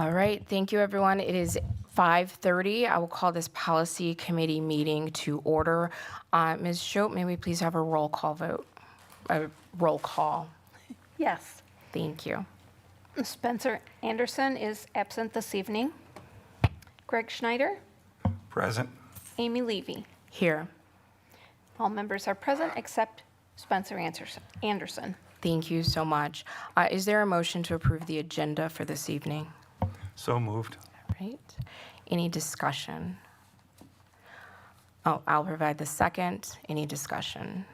All right, thank you, everyone. It is 5:30. I will call this policy committee meeting to order. Ms. Schopp, may we please have a roll call vote? A roll call. Yes. Thank you. Spencer Anderson is absent this evening. Greg Schneider, Present. Amy Levy. Here. All members are present except Spencer Anderson. Thank you so much. Is there a motion to approve the agenda for this evening? So moved. All right. Any discussion? Oh, I'll provide the second. Any discussion?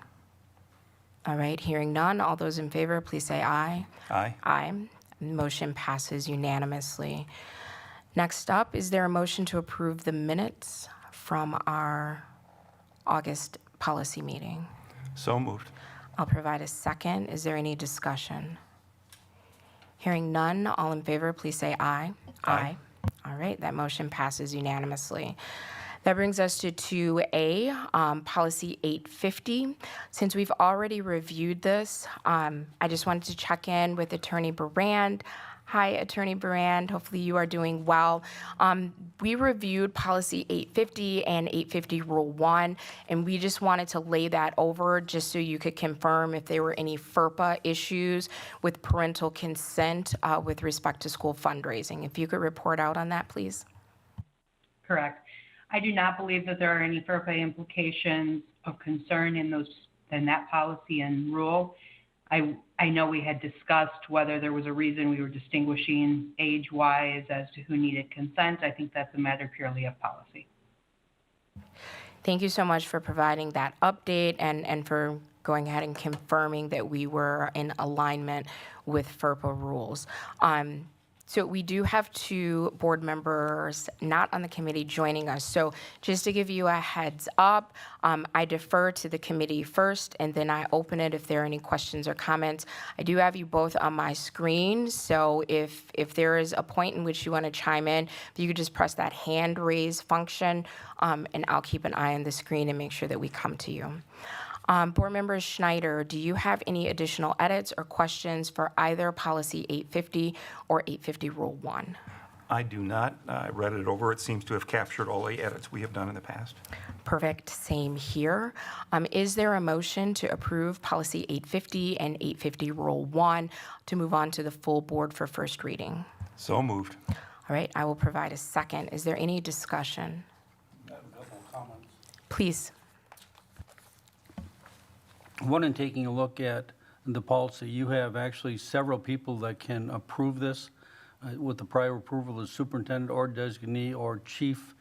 All right, hearing none. All those in favor, please say aye. Aye. Aye. Motion passes unanimously. Next up, is there a motion to approve the minutes from our August policy meeting? So moved. I'll provide a second. Is there any discussion? Hearing none, all in favor, please say aye. Aye. All right, that motion passes unanimously. That brings us to 2A, Policy 850. Since we've already reviewed this, I just wanted to check in with Attorney Barand. Hi, Attorney Barand. Hopefully you are doing well. We reviewed Policy 850 and 850 Rule 1, and we just wanted to lay that over just so you could confirm if there were any FERPA issues with parental consent with respect to school fundraising. If you could report out on that, please. Correct. I do not believe that there are any FERPA implications of concern in that policy and rule. I know we had discussed whether there was a reason we were distinguishing age-wise as to who needed consent. I think that's a matter purely of policy. Thank you so much for providing that update and for going ahead and confirming that we were in alignment with FERPA rules. So we do have two board members not on the committee joining us. So just to give you a heads up, I defer to the committee first, and then I open it if there are any questions or comments. I do have you both on my screen, so if there is a point in which you want to chime in, if you could just press that hand raise function, and I'll keep an eye on the screen and make sure that we come to you. Board Member Schneider, do you have any additional edits or questions for either Policy 850 or 850 Rule 1? I do not. I read it over. It seems to have captured all the edits we have done in the past. Perfect. Same here. Is there a motion to approve Policy 850 and 850 Rule 1 to move on to the full board for first reading? So moved. All right, I will provide a second. Is there any discussion? I have a couple of comments. Please. One, in taking a look at the policy, you have actually several people that can approve this with the prior approval of superintendent or designee or chief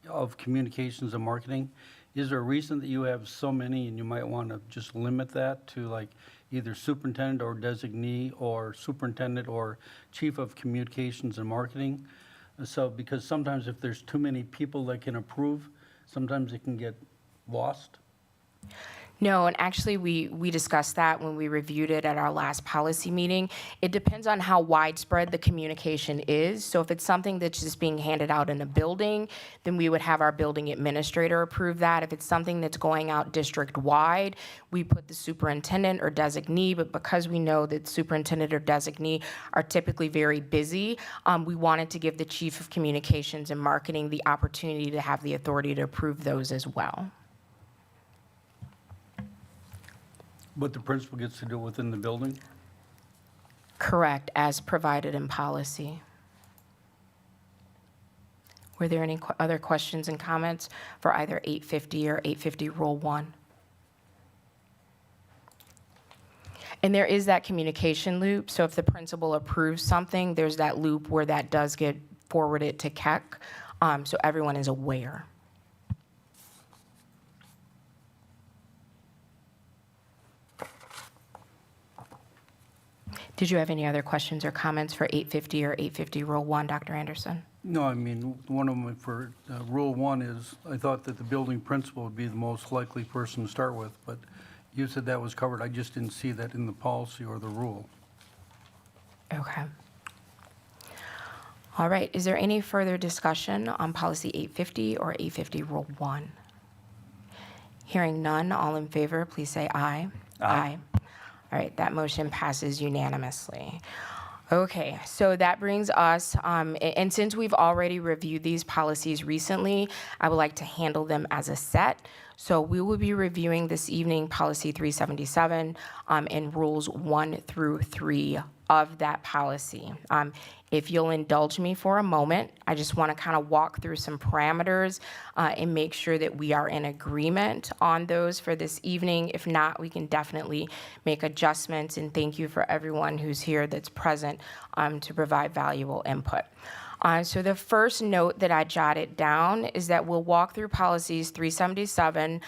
of communications and marketing. Is there a reason that you have so many and you might want to just limit that to like either superintendent or designee or superintendent or chief of communications and marketing? So because sometimes if there's too many people that can approve, sometimes it can get lost. No, and actually we discussed that when we reviewed it at our last policy meeting. It depends on how widespread the communication is. So if it's something that's just being handed out in a building, then we would have our building administrator approve that. If it's something that's going out district-wide, we put the superintendent or designee, but because we know that superintendent or designee are typically very busy, we wanted to give the chief of communications and marketing the opportunity to have the authority to approve those as well. But the principal gets to do it within the building? Correct, as provided in policy. Were there any other questions and comments for either 850 or 850 Rule 1? And there is that communication loop, so if the principal approves something, there's that loop where that does get forwarded to KEC, so everyone is aware. Did you have any other questions or comments for 850 or 850 Rule 1, Dr. Anderson? No, I mean, one of them for Rule 1 is, I thought that the building principal would be the most likely person to start with, but you said that was covered. I just didn't see that in the policy or the rule. Okay. All right, is there any further discussion on Policy 850 or 850 Rule 1? Hearing none, all in favor, please say aye. Aye. All right, that motion passes unanimously. Okay, so that brings us, and since we've already reviewed these policies recently, I would like to handle them as a set. So we will be reviewing this evening Policy 377 and Rules 1 through 3 of that policy. If you'll indulge me for a moment, I just want to kind of walk through some parameters and make sure that we are in agreement on those for this evening. If not, we can definitely make adjustments, and thank you for everyone who's here that's present to provide valuable input. So the first note that I jotted down is that we'll walk through policies 377,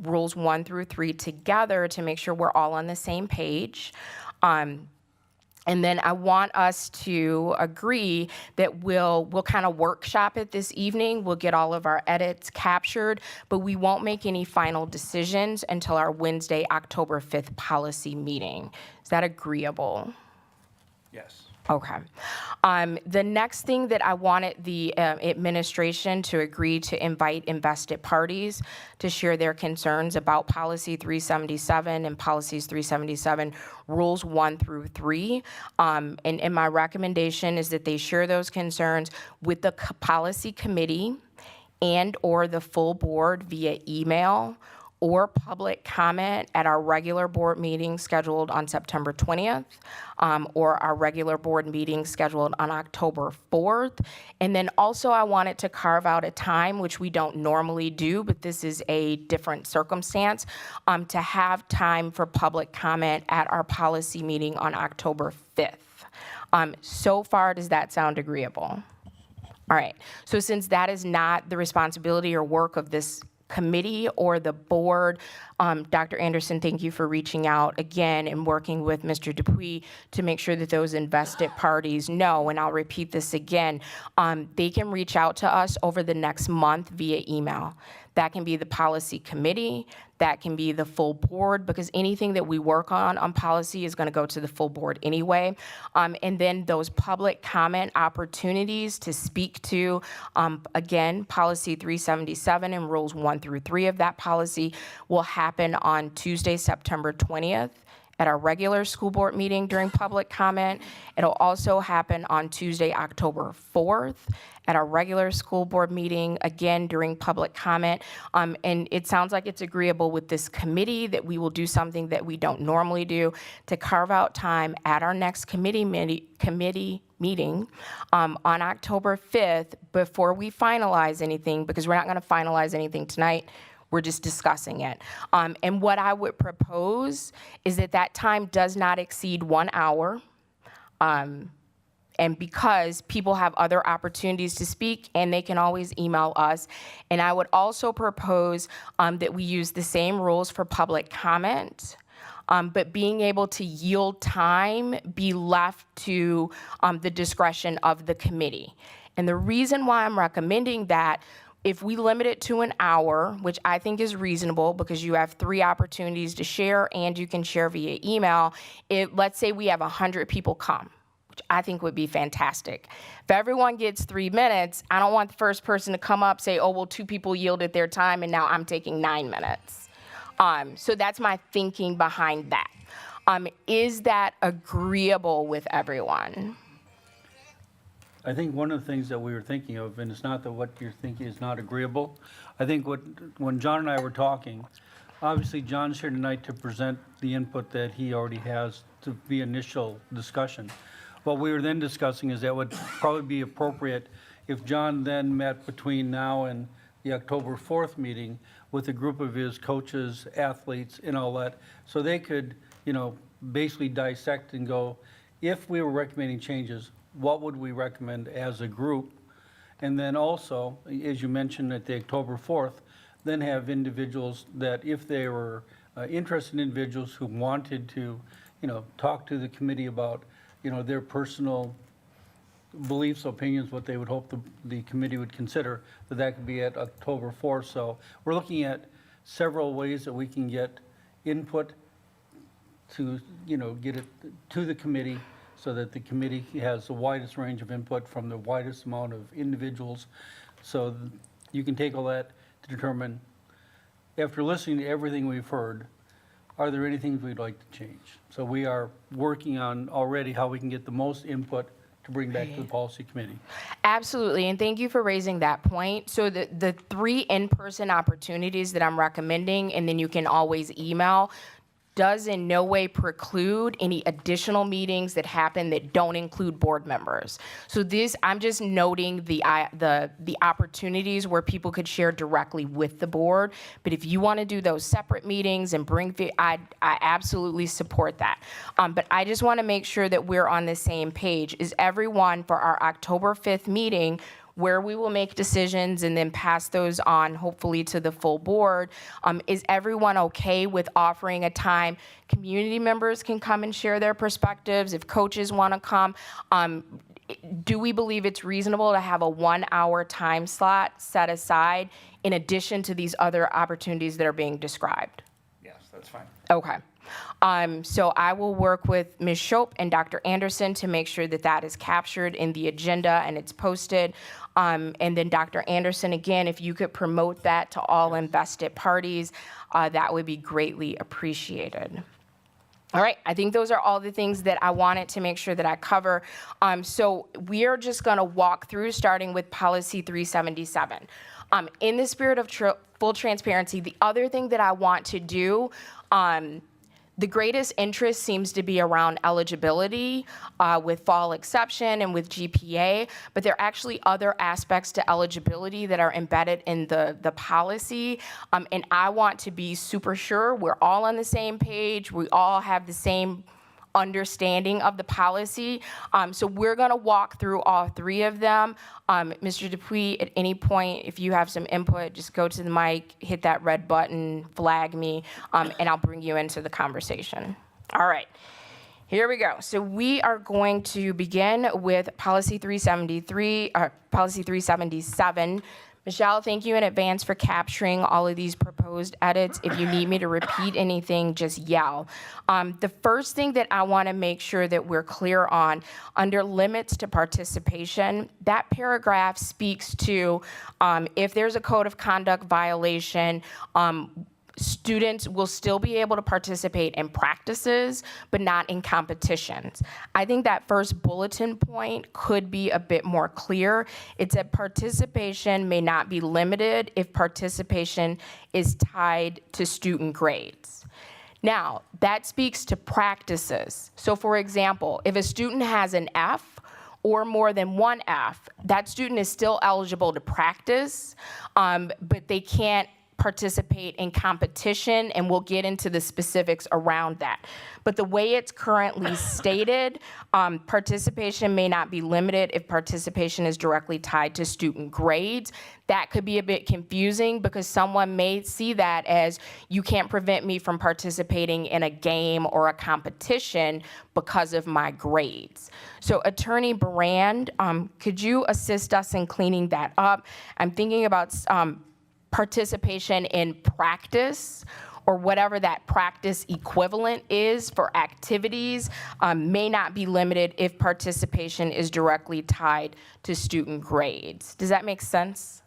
rules 1 through 3 together to make sure we're all on the same page. And then I want us to agree that we'll kind of workshop it this evening. We'll get all of our edits captured, but we won't make any final decisions until our Wednesday, October 5th policy meeting. Is that agreeable? Yes. Okay. The next thing that I wanted the administration to agree to invite invested parties to share their concerns about Policy 377 and Policies 377, Rules 1 through 3. And my recommendation is that they share those concerns with the policy committee and/or the full board via email or public comment at our regular board meeting scheduled on September 20th, or our regular board meeting scheduled on October 4th. And then also I wanted to carve out a time, which we don't normally do, but this is a different circumstance, to have time for public comment at our policy meeting on October 5th. So far, does that sound agreeable? All right, so since that is not the responsibility or work of this committee or the board, Dr. Anderson, thank you for reaching out again and working with Mr. Dupuy to make sure that those invested parties know, and I'll repeat this again, they can reach out to us over the next month via email. That can be the policy committee, that can be the full board, because anything that we work on policy is going to go to the full board anyway. And then those public comment opportunities to speak to, again, Policy 377 and Rules 1 through 3 of that policy will happen on Tuesday, September 20th. At our regular school board meeting during public comment. It'll also happen on Tuesday, October 4th at our regular school board meeting, again during public comment. And it sounds like it's agreeable with this committee that we will do something that we don't normally do, to carve out time at our next committee meeting on October 5th before we finalize anything, because we're not going to finalize anything tonight. We're just discussing it. And what I would propose is that that time does not exceed 1 hour. And because people have other opportunities to speak, and they can always email us. And I would also propose that we use the same rules for public comment, but being able to yield time be left to the discretion of the committee. And the reason why I'm recommending that, if we limit it to an hour, which I think is reasonable because you have 3 opportunities to share and you can share via email, let's say we have 100 people come, which I think would be fantastic. If everyone gets 3 minutes, I don't want the first person to come up, say, oh, well, 2 people yielded their time and now I'm taking 9 minutes. So that's my thinking behind that. Is that agreeable with everyone? I think one of the things that we were thinking of, and it's not that what you're thinking is not agreeable, I think when John and I were talking, obviously John's here tonight to present the input that he already has to be initial discussion. What we were then discussing is that would probably be appropriate if John then met between now and the October 4th meeting with a group of his coaches, athletes, and all that, so they could, basically dissect and go, if we were recommending changes, what would we recommend as a group? And then also, as you mentioned at the October 4th, then have individuals that, if they were interested individuals who wanted to, talk to the committee about, their personal beliefs, opinions, what they would hope the committee would consider, that could be at October 4th. So we're looking at several ways that we can get input to, get it to the committee, so that the committee has the widest range of input from the widest amount of individuals. So you can take all that to determine, after listening to everything we've heard, are there any things we'd like to change? So we are working on already how we can get the most input to bring back to the policy committee. Absolutely, and thank you for raising that point. So the 3 in-person opportunities that I'm recommending, and then you can always email, does in no way preclude any additional meetings that happen that don't include board members. So this, I'm just noting the opportunities where people could share directly with the board. But if you want to do those separate meetings and bring, I absolutely support that. But I just want to make sure that we're on the same page. Is everyone, for our October 5th meeting, where we will make decisions and then pass those on, hopefully, to the full board. Is everyone okay with offering a time? Community members can come and share their perspectives. If coaches want to come, do we believe it's reasonable to have a 1-hour time slot set aside in addition to these other opportunities that are being described? Yes, that's fine. Okay. So I will work with Ms. Shope and Dr. Anderson to make sure that that is captured in the agenda and it's posted. And then Dr. Anderson, again, if you could promote that to all invested parties, that would be greatly appreciated. All right, I think those are all the things that I wanted to make sure that I cover. So we are just going to walk through, starting with policy 377. In the spirit of full transparency, the other thing that I want to do, the greatest interest seems to be around eligibility with fall exception and with GPA, but there are actually other aspects to eligibility that are embedded in the policy. And I want to be super sure we're all on the same page, we all have the same understanding of the policy. So we're going to walk through all 3 of them. Mr. Dupuis, at any point, if you have some input, just go to the mic, hit that red button, flag me, and I'll bring you into the conversation. All right. Here we go. So we are going to begin with policy 373, policy 377. Michelle, thank you in advance for capturing all of these proposed edits. If you need me to repeat anything, just yell. The first thing that I want to make sure that we're clear on, under limits to participation, that paragraph speaks to if there's a code of conduct violation, students will still be able to participate in practices, but not in competitions. I think that first bulletin point could be a bit more clear. It said participation may not be limited if participation is tied to student grades. Now, that speaks to practices. So for example, if a student has an F, or more than 1 F, that student is still eligible to practice, but they can't participate in competition, and we'll get into the specifics around that. But the way it's currently stated, participation may not be limited if participation is directly tied to student grades. That could be a bit confusing because someone may see that as you can't prevent me from participating in a game or a competition because of my grades. So Attorney Brand, could you assist us in cleaning that up? I'm thinking about participation in practice, or whatever that practice equivalent is for activities, may not be limited if participation is directly tied to student grades. Does that make sense?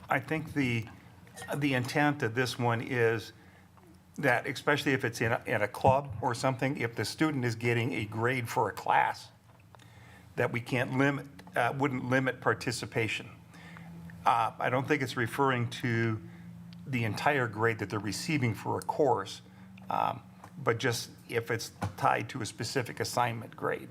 I think the intent of this one is that, especially if it's in a club or something, if the student is getting a grade for a class, that we can't limit, wouldn't limit participation. I don't think it's referring to the entire grade that they're receiving for a course, but just if it's tied to a specific assignment grade.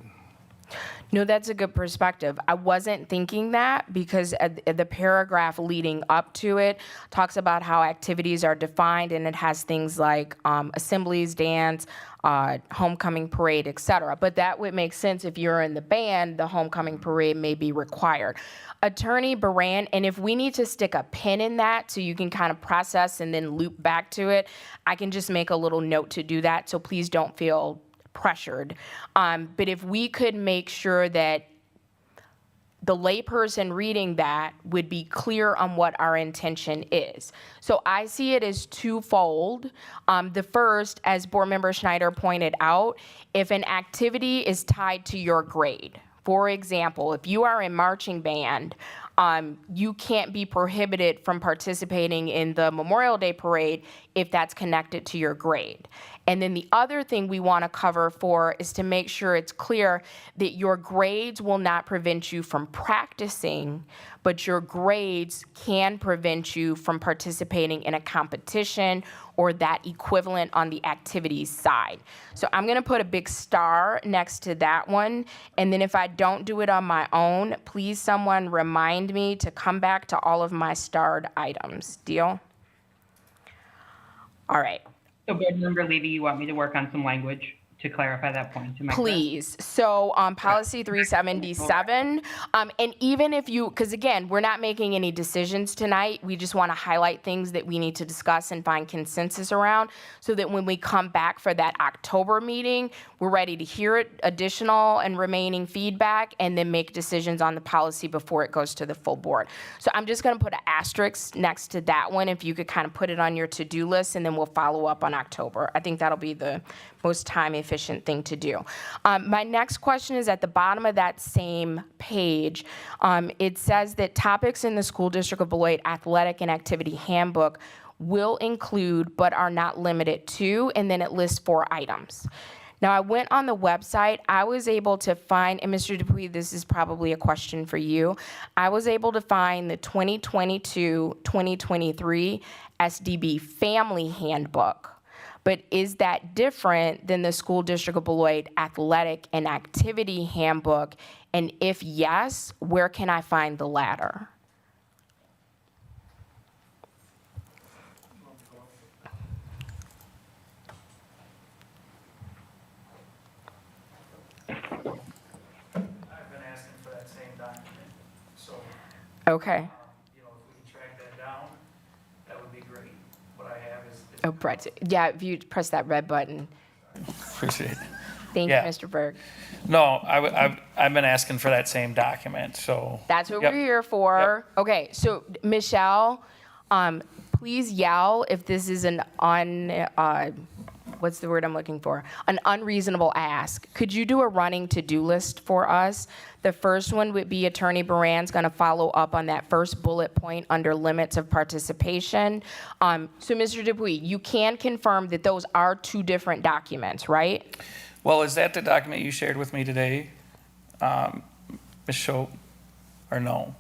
No, that's a good perspective. I wasn't thinking that because the paragraph leading up to it talks about how activities are defined, and it has things like assemblies, dance, homecoming parade, et cetera. But that would make sense if you're in the band, the homecoming parade may be required. Attorney Baran, and if we need to stick a pin in that so you can kind of process and then loop back to it, I can just make a little note to do that, so please don't feel pressured. But if we could make sure that the layperson reading that would be clear on what our intention is. So I see it as twofold. The first, as Board Member Schneider pointed out, if an activity is tied to your grade, for example, if you are in marching band You can't be prohibited from participating in the Memorial Day Parade if that's connected to your grade. And then the other thing we want to cover for is to make sure it's clear that your grades will not prevent you from practicing, but your grades can prevent you from participating in a competition or that equivalent on the activities side. So I'm going to put a big star next to that one. And then if I don't do it on my own, please someone remind me to come back to all of my starred items. Deal? All right. So Board Member Levy, you want me to work on some language to clarify that point? Am I correct? Please. So policy 377, and even if you, because again, we're not making any decisions tonight. We just want to highlight things that we need to discuss and find consensus around so that when we come back for that October meeting, we're ready to hear it, additional and remaining feedback, and then make decisions on the policy before it goes to the full board. So I'm just going to put an asterisk next to that one if you could kind of put it on your to-do list, and then we'll follow up on October. I think that'll be the most time-efficient thing to do. My next question is at the bottom of that same page. It says that topics in the School District of Beloit Athletic and Activity Handbook will include but are not limited to, and then it lists 4 items. Now, I went on the website. I was able to find, and Mr. Dupuy, this is probably a question for you. I was able to find the 2022-2023 SDB Family Handbook. But is that different than the School District of Beloit Athletic and Activity Handbook? And if yes, where can I find the latter? I've been asking for that same document, so, Okay. if we can track that down, that would be great. What I have is. Oh, Brett, yeah, if you press that red button. Appreciate it. Thank Yeah. you, Mr. Berg. No, I've been asking for that same document, so. That's what Yep. we're here for. Okay, so Michelle, please yell if this is an what's the word I'm looking for? An unreasonable ask. Could you do a running to-do list for us? The first one would be Attorney Baran's going to follow up on that first bullet point under limits of participation. So Mr. Dupuy, you can confirm that those are 2 different documents, right? Well, is that the document you shared with me today, Ms. Schopp, or no?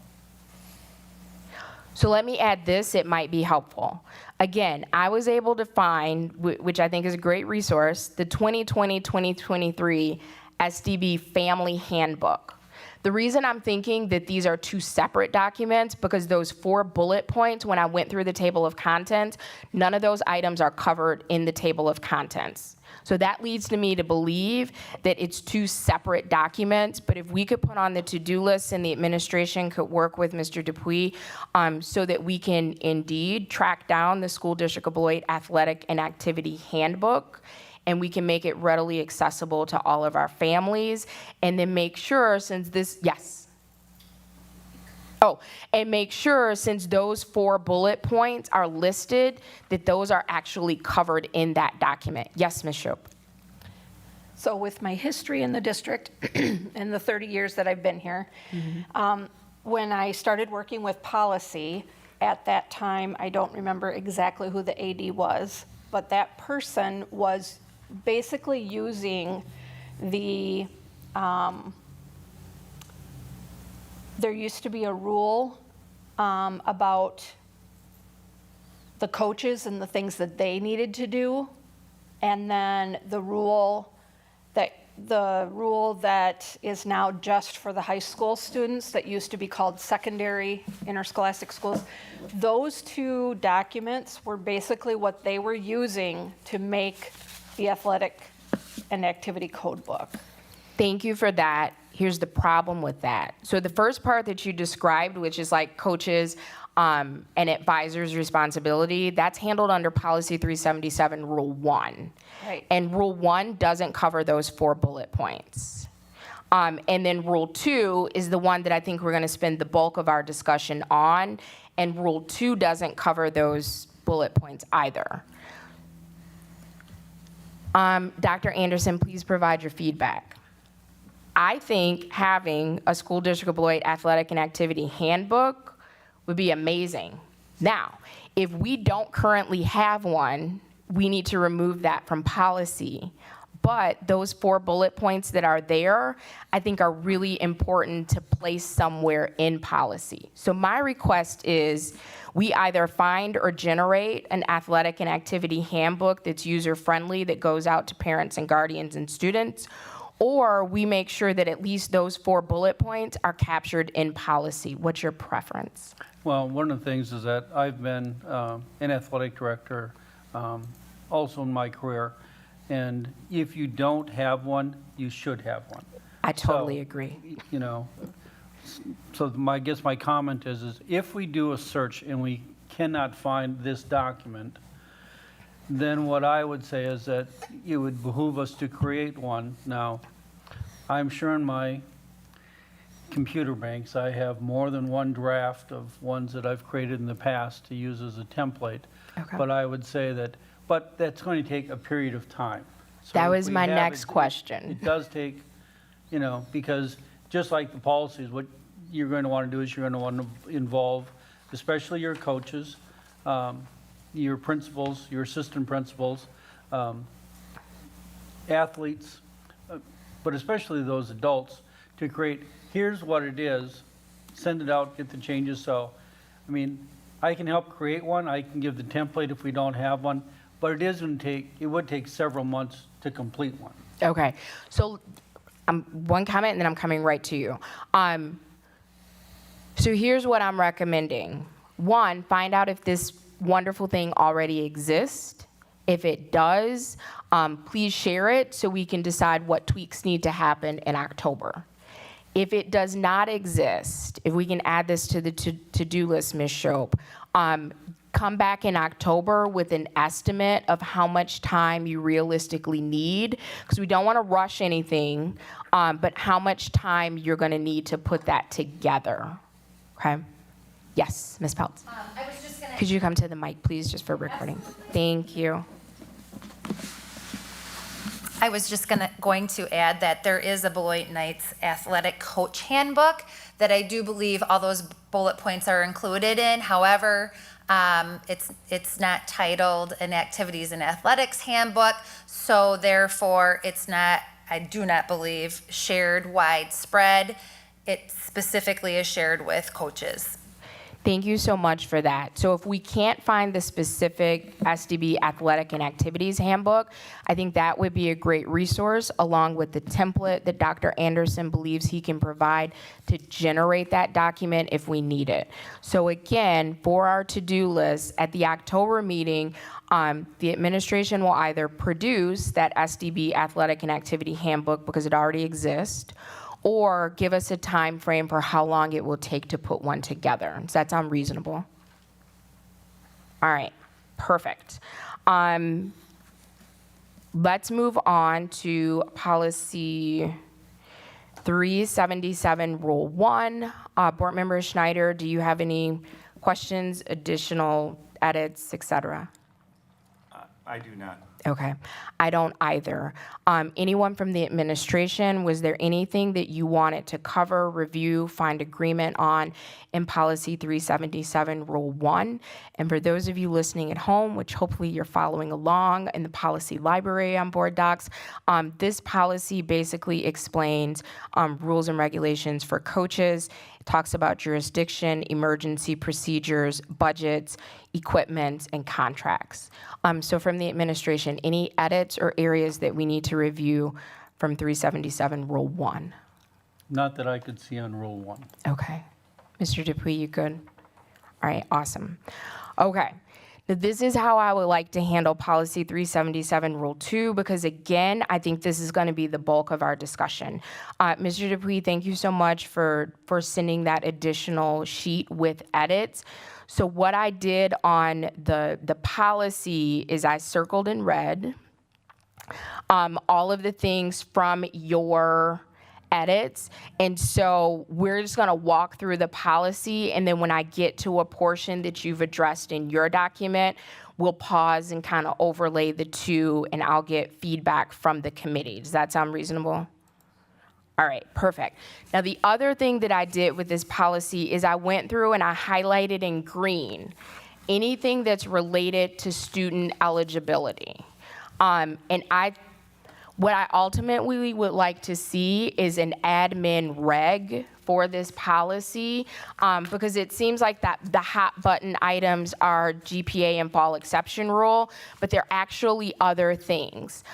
So let me add this, it might be helpful. Again, I was able to find, which I think is a great resource, the 2020-2023 SDB Family Handbook. The reason I'm thinking that these are 2 separate documents, because those 4 bullet points, when I went through the table of contents, none of those items are covered in the table of contents. So that leads to me to believe that it's 2 separate documents, but if we could put on the to-do list and the administration could work with Mr. Dupuy so that we can indeed track down the School District of Beloit Athletic and Activity Handbook, and we can make it readily accessible to all of our families, and then make sure since this, yes. Oh, and make sure since those 4 bullet points are listed, that those are actually covered in that document. Yes, Ms. Schopp. So with my history in the district and the 30 years that I've been here, when I started working with policy, at that time, I don't remember exactly who the AD was, but that person was basically using the, there used to be a rule about the coaches and the things that they needed to do, and then the rule that is now just for the high school students that used to be called secondary interscholastic schools. Those 2 documents were basically what they were using to make the athletic and activity code book. Thank you for that. Here's the problem with that. So the first part that you described, which is like coaches and advisors' responsibility, that's handled under Policy 377, Rule 1. Right. And Rule 1 doesn't cover those 4 bullet points. And then Rule 2 is the one that I think we're going to spend the bulk of our discussion on, and Rule 2 doesn't cover those bullet points either. Dr. Anderson, please provide your feedback. I think having a school district of Beloit athletic and activity handbook would be amazing. Now, if we don't currently have one, we need to remove that from policy. But those 4 bullet points that are there, I think are really important to place somewhere in policy. So my request is we either find or generate an athletic and activity handbook that's user-friendly that goes out to parents and guardians and students, or we make sure that at least those 4 bullet points are captured in policy. What's your preference? Well, one of the things is that I've been an athletic director also in my career, and if you don't have one, you should have one. I totally So, agree. You know, so I guess my comment is if we do a search and we cannot find this document, then what I would say is that it would behoove us to create one. Now, I'm sure in my computer banks, I have more than one draft of ones that I've created in the past to use as a template. Okay. But I would say that, but that's going to take a period of time. So That if was we my have next it- question. It does take, you know, because just like the policies, what you're going to want to do is you're going to want to involve, especially your coaches, your principals, your assistant principals, athletes, but especially those adults, to create, here's what it is, send it out, get the changes. So, I mean, I can help create one, I can give the template if we don't have one, but it is going to take, it would take several months to complete one. Okay, so one comment and then I'm coming right to you. So here's what I'm recommending. One, find out if this wonderful thing already exists. If it does, please share it so we can decide what tweaks need to happen in October. If it does not exist, if we can add this to the to-do list, Ms. Shope, come back in October with an estimate of how much time you realistically need, because we don't want to rush anything, but how much time you're going to need to put that together. Okay? Yes, Ms. Peltz. I was just gonna. Could you come to the mic, please, just for recording? Thank you. I was just going to add that there is a Beloit Knights athletic coach handbook that I do believe all those bullet points are included in. However, it's not titled an activities and athletics handbook, so therefore it's not, I do not believe, shared widespread. It specifically is shared with coaches. Thank you so much for that. So if we can't find the specific SDB athletic and activities handbook, I think that would be a great resource along with the template that Dr. Anderson believes he can provide to generate that document if we need it. So again, for our to-do list, at the October meeting, the administration will either produce that SDB athletic and activity handbook because it already exists, or give us a time frame for how long it will take to put one together. Does that sound reasonable? All right, perfect. Let's move on to policy 377, Rule 1. Board Member Schneider, do you have any questions, additional edits, et cetera? I do not. Okay, I don't either. Anyone from the administration, was there anything that you wanted to cover, review, find agreement on in policy 377, Rule 1? And for those of you listening at home, which hopefully you're following along in the policy library on board docs, this policy basically explains rules and regulations for coaches. It talks about jurisdiction, emergency procedures, budgets, equipment, and contracts. So from the administration, any edits or areas that we need to review from 377 Rule 1? Not that I could see on Rule 1. Okay. Mr. Dupuy, you good? All right, awesome. Okay. Now, this is how I would like to handle policy 377 Rule 2, because again, I think this is going to be the bulk of our discussion. Mr. Dupuy, thank you so much for sending that additional sheet with edits. So what I did on the policy is I circled in red all of the things from your edits. And so we're just going to walk through the policy, and then when I get to a portion that you've addressed in your document, we'll pause and kind of overlay the two, and I'll get feedback from the committee. Does that sound reasonable? All All right, perfect. Now, the other thing that I did with this policy is I went through and I highlighted in green anything that's related to student eligibility. And what I ultimately would like to see is an admin reg for this policy, because it seems like that the hot button items are GPA and fall exception rule, but they're actually other things.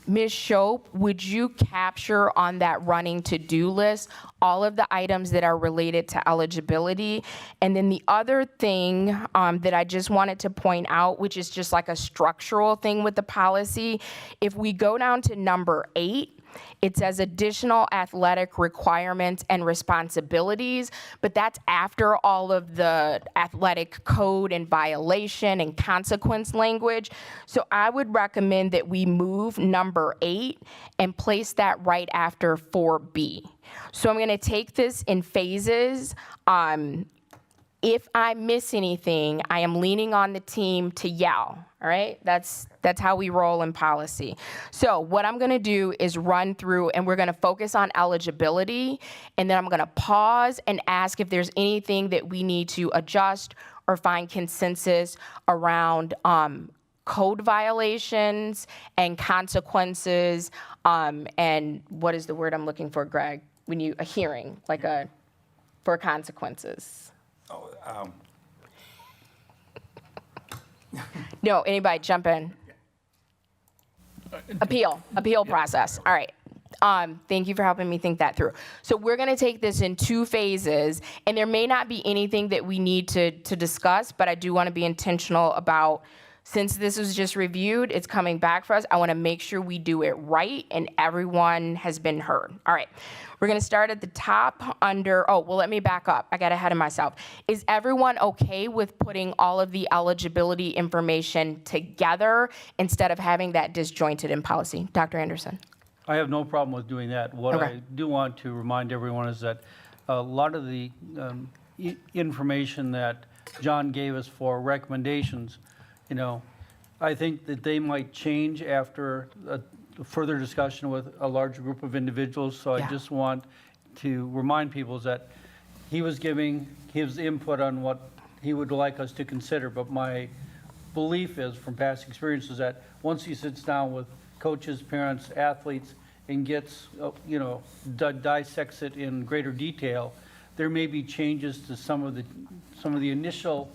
Ms. Shope, would you capture on that running to-do list all of the items that are related to eligibility? And then the other thing that I just wanted to point out, which is just like a structural thing with the policy, if we go down to number 8, it says additional athletic requirements and responsibilities, but that's after all of the athletic code and violation and consequence language. So I would recommend that we move number 8 and place that right after 4B. So I'm going to take this in phases. If I miss anything, I am leaning on the team to yell, all right? That's how we roll in policy. So what I'm gonna do is run through and we're gonna focus on eligibility, and then I'm gonna pause and ask if there's anything that we need to adjust or find consensus around code violations and consequences, and what is the word I'm looking for, Greg? When a hearing, for consequences. No, anybody jump in. Appeal process. All right. Thank you for helping me think that through. So we're going to take this in 2 phases, and there may not be anything that we need to discuss, but I do want to be intentional about, since this was just reviewed, it's coming back for us. I want to make sure we do it right and everyone has been heard. All right. We're going to start at the top under, let me back up. I got ahead of myself. Is everyone okay with putting all of the eligibility information together instead of having that disjointed in policy? Dr. Anderson. I have no problem with doing that. What Okay. I do want to remind everyone is that a lot of the information that John gave us for recommendations, I think that they might change after a further discussion with a larger group of individuals. So I Yeah. just want to remind people that he was giving his input on what he would like us to consider. But my belief is, from past experiences, that once he sits down with coaches, parents, athletes, and gets, dissects it in greater detail, there may be changes to some of the initial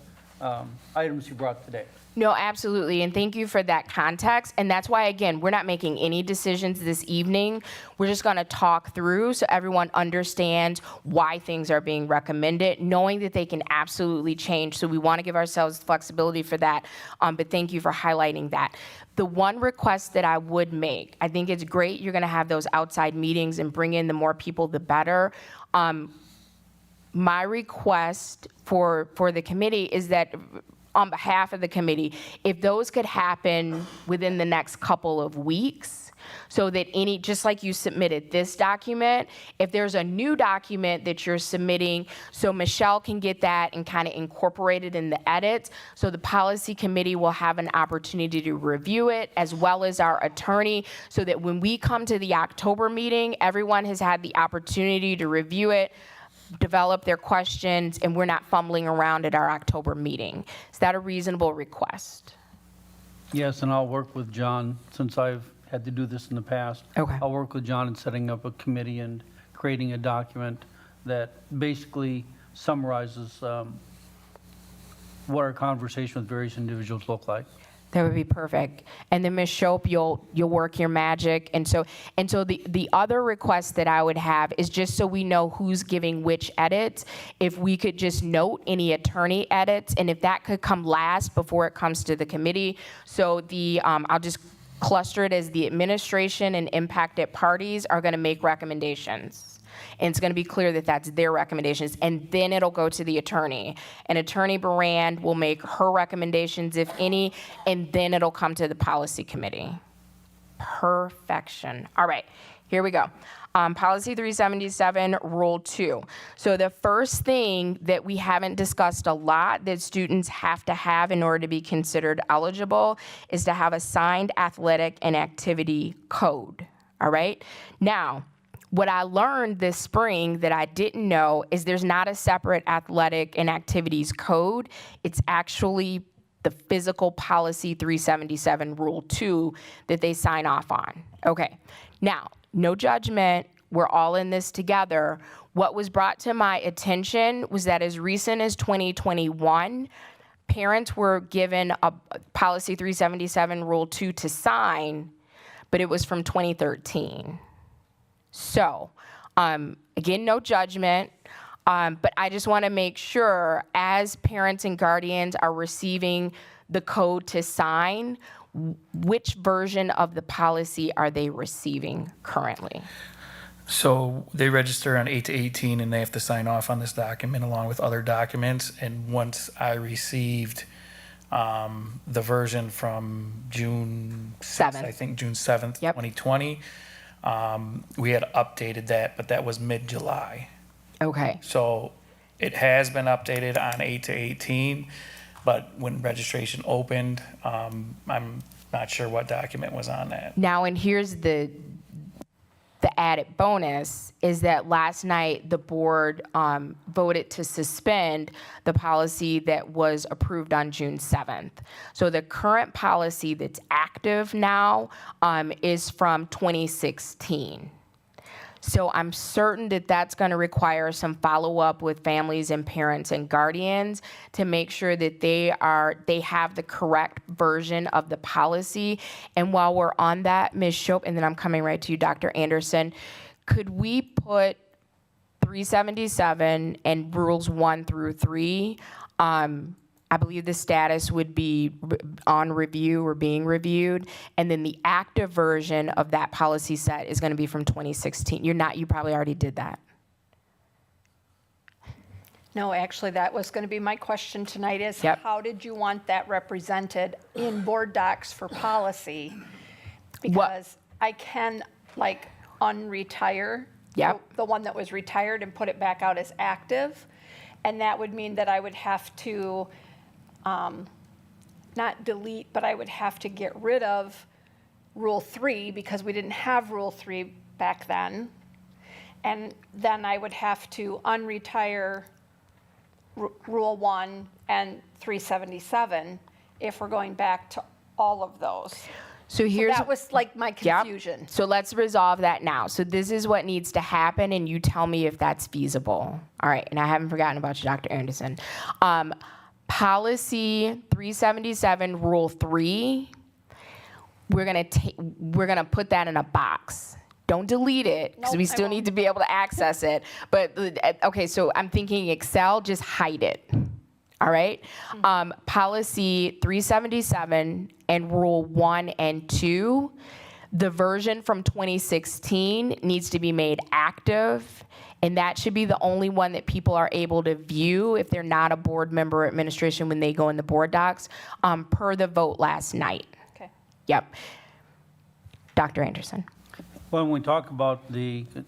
items you brought today. No, absolutely, and thank you for that context. And that's why, again, we're not making any decisions this evening. We're just going to talk through so everyone understands why things are being recommended, knowing that they can absolutely change. So we want to give ourselves flexibility for that, but thank you for highlighting that. The one request that I would make, I think it's great you're going to have those outside meetings and bring in the more people, the better. My request for the committee is that, on behalf of the committee, if those could happen within the next couple of weeks, so that just like you submitted this document, if there's a new document that you're submitting, so Michelle can get that and kind of incorporate it in the edits, so the policy committee will have an opportunity to review it, as well as our attorney, so that when we come to the October meeting, everyone has had the opportunity to review it, develop their questions, and we're not fumbling around at our October meeting. Is that a reasonable request? Yes, and I'll work with John, since I've had to do this in the past. Okay. I'll work with John in setting up a committee and creating a document that basically summarizes what our conversation with various individuals look like. That would be perfect. And then Ms. Shope, you'll work your magic. And so the other request that I would have is, just so we know who's giving which edits, if we could just note any attorney edits, and if that could come last before it comes to the committee. So I'll just cluster it as the administration and impacted parties are going to make recommendations. And it's going to be clear that that's their recommendations. And then it'll go to the attorney. And Attorney Barand will make her recommendations, if any, and then it'll come to the policy committee. Perfection. All right, here we go. Policy 377, Rule 2. So the first thing that we haven't discussed a lot that students have to have in order to be considered eligible is to have a signed athletic and activity code. All right? Now, What I learned this spring that I didn't know is there's not a separate athletic and activities code. It's actually the physical policy 377 rule 2 that they sign off on. Okay, now, no judgment, we're all in this together. What was brought to my attention was that as recent as 2021, parents were given a policy 377 rule 2 to sign, but it was from 2013. So, again, no judgment, but I just want to make sure as parents and guardians are receiving the code to sign, which version of the policy are they receiving currently? So they register on 8/18 and they have to sign off on this document along with other documents. And once I received the version from June 6th, I 7th. think June 7th, Yep. 2020, we had updated that, but that was mid-July. Okay, So it has been updated on 8/18, but when registration opened, I'm not sure what document was on that. now, and here's the added bonus is that last night the board voted to suspend the policy that was approved on June 7th. So the current policy that's active now is from 2016. So I'm certain that that's going to require some follow-up with families and parents and guardians to make sure that they have the correct version of the policy. And while we're on that, Ms. Shope, and then I'm coming right to you, Dr. Anderson, could we put 377 and rules 1 through 3? I believe the status would be on review or being reviewed, and then the active version of that policy set is going to be from 2016. You probably already did that. No, actually, that was going to be my question tonight is Yep. how did you want that represented in board docs for policy? Because I can like unretire Yep. the one that was retired and put it back out as active. And that would mean that I would have to not delete, but I would have to get rid of Rule 3 because we didn't have Rule 3 back then. And then I would have to unretire Rule 1 and 377 if we're going back to all of those. So here's That was like my Yep. confusion. So let's resolve that now. So this is what needs to happen, and you tell me if that's feasible. All right, and I haven't forgotten about you, Dr. Anderson. Policy 377, Rule 3, we're gonna put that in a box. Don't delete it, because Nope, we I still won't. need to be able to access it. But, okay, so I'm thinking Excel, just hide it. All right? Policy 377 and Rule 1 and 2, the version from 2016 needs to be made active, and that should be the only one that people are able to view if they're not a board member or administration when they go in the board docs, per the vote last night. Okay. Yep. Dr. Anderson. When we talk about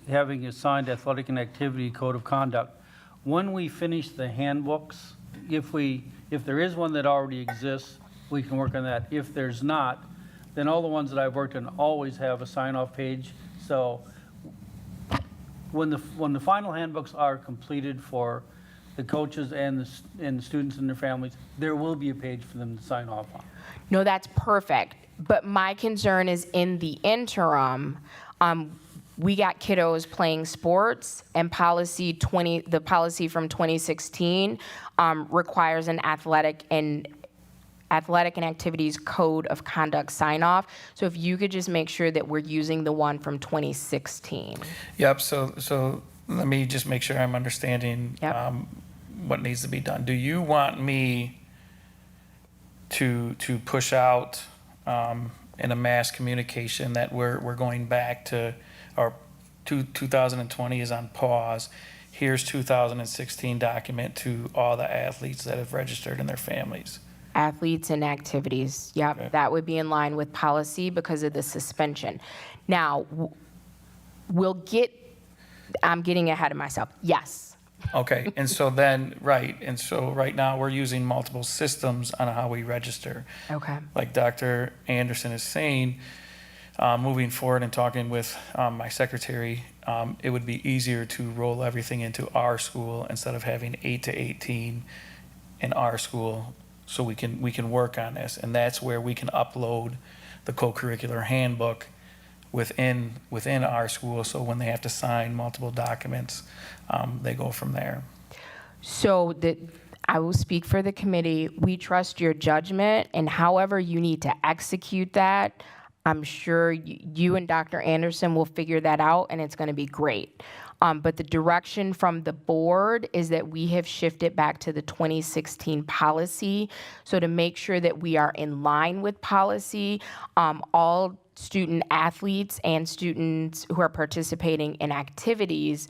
having a signed athletic and activity code of conduct, when we finish the handbooks, if there is one that already exists, we can work on that. If there's not, then all the ones that I've worked on always have a sign-off page. So when the final handbooks are completed for the coaches and the students and their families, there will be a page for them to sign off on. No, that's perfect. But my concern is in the interim, we got kiddos playing sports, and the policy from 2016 requires an athletic and activities code of conduct sign-off. So if you could just make sure that we're using the one from 2016. Yep, so let me just make sure I'm understanding Yep. what needs to be done. Do you want me to push out in a mass communication that we're going back to, or 2020 is on pause, here's 2016 document to all the athletes that have registered and their families? Athletes and activities, yep, Okay. that would be in line with policy because of the suspension. Now, I'm getting ahead of myself, yes. Okay, and so then, right now, we're using multiple systems on how we register. Okay. Like Dr. Anderson is saying, moving forward and talking with my secretary, it would be easier to roll everything into our school instead of having 8 to 18 in our school, so we can work on this. And that's where we can upload the co-curricular handbook within our school, so when they have to sign multiple documents, they go from there. So I will speak for the committee. We trust your judgment, and however you need to execute that, I'm sure you and Dr. Anderson will figure that out, and it's going to be great. But the direction from the board is that we have shifted back to the 2016 policy. So to make sure that we are in line with policy, all student athletes and students who are participating in activities,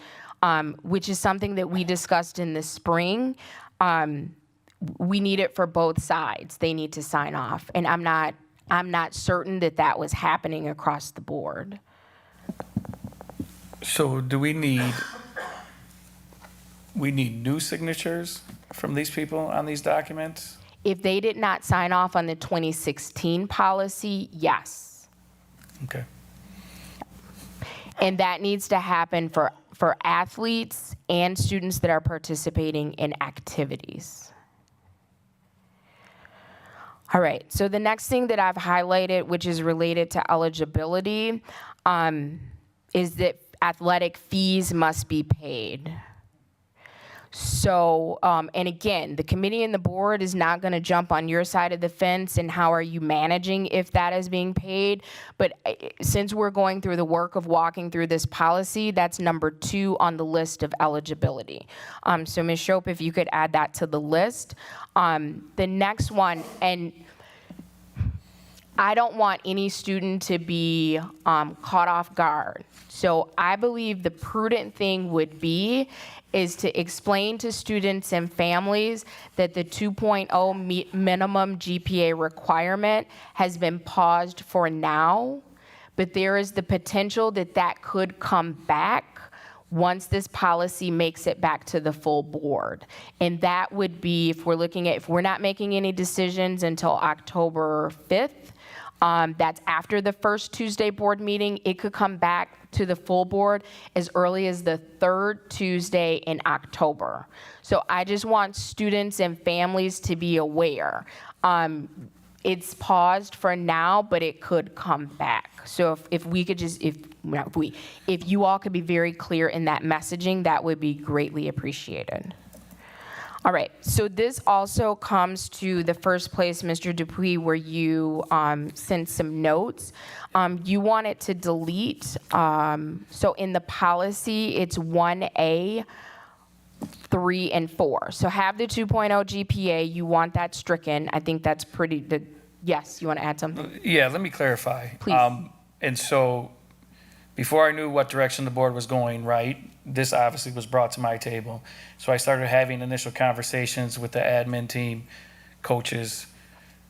which is something that we discussed in the spring, we need it for both sides. They need to sign off. And I'm not certain that that was happening across the board. So do we need new signatures from these people on these documents? If they did not sign off on the 2016 policy, yes. Okay. And that needs to happen for athletes and students that are participating in activities. All right, so the next thing that I've highlighted, which is related to eligibility, is that athletic fees must be paid. So, and again, the committee and the board is not going to jump on your side of the fence and how are you managing if that is being paid. But since we're going through the work of walking through this policy, that's number 2 on the list of eligibility. So Ms. Shope, if you could add that to the list. The next one, and I don't want any student to be caught off guard. So I believe the prudent thing would be is to explain to students and families that the 2.0 minimum GPA requirement has been paused for now, but there is the potential that that could come back once this policy makes it back to the full board. And that would be, if we're not making any decisions until October 5th, that's after the first Tuesday board meeting, it could come back to the full board as early as the 3rd Tuesday in October. So I just want students and families to be aware. It's paused for now, but it could come back. So if we could just, if you all could be very clear in that messaging, that would be greatly appreciated. All right, so this also comes to the first place, Mr. Dupuis, where you sent some notes. You wanted to delete, so in the policy, it's 1A, 3, and 4. So have the 2.0 GPA, you want that stricken. I think that's yes, you want to add something? Yeah, let me clarify. Please. And so, before I knew what direction the board was going, right, this obviously was brought to my table. So I started having initial conversations with the admin team, coaches,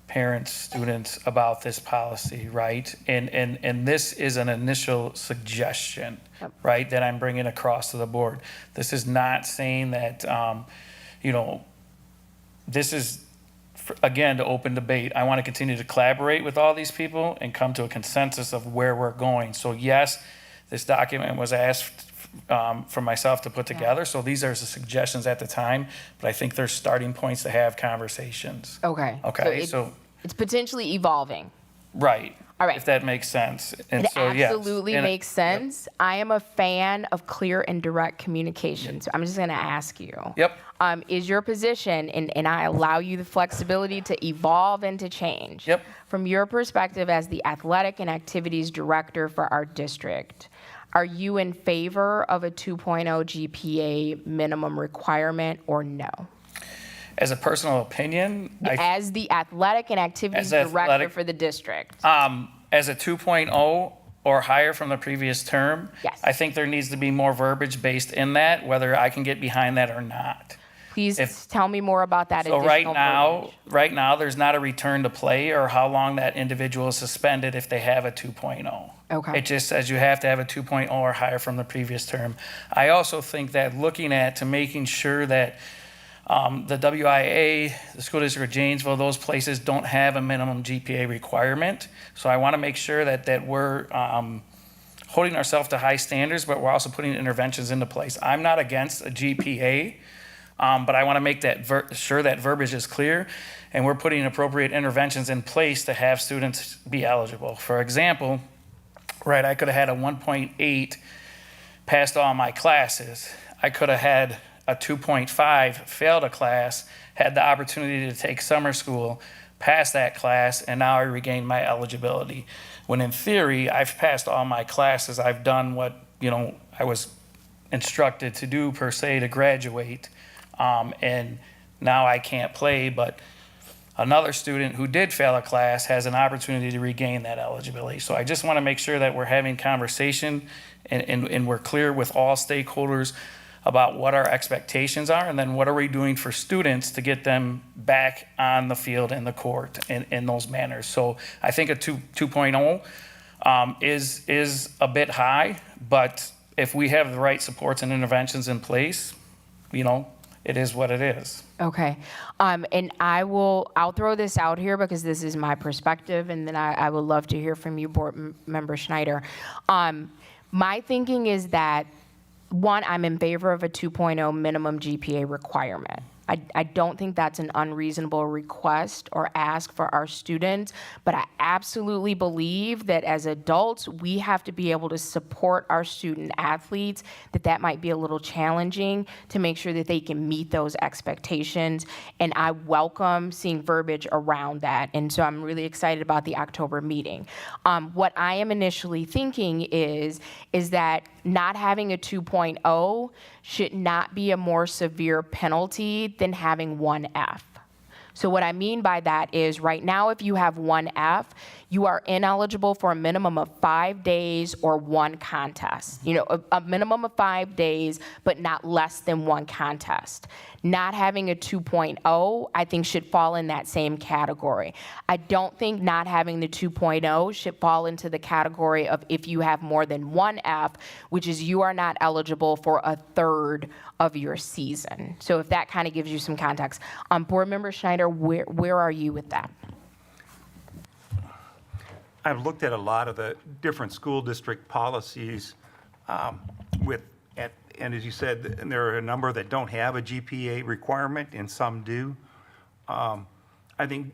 parents, students about this policy, right? And this is an initial suggestion, right, that I'm bringing across to the board. This is not saying that, this is, again, to open debate. I want to continue to collaborate with all these people and come to a consensus of where we're going. So yes, this document was asked for myself to put together. So these are the suggestions at the time, but I think they're starting points to have conversations. Okay. Okay, So it's potentially evolving. Right. All right. If that makes sense. And It so, yes. absolutely makes sense. I am a fan of clear and direct communication. So I'm just going to ask you. Yep. Is your position, and I allow you the flexibility to evolve and to change. Yep. From your perspective as the athletic and activities director for our district, are you in favor of a 2.0 GPA minimum requirement or no? As a personal opinion, As the athletic and activities As director athletic- for the district. as a 2.0 or higher from the previous term, Yes. I think there needs to be more verbiage based in that, whether I can get behind that or not. Please tell me more about that So additional right now, there's not a return to play or how long that individual is suspended if they have a 2.0. Okay. It just says you have to have a 2.0 or higher from the previous term. I also think that looking at to making sure that The WIA, the School District of Janesville, those places don't have a minimum GPA requirement. So I want to make sure that we're holding ourselves to high standards, but we're also putting interventions into place. I'm not against a GPA, but I want to make that sure that verbiage is clear, and we're putting appropriate interventions in place to have students be eligible. For example, right, I could have had a 1.8, passed all my classes. I could have had a 2.5, failed a class, had the opportunity to take summer school, pass that class, and now I regain my eligibility. When in theory, I've passed all my classes. I've done what, I was instructed to do per se to graduate. And now I can't play, but another student who did fail a class has an opportunity to regain that eligibility. So I just want to make sure that we're having conversation and we're clear with all stakeholders about what our expectations are, and then what are we doing for students to get them back on the field and the court in those manners. So I think a 2.0 is a bit high, but if we have the right supports and interventions in place, it is what it is. Okay. And I'll throw this out here because this is my perspective, and then I would love to hear from you, Board Member Schneider. My thinking is that, one, I'm in favor of a 2.0 minimum GPA requirement. I don't think that's an unreasonable request or ask for our students, but I absolutely believe that as adults, we have to be able to support our student athletes, that might be a little challenging to make sure that they can meet those expectations. And I welcome seeing verbiage around that. And so I'm really excited about the October meeting. What I am initially thinking is that not having a 2.0 should not be a more severe penalty than having 1F. So what I mean by that is right now, if you have 1F, you are ineligible for a minimum of 5 days or one contest. A minimum of 5 days, but not less than one contest. Not having a 2.0, I think, should fall in that same category. I don't think not having the 2.0 should fall into the category of if you have more than 1F, which is you are not eligible for a third of your season. So if that kind of gives you some context. Board Member Schneider, where are you with that? I've looked at a lot of the different school district policies and as you said, there are a number that don't have a GPA requirement and some do. I think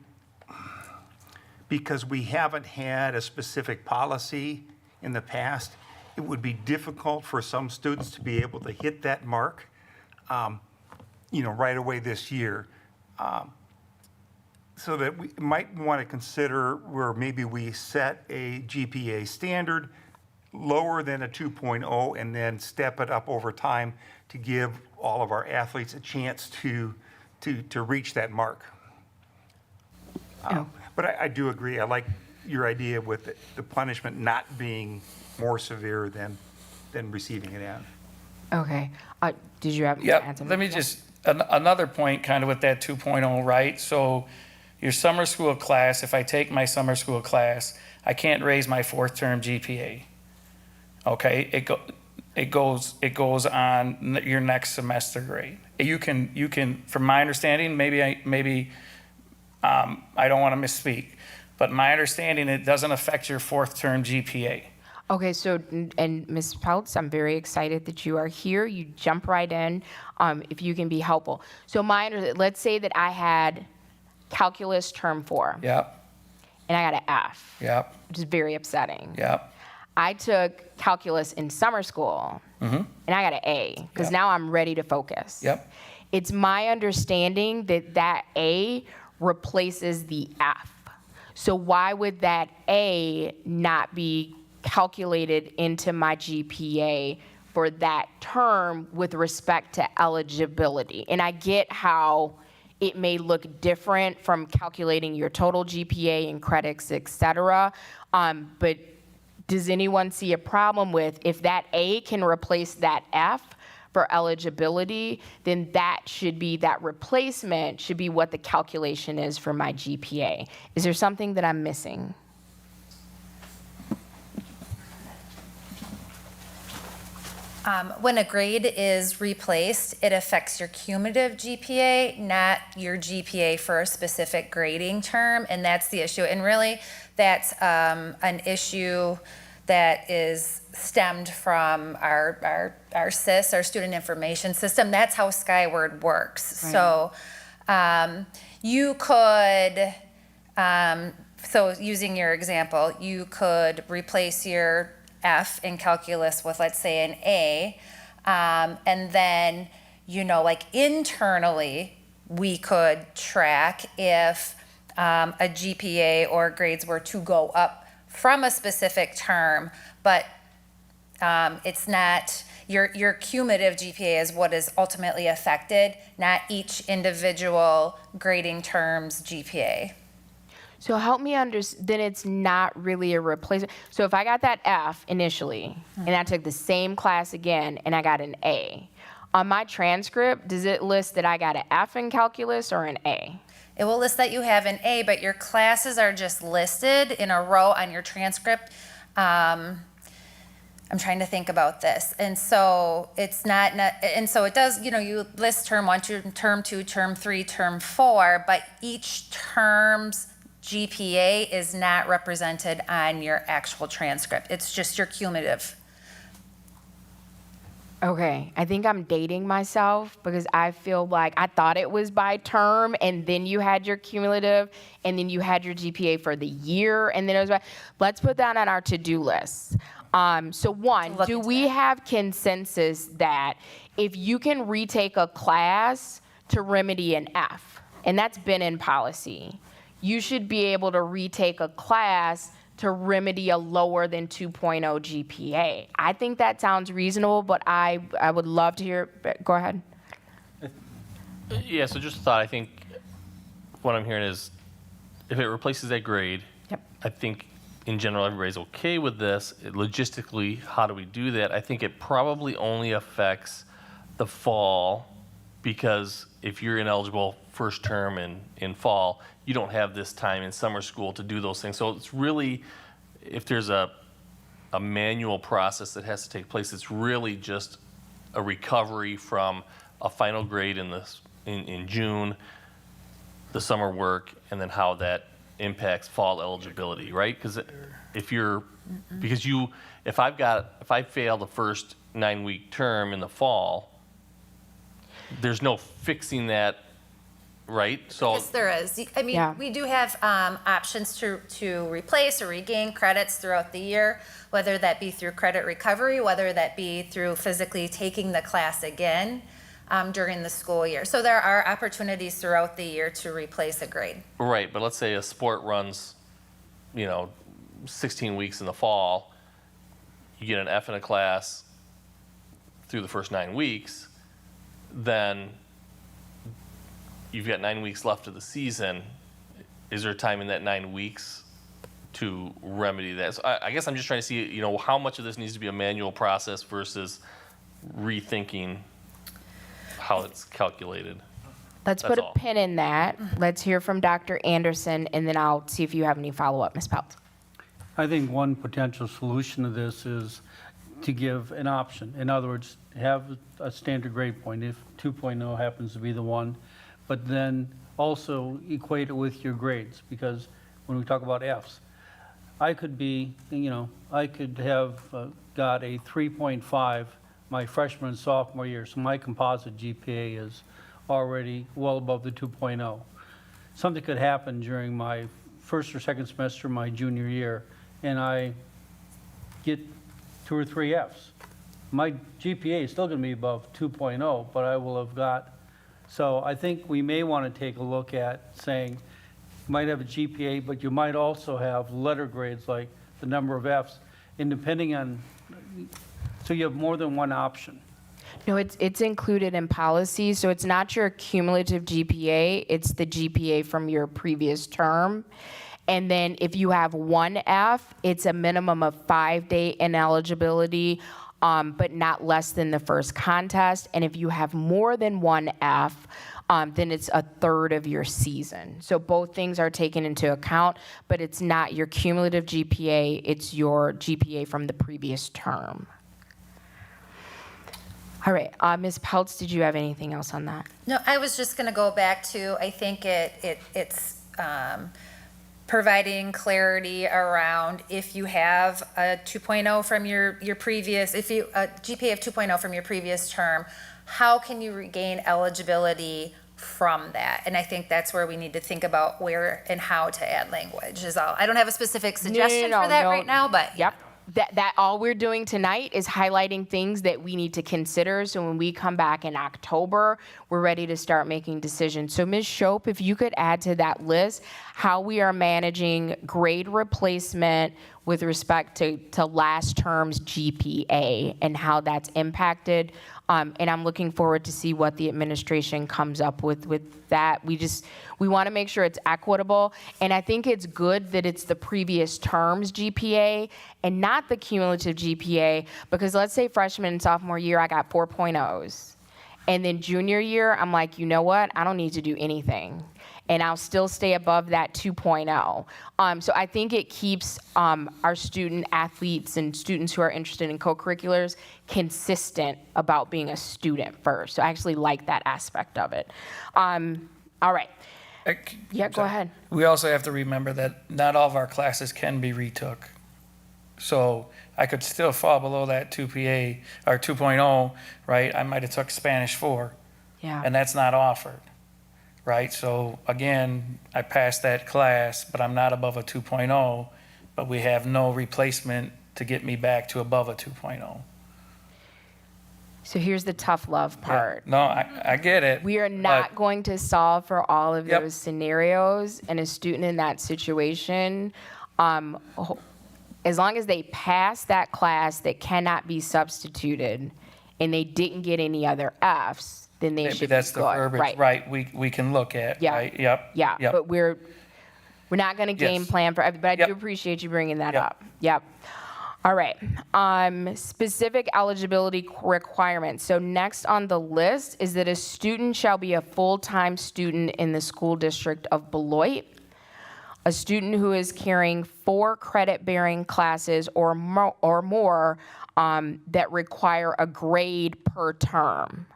because we haven't had a specific policy in the past, it would be difficult for some students to be able to hit that mark, right away this year. So that we might want to consider where maybe we set a GPA standard lower than a 2.0 and then step it up over time to give all of our athletes a chance to reach that mark. But I do agree. I like your idea with the punishment not being more severe than receiving an F. Okay. Did you have Yep. answer? Let me just, another point kind of with that 2.0, right? So your summer school class, if I take my summer school class, I can't raise my fourth term GPA. Okay, it goes on your next semester grade. You can, from my understanding, maybe I don't want to misspeak, but my understanding, it doesn't affect your fourth term GPA. Okay, so, and Ms. Peltz, I'm very excited that you are here. You jump right in, if you can be helpful. So let's say that I had calculus term 4. Yep, and I got an F, yep, which is very upsetting. yep, I took calculus in summer school, and I got an A, because Yep. now I'm ready to focus. yep. It's my understanding that A replaces the F. So why would that A not be calculated into my GPA for that term with respect to eligibility? And I get how it may look different from calculating your total GPA and credits, et cetera, but does anyone see a problem with if that A can replace that F for eligibility, then that replacement should be what the calculation is for my GPA? Is there something that I'm missing? When a grade is replaced, it affects your cumulative GPA, not your GPA for a specific grading term, and that's the issue. And really, that's an issue that is stemmed from our SIS, our Student Information System. That's how Skyward works. Right. So you could, so using your example, you could replace your F in calculus with, let's say, an A, and then, like internally, we could track if a GPA or grades were to go up from a specific term, but it's not, your cumulative GPA is what is ultimately affected, not each individual grading term's GPA. So help me understand, then it's not really a replacement. So if I got that F initially, and I took the same class again, and I got an A, on my transcript, does it list that I got an F in calculus or an A? It will list that you have an A, but your classes are just listed in a row on your transcript. I'm trying to think about this. And so it's not, and so it does, you list term 1, term 2, term 3, term 4, but each term's GPA is not represented on your actual transcript. It's just your cumulative. Okay, I think I'm dating myself because I feel like I thought it was by term, and then you had your cumulative, and then you had your GPA for the year, and then it was by, let's put that on our to-do list. So one, Look do into we that. have consensus that if you can retake a class to remedy an F, and that's been in policy, you should be able to retake a class to remedy a lower than 2.0 GPA. I think that sounds reasonable, but I would love to hear, go ahead. Yeah, so just a thought, I think what I'm hearing is if it replaces that grade, Yep. I think in general everybody's okay with this. Logistically, how do we do that? I think it probably only affects the fall because if you're ineligible first term in fall, you don't have this time in summer school to do those things. So it's really, if there's a manual process that has to take place, it's really just a recovery from a final grade in June, the summer work, and then how that impacts fall eligibility, right? Because if I fail the first 9-week term in the fall, there's no fixing that, right? So Yes, there is. I mean, Yeah. we do have options to replace or regain credits throughout the year, whether that be through credit recovery, whether that be through physically taking the class again during the school year. So there are opportunities throughout the year to replace a grade. right, but let's say a sport runs, 16 weeks in the fall, you get an F in a class through the first 9 weeks, then you've got 9 weeks left of the season. Is there time in that 9 weeks to remedy that? So I guess I'm just trying to see, how much of this needs to be a manual process versus rethinking how it's calculated. Let's That's put a all. pin in that. Let's hear from Dr. Anderson, and then I'll see if you have any follow-up, Ms. Pelt. I think one potential solution to this is to give an option. In other words, have a standard grade point if 2.0 happens to be the one, but then also equate it with your grades, because when we talk about Fs, I could be, I could have got a 3.5 my freshman and sophomore year, so my composite GPA is already well above the 2.0. Something could happen during my first or second semester of my junior year, and I get 2 or 3 Fs. My GPA is still going to be above 2.0, but I will have got, so I think we may want to take a look at saying, you might have a GPA, but you might also have letter grades like the number of Fs, and depending on, so you have more than one option. No, it's included in policy, so it's not your cumulative GPA, it's the GPA from your previous term. And then if you have one F, it's a minimum of 5-day ineligibility, but not less than the first contest. And if you have more than one F, then it's a third of your season. So both things are taken into account, but it's not your cumulative GPA, it's your GPA from the previous term. All right, Ms. Peltz, did you have anything else on that? No, I was just going to go back to, I think it's providing clarity around if you have a 2.0 from your previous, if you, a GPA of 2.0 from your previous term, how can you regain eligibility from that? And I think that's where we need to think about where and how to add language is all. I don't have a specific suggestion for that right now, but. Yep. That all we're doing tonight is highlighting things that we need to consider. So when we come back in October, we're ready to start making decisions. So Ms. Shope, if you could add to that list how we are managing grade replacement with respect to last term's GPA and how that's impacted. And I'm looking forward to see what the administration comes up with that. We want to make sure it's equitable. And I think it's good that it's the previous term's GPA and not the cumulative GPA, because let's say freshman and sophomore year, I got 4.0s. And then junior year, I'm like, you know what? I don't need to do anything. And I'll still stay above that 2.0. So I think it keeps our student athletes and students who are interested in co-curriculars consistent about being a student first. So I actually like that aspect of it. All right. Yeah, go ahead. We also have to remember that not all of our classes can be retook. So I could still fall below that 2PA or 2.0, right? I might have took Spanish 4, Yeah. and that's not offered, right? So again, I passed that class, but I'm not above a 2.0, but we have no replacement to get me back to above a 2.0. So here's the tough love part. No, I get it. We are not going to solve for all of Yep. those scenarios, and a student in that situation, as long as they pass that class that cannot be substituted, and they didn't get any other Fs, then they Maybe should that's be the good. verbiage, right? We can look at, Yeah. right? Yep. Yeah, Yep. but we're not going to game Yes. plan for everybody. But I do Yep. appreciate you bringing that Yep. up. Yep. All right. Specific eligibility requirements. So next on the list is that a student shall be a full-time student in the school district of Beloit, a student who is carrying 4 credit-bearing classes or more that require a grade per term.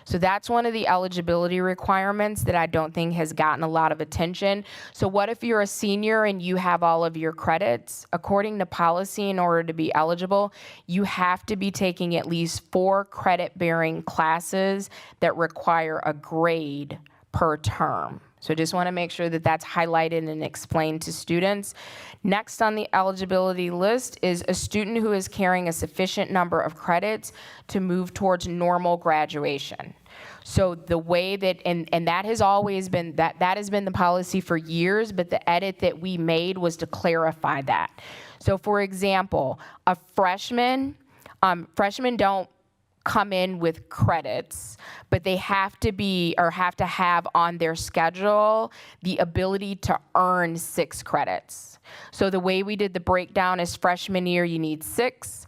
So that's one of the eligibility requirements that I don't think has gotten a lot of attention. So what if you're a senior and you have all of your credits? According to policy, in order to be eligible, you have to be taking at least 4 credit-bearing classes that require a grade per term. So just want to make sure that that's highlighted and explained to students. Next on the eligibility list is a student who is carrying a sufficient number of credits to move towards normal graduation. So the way that, and that has always been, that has been the policy for years, but the edit that we made was to clarify that. So for example, a freshman, freshmen don't come in with credits, but they have to be, or have to have on their schedule the ability to earn 6 credits. So the way we did the breakdown is freshman year, you need 6.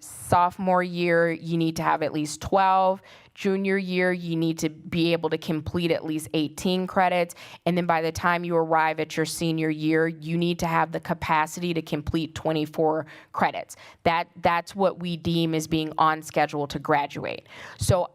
Sophomore year, you need to have at least 12. Junior year, you need to be able to complete at least 18 credits. And then by the time you arrive at your senior year, you need to have the capacity to complete 24 credits. That's what we deem as being on schedule to graduate. So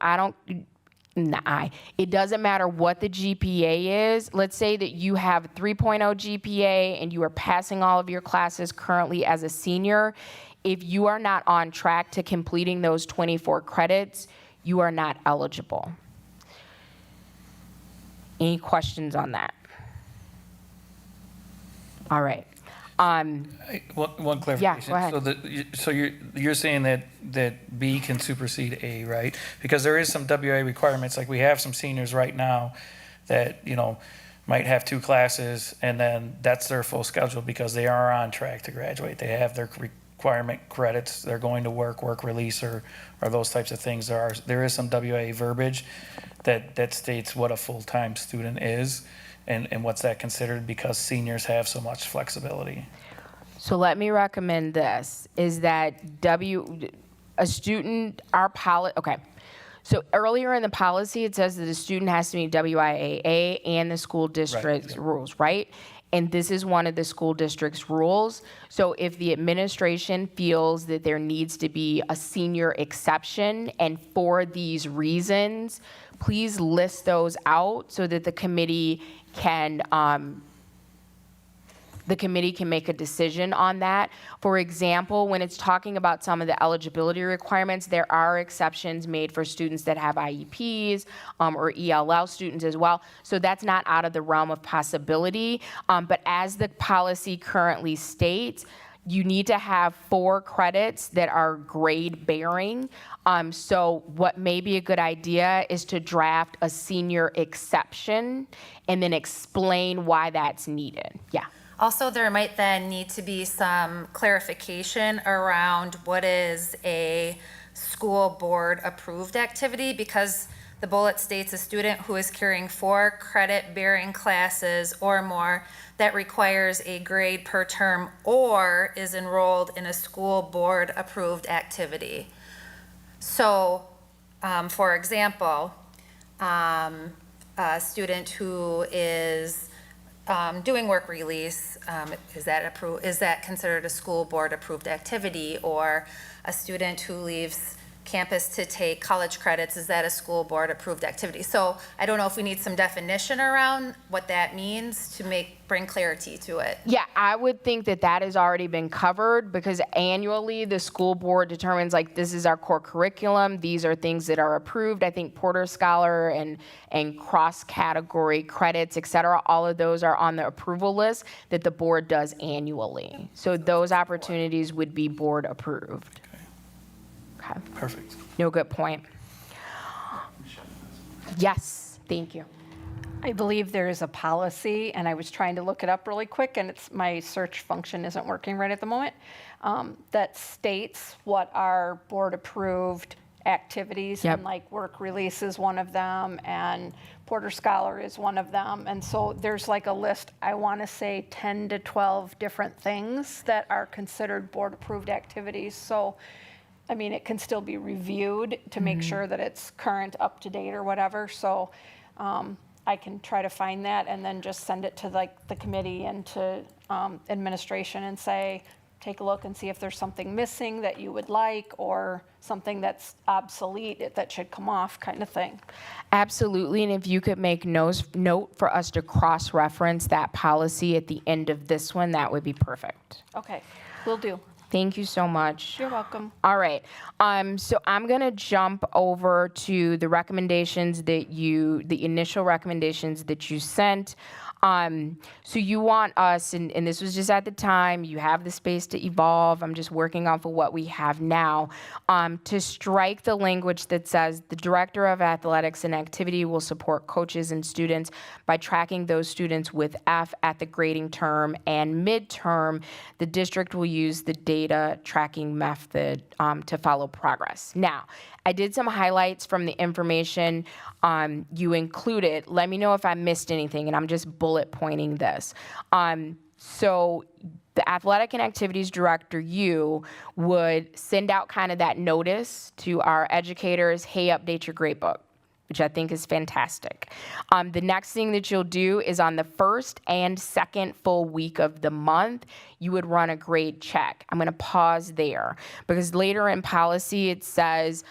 it doesn't matter what the GPA is. Let's say that you have 3.0 GPA and you are passing all of your classes currently as a senior. If you are not on track to completing those 24 credits, you are not eligible. Any questions on that? All right. One clarification. go ahead. So you're saying that B can supersede A, right? Because there is some WA requirements, like we have some seniors right now that, might have 2 classes, and then that's their full schedule because they are on track to graduate. They have their requirement credits, they're going to work release, or those types of things. There is some WA verbiage that states what a full-time student is and what's that considered, because seniors have so much flexibility. So let me recommend this, is that okay. So earlier in the policy, it says that the student has to meet WIAA and the school district's rules, right? And this is one of the school district's rules. So if the administration feels that there needs to be a senior exception, and for these reasons, please list those out so that the committee can make a decision on that. For example, when it's talking about some of the eligibility requirements, there are exceptions made for students that have IEPs or ELL students as well. So that's not out of the realm of possibility. But as the policy currently states, you need to have 4 credits that are grade bearing. So what may be a good idea is to draft a senior exception and then explain why that's needed. Yeah. Also, there might then need to be some clarification around what is a school board approved activity, because the bullet states a student who is carrying 4 credit bearing classes or more that requires a grade per term or is enrolled in a school board approved activity. So, for example, a student who is doing work release, is that considered a school board approved activity? Or a student who leaves campus to take college credits, is that a school board approved activity? So I don't know if we need some definition around what that means to bring clarity to it. Yeah, I would think that that has already been covered, because annually the school board determines, like, this is our core curriculum, these are things that are approved. I think Porter Scholar and cross-category credits, et cetera, all of those are on the approval list that the board does annually. So those opportunities would be board approved. Okay. Perfect. No, good point. Yes, thank you. I believe there is a policy, and I was trying to look it up really quick, and my search function isn't working right at the moment, that states what are board-approved activities. Yep. And like work release is one of them, and Porter Scholar is one of them. And so there's like a list, I want to say 10 to 12 different things that are considered board-approved activities. So, I mean, it can still be reviewed to make sure that it's current, up-to-date, or whatever. So I can try to find that and then just send it to like the committee and to administration and say, take a look and see if there's something missing that you would like, or something that's obsolete that should come off, kind of thing. Absolutely, and if you could make note for us to cross-reference that policy at the end of this one, that would be perfect. Okay, will do. Thank you so much. You're welcome. All right, so I'm gonna jump over to the recommendations the initial recommendations that you sent. So you want us, and this was just at the time, you have the space to evolve, I'm just working off of what we have now, to strike the language that says the director of athletics and activity will support coaches and students by tracking those students with F at the grading term, and midterm, the district will use the data tracking method to follow progress. Now, I did some highlights from the information you included. Let me know if I missed anything, and I'm just bullet pointing this. So the athletic and activities director, you would send out kind of that notice to our educators, hey, update your grade book, which I think is fantastic. The next thing that you'll do is on the first and second full week of the month, you would run a grade check. I'm gonna pause there, because later in policy it says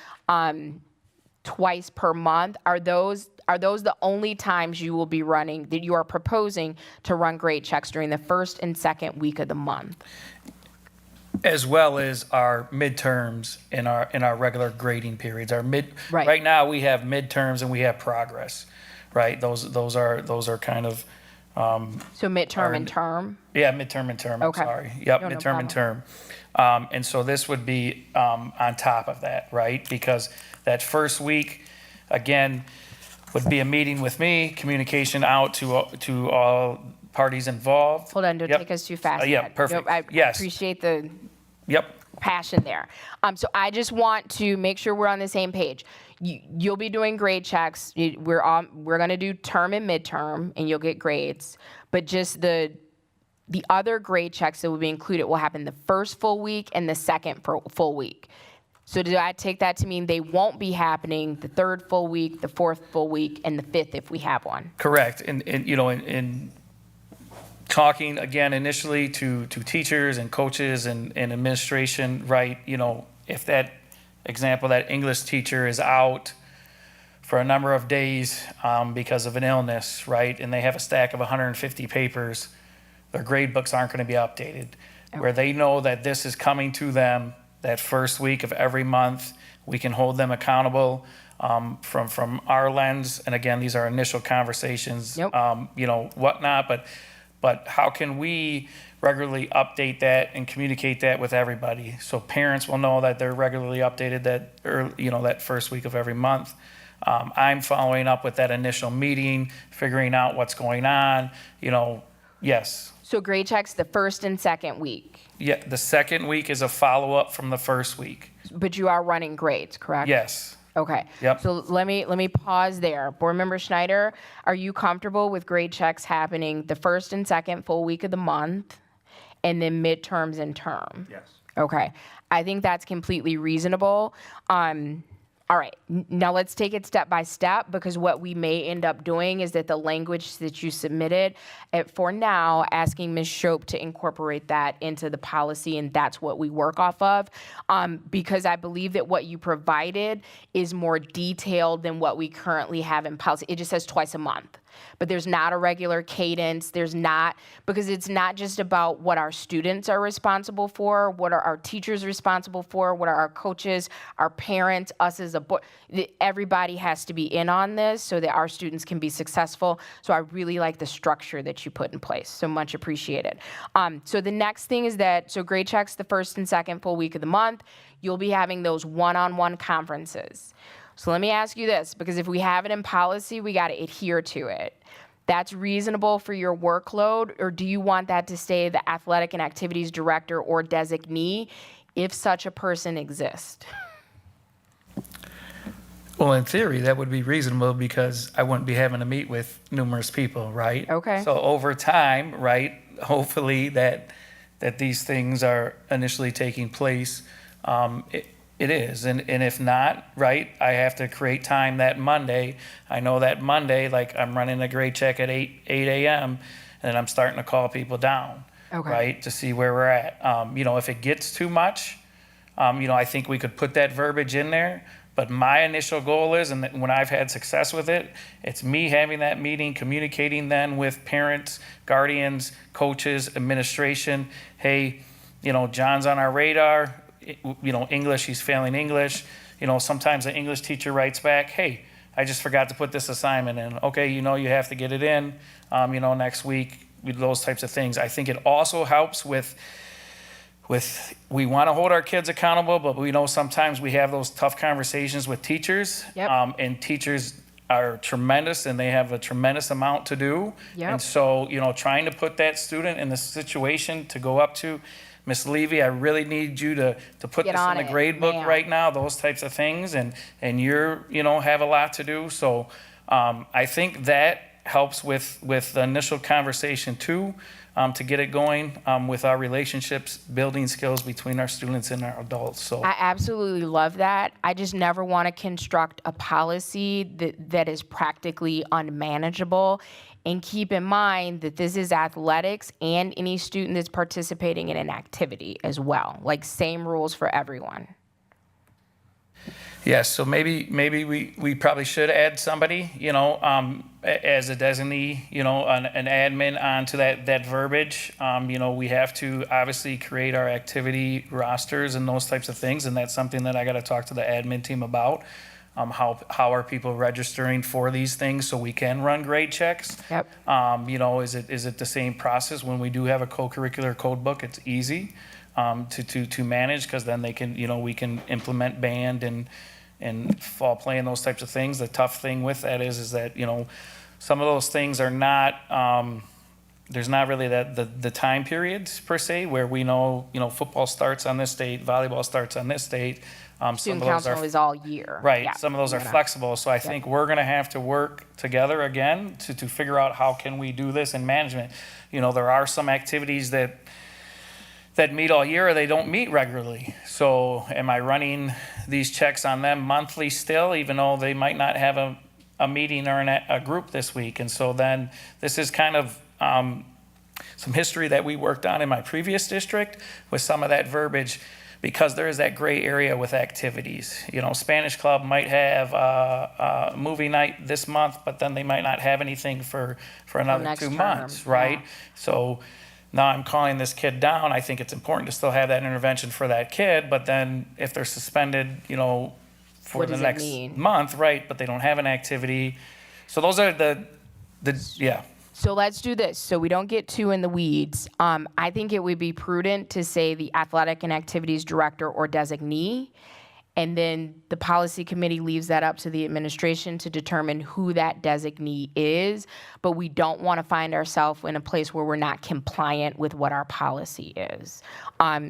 twice per month. Are those the only times you will be running, that you are proposing to run grade checks during the first and second week of the month? As well as our midterms in our regular grading periods. Right. Right now, we have midterms and we have progress, right? Those are kind of, So midterm and term? yeah, midterm and term, I'm Okay. sorry. Yep, No, no midterm and term. And so this would be on top of that, right? Because that first week, again, would be a meeting with me, communication out to all parties involved. Hold on, don't Yep. take us too fast. Yeah, yet. perfect. Nope, I Yes. appreciate the Yep, passion there. So I just want to make sure we're on the same page. You'll be doing grade checks. We're going to do term and midterm, and you'll get grades. But just the other grade checks that will be included will happen the first full week and the second full week. So do I take that to mean they won't be happening the third full week, the fourth full week, and the fifth if we have one? Correct. And you know, in talking again initially to teachers and coaches and administration, right? You know, if that example, that English teacher is out for a number of days because of an illness, right? And they have a stack of 150 papers, their grade books aren't going to be updated. Where they know that this is coming to them that first week of every month, we can hold them accountable from our lens. And again, these are initial conversations, Yep. You know, whatnot, but how can we regularly update that and communicate that with everybody? So parents will know that they're regularly updated that, you know, that first week of every month. I'm following up with that initial meeting, figuring out what's going on, you know, yes. So grade checks the first and second week, Yeah, the second week is a follow-up from the first week. but you are running grades, correct? Yes. Okay. Yep. So let me pause there. Board Member Schneider, are you comfortable with grade checks happening the first and second full week of the month, and then midterms and term? Yes. Okay. I think that's completely reasonable. All right, now let's take it step by step, because what we may end up doing is that the language that you submitted, for now, asking Ms. Shope to incorporate that into the policy, and that's what we work off of, because I believe that what you provided is more detailed than what we currently have in policy. It just says twice a month. But there's not a regular cadence. There's not, because it's not just about what our students are responsible for, what are our teachers responsible for, what are our coaches, our parents, us as a board. Everybody has to be in on this so that our students can be successful. So I really like the structure that you put in place. So much appreciated. So the next thing is that, so grade checks the first and second full week of the month. You'll be having those one-on-one conferences. So let me ask you this, because if we have it in policy, we got to adhere to it. That's reasonable for your workload, or do you want that to stay the athletic and activities director or designee if such a person exists? Well, in theory, that would be reasonable because I wouldn't be having to meet with numerous people, right? Okay. So over time, right, hopefully that these things are initially taking place. It is, and if not, right, I have to create time that Monday. I know that Monday, like I'm running a grade check at 8 a.m. and I'm starting to call people down, Okay. right, to see where we're at. You know, if it gets too much, you know, I think we could put that verbiage in there. But my initial goal is, and when I've had success with it, it's me having that meeting, communicating then with parents, guardians, coaches, administration. Hey, you know, John's on our radar. You know, English, he's failing English. You know, sometimes the English teacher writes back, hey, I just forgot to put this assignment in. Okay, you know, you have to get it in, you know, next week, those types of things. I think it also helps with we want to hold our kids accountable, but we know sometimes we have those tough conversations with teachers. Yep. And teachers are tremendous and they have a tremendous amount to do. Yep. And so, you know, trying to put that student in the situation to go up to, Miss Levy, I really need you to put Get this on in the it, grade book ma'am. right now, those types of things, and you're, you know, have a lot to do. So I think that helps with the initial conversation too, to get it going with our relationships, building skills between our students and our adults. So I absolutely love that. I just never want to construct a policy that is practically unmanageable. And keep in mind that this is athletics and any student that's participating in an activity as well, like same rules for everyone. yes, so maybe we probably should add somebody, you know, as a designee, you know, an admin onto that verbiage. You know, we have to obviously create our activity rosters and those types of things, and that's something that I got to talk to the admin team about. How are people registering for these things so we can run grade checks? Yep. You know, is it the same process when we do have a co-curricular code book? It's easy to manage because then they can, you know, we can implement band and fall play and those types of things. The tough thing with that is that, you know, some of those things are not, there's not really the time periods per se where we know, you know, football starts on this date, volleyball starts on this date. Some Student of those council are is all year. right. Yeah. Some of those are Yeah. flexible. So I think we're going to have to work together again to figure out how can we do this in management. You know, there are some activities that that meet all year or they don't meet regularly. So am I running these checks on them monthly still, even though they might not have a meeting or a group this week? And so then this is kind of some history that we worked on in my previous district with some of that verbiage, because there is that gray area with activities. You know, Spanish Club might have a movie night this month, but then they might not have anything for another next 2 term, months, right? yeah. So now I'm calling this kid down. I think it's important to still have that intervention for that kid, but then if they're suspended, you know, for What the does it next mean? month, right, but they don't have an activity. So those are yeah. So let's do this, so we don't get too in the weeds. I think it would be prudent to say the athletic and activities director or designee, and then the policy committee leaves that up to the administration to determine who that designee is, but we don't want to find ourselves in a place where we're not compliant with what our policy is.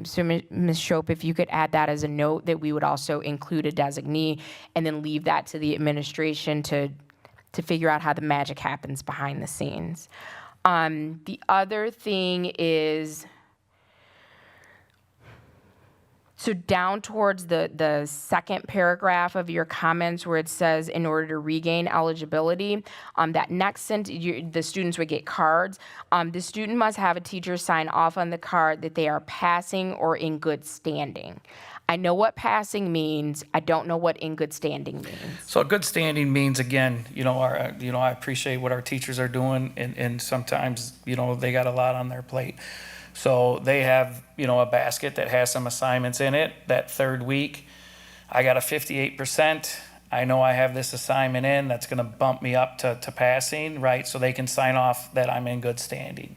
So Ms. Shope, if you could add that as a note, that we would also include a designee, and then leave that to the administration to figure out how the magic happens behind the scenes. The other thing is, so down towards the second paragraph of your comments where it says, in order to regain eligibility, that next sentence, the students would get cards. The student must have a teacher sign off on the card that they are passing or in good standing. I know what passing means. I don't know what in good standing means. So good standing means, again, I appreciate what our teachers are doing, and sometimes, they got a lot on their plate. So they have, a basket that has some assignments in it. That third week, I got a 58%. I know I have this assignment in that's gonna bump me up to passing, right? So they can sign off that I'm in good standing,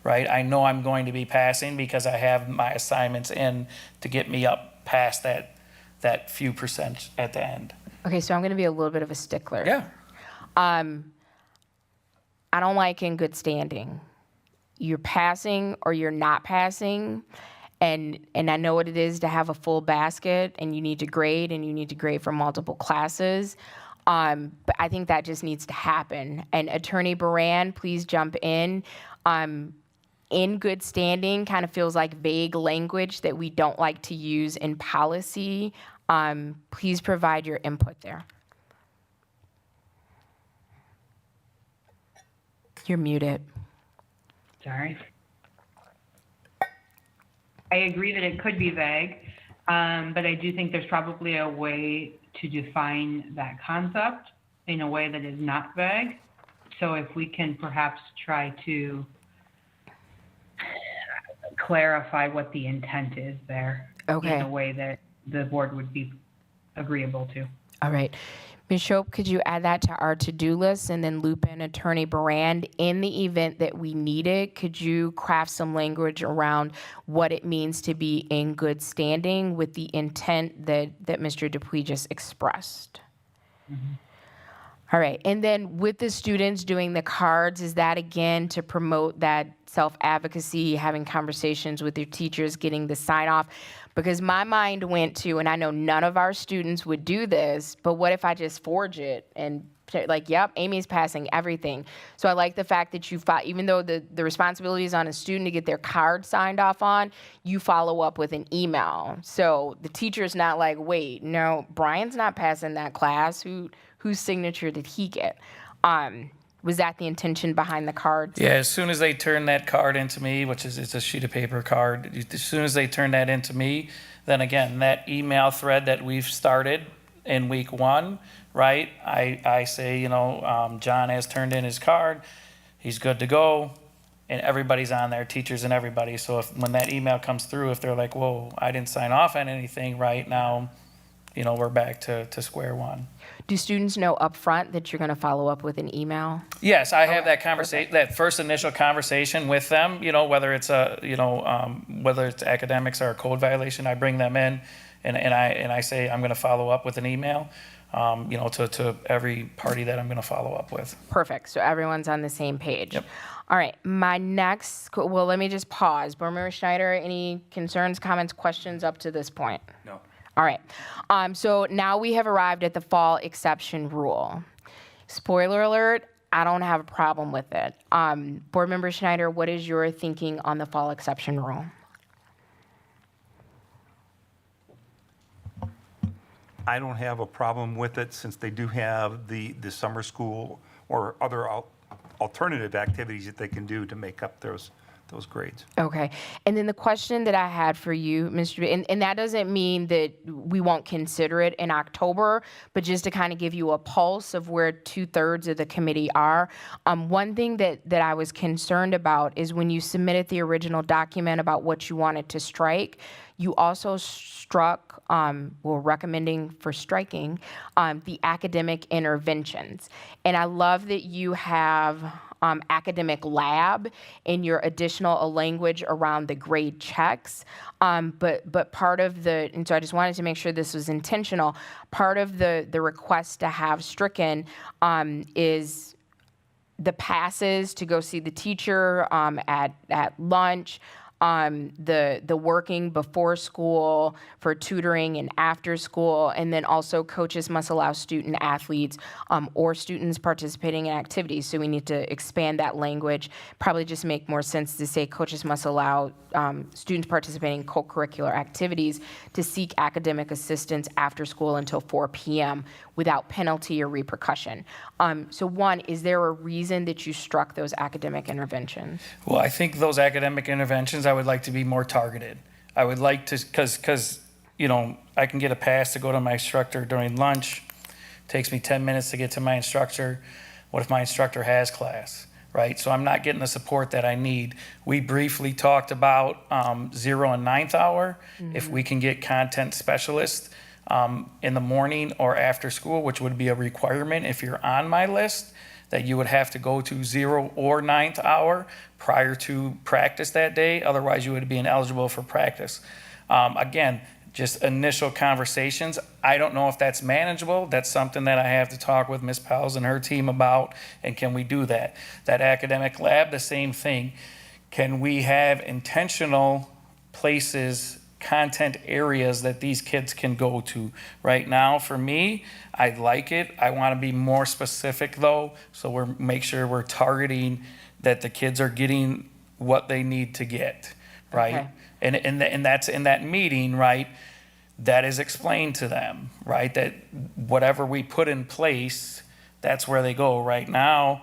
right? I know I'm going to be passing because I have my assignments in to get me up past that few percent at the end. Okay, so I'm gonna be a little bit of a stickler. Yeah. I don't like in good standing. You're passing or you're not passing, and I know what it is to have a full basket, and you need to grade, and you need to grade for multiple classes. But I think that just needs to happen. And Attorney Baran, please jump in. In good standing kind of feels like vague language that we don't like to use in policy. Please provide your input there. You're muted. Sorry. I agree that it could be vague, but I do think there's probably a way to define that concept in a way that is not vague. So if we can perhaps try to clarify what the intent is there Okay. in a way that the board would be agreeable to. All right. Ms. Shope, could you add that to our to-do list and then loop in Attorney Barand? In the event that we need it, could you craft some language around what it means to be in good standing with the intent that Mr. Dupuis just expressed? Mm-hmm. All right. And then with the students doing the cards, is that again to promote that self-advocacy, having conversations with your teachers, getting the sign-off? Because my mind went to, and I know none of our students would do this, but what if I just forge it and like, yep, Amy's passing everything. So I like the fact that you, even though the responsibility is on a student to get their card signed off on, you follow up with an email. So the teacher's not like, wait, no, Brian's not passing that class. Whose signature did he get? Was that the intention behind the cards? Yeah, as soon as they turn that card into me, which is, it's a sheet of paper card, as soon as they turn that into me, then again, that email thread that we've started in week 1, right? I say, John has turned in his card, he's good to go, and everybody's on there, teachers and everybody. So when that email comes through, if they're like, whoa, I didn't sign off on anything right now, we're back to square one. Do students know up front that you're going to follow up with an email? Yes, I have that conversation, that first initial conversation with them, whether it's whether it's academics or a code violation, I bring them in and I say, I'm going to follow up with an email, to every party that I'm going to follow up with. Perfect. So everyone's on the same page. Yep. All right. My next, well, let me just pause. Board Member Schneider, any concerns, comments, questions up to this point? No. All right. So now we have arrived at the fall exception rule. Spoiler alert, I don't have a problem with it. Board Member Schneider, what is your thinking on the fall exception rule? I don't have a problem with it since they do have the summer school or other alternative activities that they can do to make up those grades. Okay. And then the question that I had for you, Mr. B, and that doesn't mean that we won't consider it in October, but just to kind of give you a pulse of where 2/3 of the committee are. One thing that I was concerned about is when you submitted the original document about what you wanted to strike, you also struck, recommending for striking, the academic interventions. And I love that you have academic lab in your additional language around the grade checks. But part of the, and so I just wanted to make sure this was intentional, part of the request to have stricken is the passes to go see the teacher at lunch, the working before school for tutoring and after school, and then also coaches must allow student athletes or students participating in activities. So we need to expand that language. Probably just make more sense to say coaches must allow students participating in co-curricular activities to seek academic assistance after school until 4 p.m. without penalty or repercussion. So one, is there a reason that you struck those academic interventions? Well, I think those academic interventions, I would like to be more targeted. I would like to, because, you know, I can get a pass to go to my instructor during lunch. Takes me 10 minutes to get to my instructor. What if my instructor has class, right? So I'm not getting the support that I need. We briefly talked about 0 and 9th hour. If we can get content specialists in the morning or after school, which would be a requirement if you're on my list, that you would have to go to 0 or 9th hour prior to practice that day. Otherwise, you would be ineligible for practice. Again, just initial conversations. I don't know if that's manageable. That's something that I have to talk with Ms. Powles and her team about, and can we do that? That academic lab, the same thing. Can we have intentional places, content areas that these kids can go to? Right now, for me, I like it. I want to be more specific though, so make sure we're targeting that the kids are getting what they need to get, right? Okay. And that's in that meeting, right? That is explained to them, right? That whatever we put in place, that's where they go. Right now,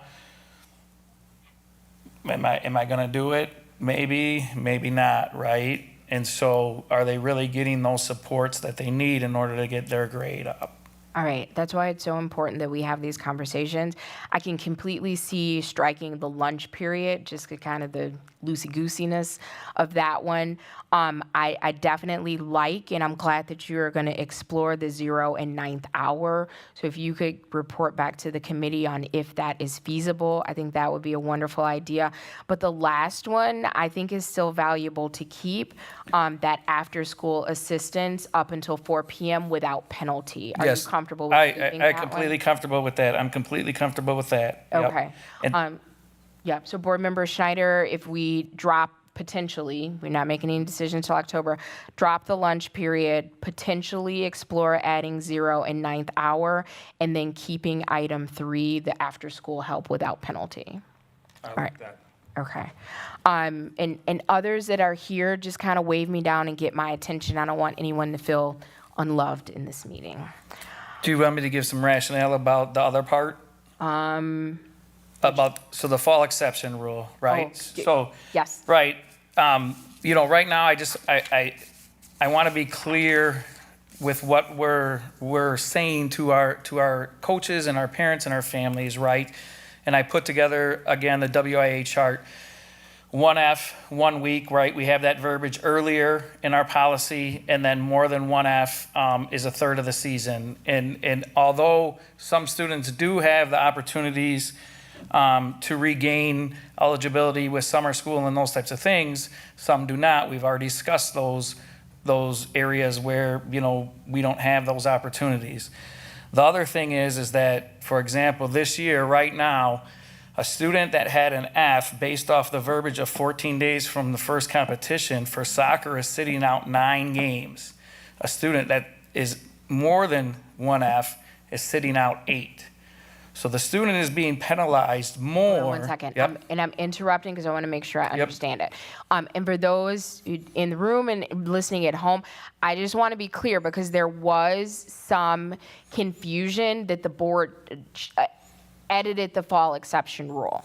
am I going to do it? Maybe, maybe not, right? And so are they really getting those supports that they need in order to get their grade up? All right, that's why it's so important that we have these conversations. I can completely see striking the lunch period, just kind of the loosey-goosiness of that one. I definitely like, and I'm glad that you're going to explore the 0 and 9th hour. So if you could report back to the committee on if that is feasible, I think that would be a wonderful idea. But the last one, I think, is still valuable to keep, that after-school assistance up until 4 p.m. without penalty. Are you comfortable with keeping that I'm completely one? comfortable with that. I'm completely comfortable with that. Yep. Okay. And- Yeah, so Board Member Schneider, if we drop potentially, we're not making any decisions until October, drop the lunch period, potentially explore adding 0 and 9th hour, and then keeping item 3, the after-school help without penalty. I right. like that. Okay. And others that are here, just kind of wave me down and get my attention. I don't want anyone to feel unloved in this meeting. Do you want me to give some rationale about the other part? So the fall exception rule, right? Oh, So, yes. right, you know, right now, I want to be clear with what we're saying to our coaches and our parents and our families, right? And I put together, again, the WIA chart. 1F, 1 week, right? We have that verbiage earlier in our policy, and then more than 1F is a third of the season. And although some students do have the opportunities to regain eligibility with summer school and those types of things, some do not. We've already discussed those areas where, you know, we don't have those opportunities. The other thing is that, for example, this year, right now, a student that had an F based off the verbiage of 14 days from the first competition for soccer is sitting out 9 games. A student that is more than 1F is sitting out 8. So the student is being penalized more. Hold on 1 second. Yep. And I'm interrupting because I want to make sure I understand it. And for those in the room and listening at home, I just want to be clear because there was some confusion that the board edited the fall exception rule.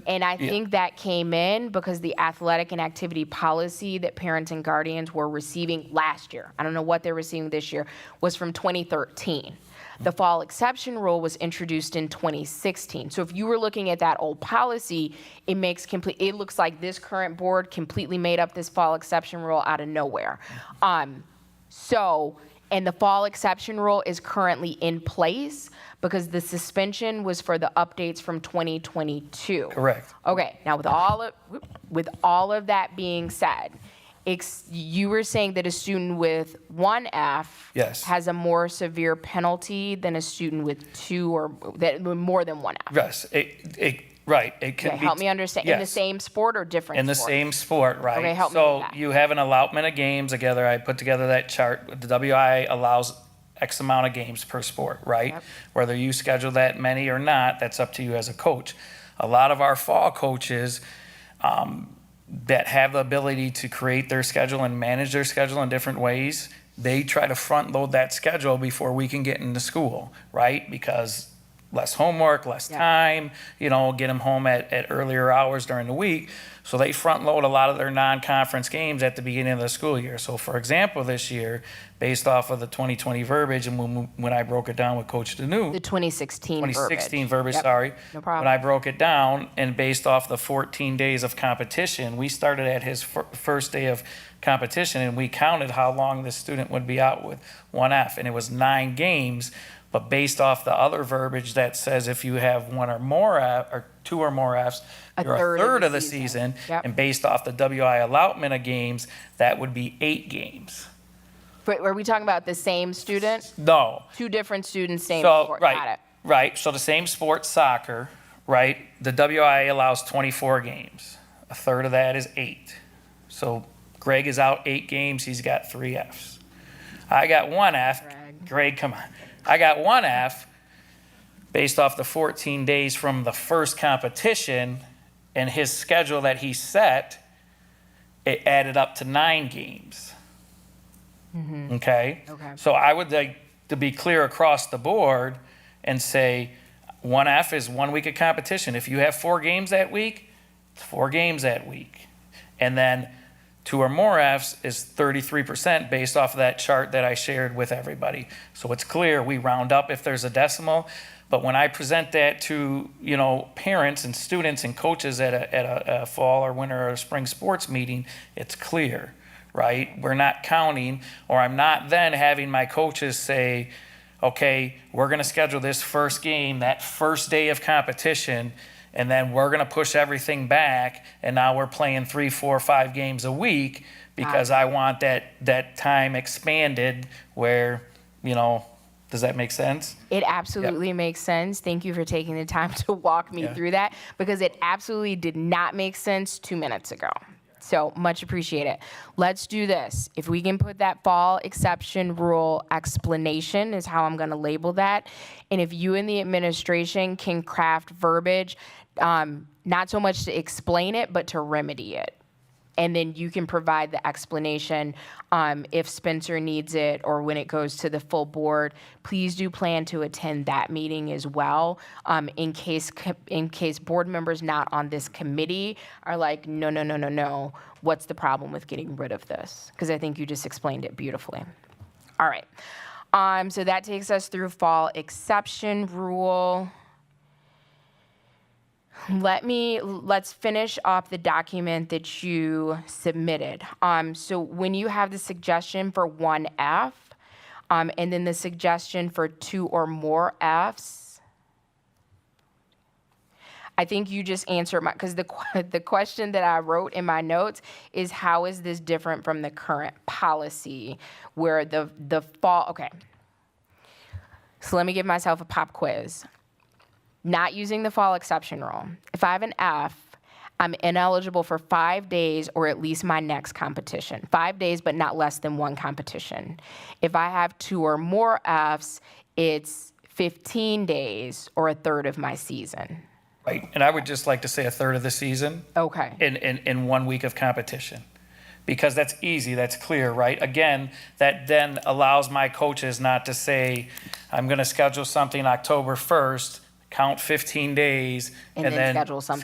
And I think that came in because the athletic and activity policy that parents and guardians were receiving last year, I don't know what they're receiving this year, was from 2013. The fall exception rule was introduced in 2016. So if you were looking at that old policy, it looks like this current board completely made up this fall exception rule out of nowhere. And the fall exception rule is currently in place because the suspension was for the updates from 2022. Correct. Okay, now with all of that being said, you were saying that a student with 1F Yes. has a more severe penalty than a student with 2 or more than 1F. Yes, right, it can Okay, be. help me understand. In the yes. same sport or different In the sport? same sport, right? Okay, help me with So that. you have an allotment of games together. I put together that chart. The WI allows X amount of games per sport, right? Yep. Whether you schedule that many or not, that's up to you as a coach. A lot of our fall coaches that have the ability to create their schedule and manage their schedule in different ways, they try to front load that schedule before we can get into school, right? Because less homework, less Yeah. time, get them home at earlier hours during the week. So they front load a lot of their non-conference games at the beginning of the school year. So for example, this year, based off of the 2020 verbiage and when I broke it down with Coach Deneau, The 2016 verbiage. 2016 verbiage, Yep, sorry. no problem. When I broke it down and based off the 14 days of competition, we started at his first day of competition and we counted how long this student would be out with 1F, and it was 9 games. But based off the other verbiage that says if you have 1 or more or 2 or more Fs, you're a third of the season. Yep. And based off the WI allotment of games, that would be 8 games. But are we talking about the same student? No. 2 different students, same So, sport. right, Got it. right. So the same sport, soccer, right? The WI allows 24 games. A third of that is 8. So Greg is out 8 games. He's got 3 Fs. I got 1 F. Greg, come on. I got 1 F based off the 14 days from the first competition and his schedule that he set. It added up to 9 games. Okay? Okay. So I would like to be clear across the board and say 1F is 1 week of competition. If you have 4 games that week, it's 4 games that week. And then 2 or more Fs is 33% based off of that chart that I shared with everybody. So it's clear, we round up if there's a decimal. But when I present that to, parents and students and coaches at a fall or winter or spring sports meeting, it's clear, right? We're not counting, or I'm not then having my coaches say, okay, we're going to schedule this first game, that first day of competition, and then we're going to push everything back, and now we're playing 3, 4, 5 games a week because I want that time expanded where, does that make sense? It absolutely makes sense. Thank you for taking the time to walk me Yeah. through that because it absolutely did not make sense 2 minutes ago. So much appreciated. Let's do this. If we can put that fall exception rule explanation is how I'm going to label that. And if you and the administration can craft verbiage, not so much to explain it, but to remedy it. And then you can provide the explanation if Spencer needs it or when it goes to the full board. Please do plan to attend that meeting as well in case board members not on this committee are like, no. What's the problem with getting rid of this? Because I think you just explained it beautifully. All right. So that takes us through fall exception rule. Let's finish off the document that you submitted. So when you have the suggestion for 1F, and then the suggestion for 2 or more Fs, I think you just answered because the question that I wrote in my notes is how is this different from the current policy where the fall, okay. So let me give myself a pop quiz. Not using the fall exception rule. If I have an F, I'm ineligible for 5 days or at least my next competition. 5 days, but not less than 1 competition. If I have 2 or more Fs, it's 15 days, or a third of my season? Right, and I would just like to say a third of the season Okay. in 1 week of competition. Because that's easy, that's clear, right? Again, that then allows my coaches not to say, I'm gonna schedule something October 1st, count 15 days, And and then then schedule something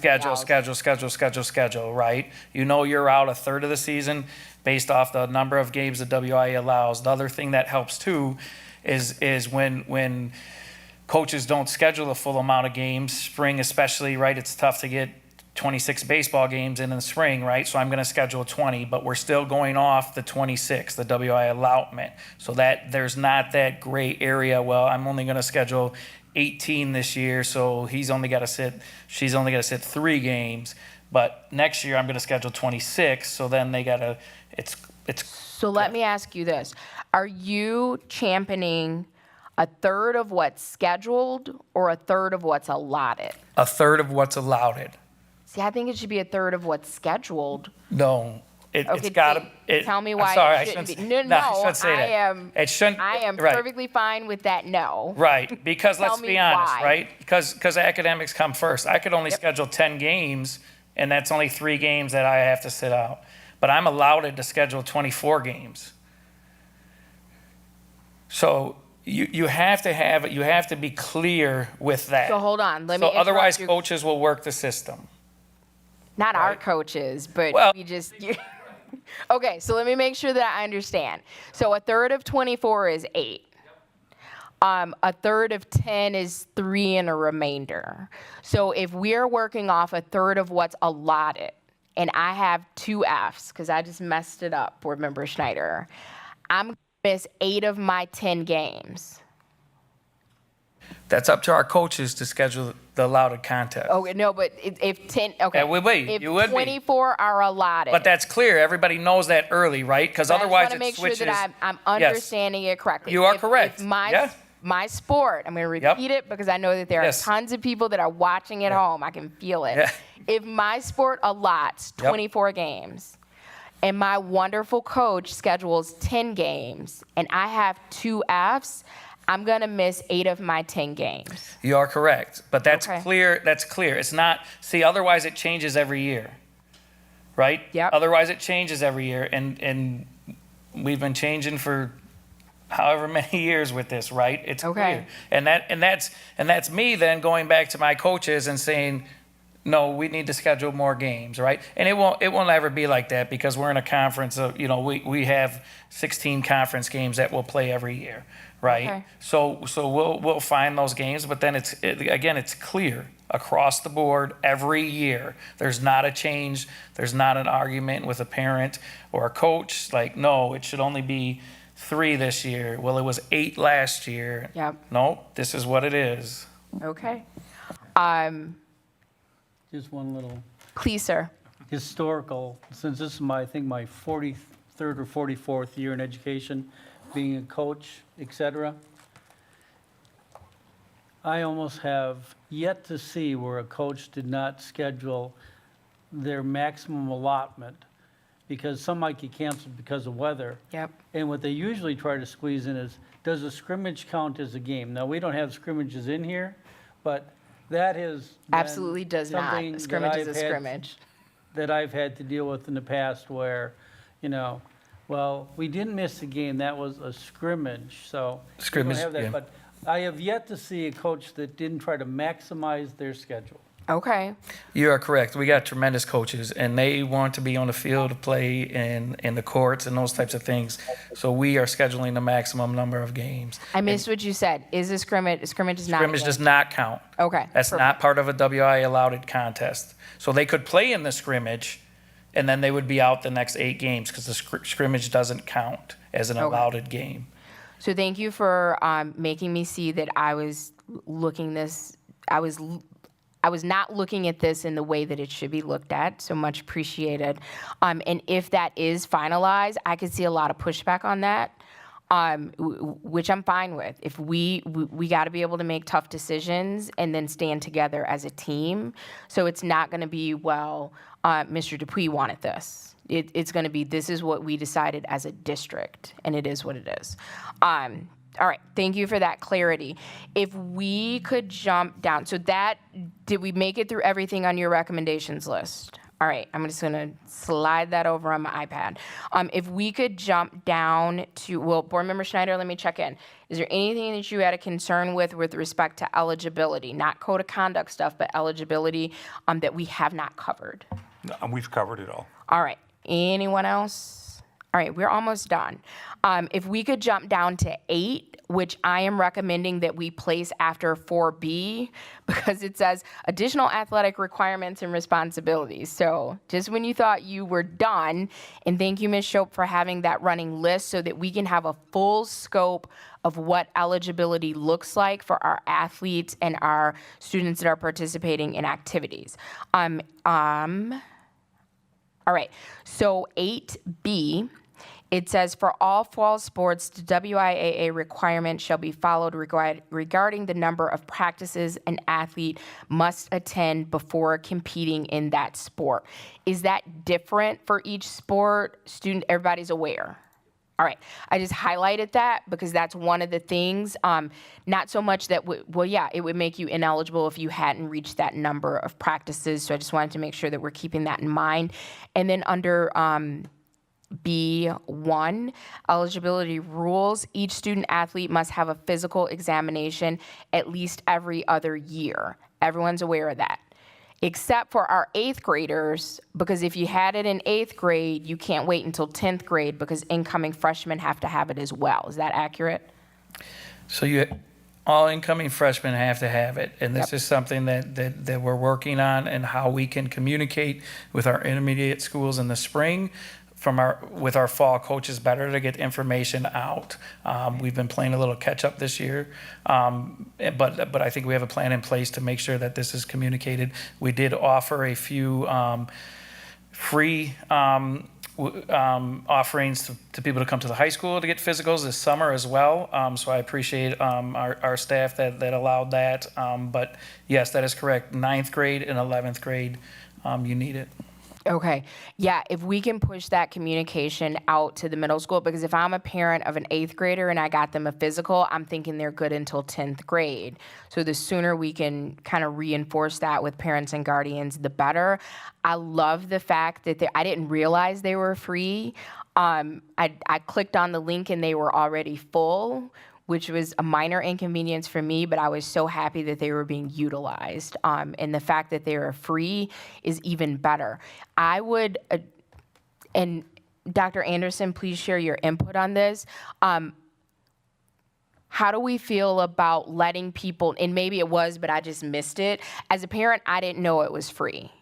schedule, right? You know you're out a third of the season based off the number of games the WIA allows. The other thing that helps too is when coaches don't schedule the full amount of games, spring especially, right? It's tough to get 26 baseball games in the spring, right? So I'm going to schedule 20, but we're still going off the 26, the WI allotment. So that there's not that gray area. Well, I'm only going to schedule 18 this year, so she's only got to sit 3 games. But next year I'm going to schedule 26, so then they got to, it's. So let me ask you this. Are you championing a third of what's scheduled or a third of what's allotted? A third of what's allowed. See, I think it should be a third of what's scheduled. No, it's Okay, got to. tell me I'm why sorry, it I shouldn't be. shouldn't- No, I shouldn't say that. It shouldn't. I am right. perfectly fine with that no. Right, because Tell let's me be honest, why. right? Because academics come first. I could only schedule 10 games, and that's only 3 games that I have to sit out. But I'm allowed to schedule 24 games. So you have to be clear with that. So hold on, let me So otherwise, interrupt you. coaches will work the system. Not our coaches, but Well- we just. Okay, so let me make sure that I understand. So a third of 24 is 8. A third of 10 is 3 and a remainder. So if we're working off a third of what's allotted, and I have 2 Fs, because I just messed it up, Board Member Schneider, I'm going to miss 8 of my 10 games. That's up to our coaches to schedule the allowed contest. Okay, no, but if 10, okay. Yeah, we would. If You would be. 24 are allotted. But that's clear. Everybody knows that early, right? Because otherwise I it just want switches. to make sure that I'm Yes. understanding it correctly. You are If- correct. If my, Yeah. my sport, I'm going to Yep. repeat it because I know that there Yes. are tons of people that are watching at home. I can feel it. Yeah. If my sport allots Yep. 24 games and my wonderful coach schedules 10 games and I have 2 Fs, I'm going to miss 8 of my 10 games. You are correct, but that's Okay. clear. That's clear. It's not. See, otherwise it changes every year, right? Yep. Otherwise it changes every year, and we've been changing for however many years with this, right? It's Okay. clear, and that's me then going back to my coaches and saying, no, we need to schedule more games, right? And it won't ever be like that because we're in a conference of, we have 16 conference games that we'll play every year, right? Okay. So we'll find those games, but then it's clear across the board every year. There's not a change. There's not an argument with a parent or a coach like, no, it should only be 3 this year. Well, it was 8 last year. Yep. No, this is what it is. Okay. Just one little Please, sir. historical, since this is I think my 43rd or 44th year in education, being a coach, et cetera. I almost have yet to see where a coach did not schedule their maximum allotment because some might get canceled because of weather. Yep. And what they usually try to squeeze in is, does a scrimmage count as a game? Now, we don't have scrimmages in here, but that has been Absolutely does not. something A that scrimmage is a I've had- scrimmage. that I've had to deal with in the past where, well, we didn't miss a game, that was a scrimmage, so. we don't Scrimmage, have that, yeah. But I have yet to see a coach that didn't try to maximize their schedule. Okay. You are correct. We got tremendous coaches, and they want to be on the field to play in the courts and those types of things. So we are scheduling the maximum number of games. I missed what you said. Is a scrimmage is not a Scrimmage game? does not count. Okay. That's perfect. not part of a WI allowed contest. So they could play in the scrimmage, and then they would be out the next 8 games because the scrimmage doesn't count as an Okay. allowed game. So thank you for making me see that I was not looking at this in the way that it should be looked at. So much appreciated. And if that is finalized, I could see a lot of pushback on that, which I'm fine with. If we got to be able to make tough decisions and then stand together as a team. So it's not going to be, well, Mr. Dupuy wanted this. It's going to be, this is what we decided as a district, and it is what it is. All right, thank you for that clarity. If we could jump down, so did we make it through everything on your recommendations list? All right, I'm just gonna slide that over on my iPad. If we could jump down to, well, Board Member Schneider, let me check in. Is there anything that you had a concern with respect to eligibility? Not code of conduct stuff, but eligibility that we have not covered? We've covered it all. All right, anyone else? All right, we're almost done. If we could jump down to 8, which I am recommending that we place after 4B, because it says additional athletic requirements and responsibilities. So just when you thought you were done, and thank you, Ms. Shope, for having that running list so that we can have a full scope of what eligibility looks like for our athletes and our students that are participating in activities. All right, so 8B, it says for all fall sports, the WIAA requirement shall be followed regarding the number of practices an athlete must attend before competing in that sport. Is that different for each sport? Everybody's aware? All right, I just highlighted that because that's one of the things, not so much that, it would make you ineligible if you hadn't reached that number of practices. So I just wanted to make sure that we're keeping that in mind. And then under B1, eligibility rules, each student athlete must have a physical examination at least every other year. Everyone's aware of that. Except for our 8th graders, because if you had it in 8th grade, you can't wait until 10th grade because incoming freshmen have to have it as well. Is that accurate? So all incoming freshmen have to have it, and this is something that we're working on, and how we can communicate with our intermediate schools in the spring with our fall coaches better to get information out. We've been playing a little catch up this year, but I think we have a plan in place to make sure that this is communicated. We did offer a few free offerings to people to come to the high school to get physicals this summer as well. So I appreciate our staff that allowed that. But yes, that is correct. 9th grade and 11th grade, you need it. Okay. Yeah, if we can push that communication out to the middle school, because if I'm a parent of an 8th grader and I got them a physical, I'm thinking they're good until 10th grade. So the sooner we can kind of reinforce that with parents and guardians, the better. I love the fact that I didn't realize they were free. I clicked on the link and they were already full, which was a minor inconvenience for me, but I was so happy that they were being utilized. And the fact that they are free is even better. I would, and Dr. Anderson, please share your input on this. How do we feel about letting people, and maybe it was, but I just missed it. As a parent, I didn't know it was free.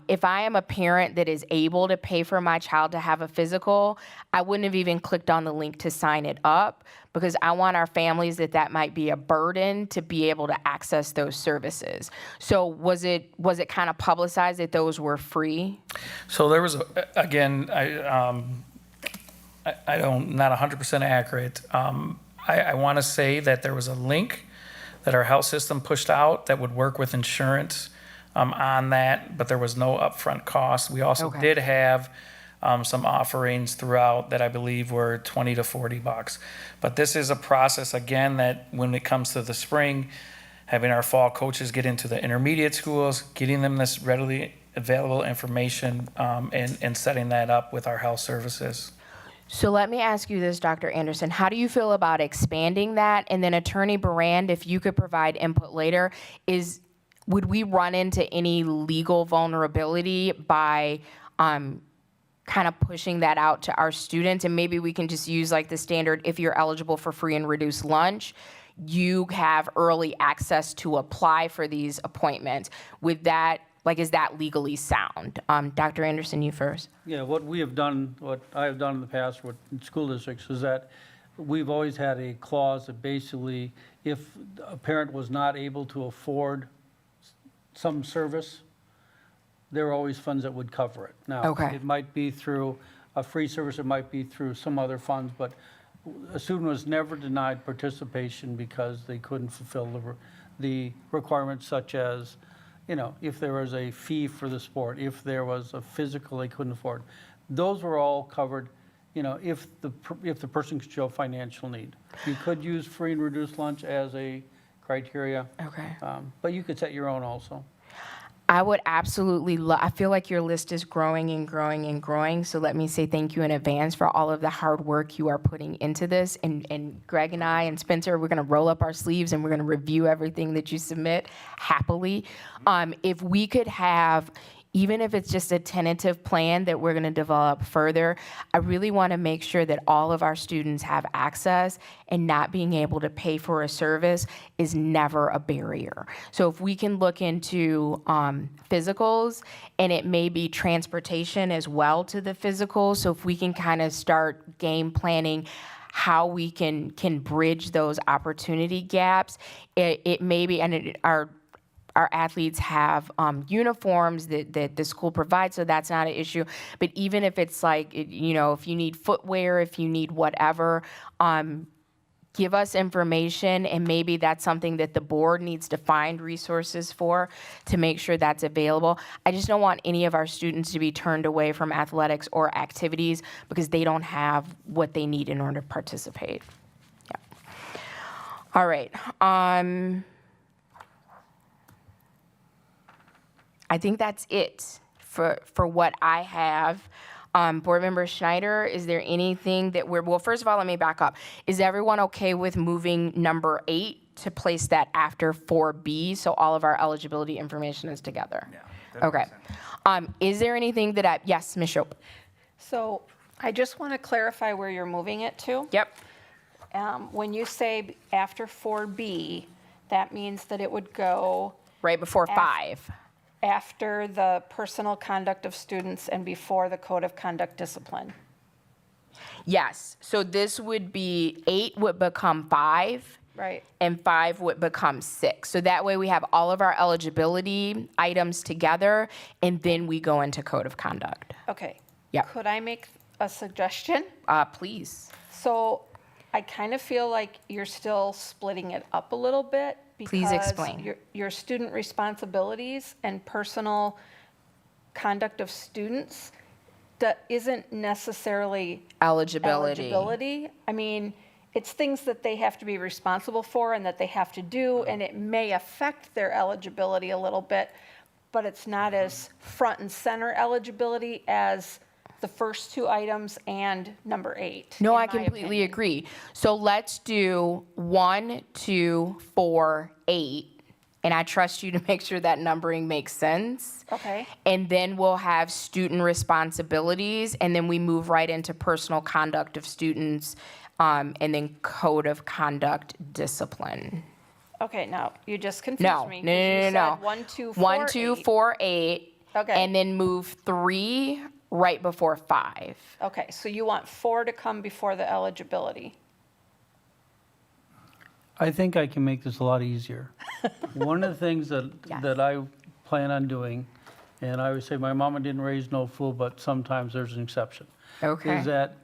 If I am a parent that is able to pay for my child to have a physical, I wouldn't have even clicked on the link to sign it up, because I want our families that might be a burden to be able to access those services. So was it kind of publicized that those were free? So there was, again, I don't, not 100% accurate. I want to say that there was a link that our health system pushed out that would work with insurance on that, but there was no upfront cost. We also did have some offerings throughout that I believe were $20 to $40. But this is a process, again, that when it comes to the spring, having our fall coaches get into the intermediate schools, getting them this readily available information, and setting that up with our health services. So let me ask you this, Dr. Anderson. How do you feel about expanding that? And then Attorney Barand, if you could provide input later, would we run into any legal vulnerability by kind of pushing that out to our students? And maybe we can just use like the standard, if you're eligible for free and reduced lunch, you have early access to apply for these appointments. With that, is that legally sound? Dr. Anderson, you first. Yeah, what I have done in the past with school districts is that we've always had a clause that basically, if a parent was not able to afford some service, there are always funds that would cover it. Now, it might be through a free service, it might be through some other funds, but a student was never denied participation because they couldn't fulfill the requirements, such as, if there was a fee for the sport, if there was a physical they couldn't afford. Those were all covered, you know, if the person could show financial need. You could use free and reduced lunch as a criteria. Okay. But you could set your own also. I would absolutely I feel like your list is growing and growing and growing. So let me say thank you in advance for all of the hard work you are putting into this. And Greg and I and Spencer, we're going to roll up our sleeves and we're going to review everything that you submit happily. If we could have, even if it's just a tentative plan that we're going to develop further, I really want to make sure that all of our students have access, and not being able to pay for a service is never a barrier. So if we can look into physicals, and it may be transportation as well to the physicals, so if we can kind of start game planning how we can bridge those opportunity gaps, it may be, and our athletes have uniforms that the school provides, so that's not an issue. But even if it's like, you know, if you need footwear, if you need whatever, give us information, and maybe that's something that the board needs to find resources for to make sure that's available. I just don't want any of our students to be turned away from athletics or activities because they don't have what they need in order to participate. Yeah. All right. I think that's it for what I have. Board Member Schneider, is there anything that well, first of all, let me back up. Is everyone okay with moving number 8 to place that after 4B, so all of our eligibility information is together? Yeah, that Okay. makes sense. Is there anything that yes, Ms. Shope? So I just want to clarify where you're moving it to. Yep. When you say after 4B, that means that it would go Right before 5. after the personal conduct of students and before the code of conduct discipline. Yes. So this would be 8 would become 5. Right. And 5 would become 6. So that way we have all of our eligibility items together, and then we go into code of conduct. Okay. Yeah. Could I make a suggestion? Please. So I kind of feel like you're still splitting it up a little bit. Please explain. Because your student responsibilities and personal conduct of students that isn't necessarily eligibility. I mean, it's things that they have to be responsible for and that they have to do, and it may affect their eligibility a little bit, but it's not as front and center eligibility as the first 2 items and number 8. No, in I my completely opinion. agree. So let's do 1, 2, 4, 8. And I trust you to make sure that numbering makes sense. Okay. And then we'll have student responsibilities, and then we move right into personal conduct of students, and then code of conduct discipline. Okay, now, you just confused No, me. no, 'cause no, you no, said 1, 2, 4, 1, 2, 8. 4, 8. Okay. And then move 3 right before 5. Okay, so you want 4 to come before the eligibility. I think I can make this a lot easier. One of the things that I plan on doing, and I always say my mama didn't raise no fool, but sometimes there's an exception. Okay. Is that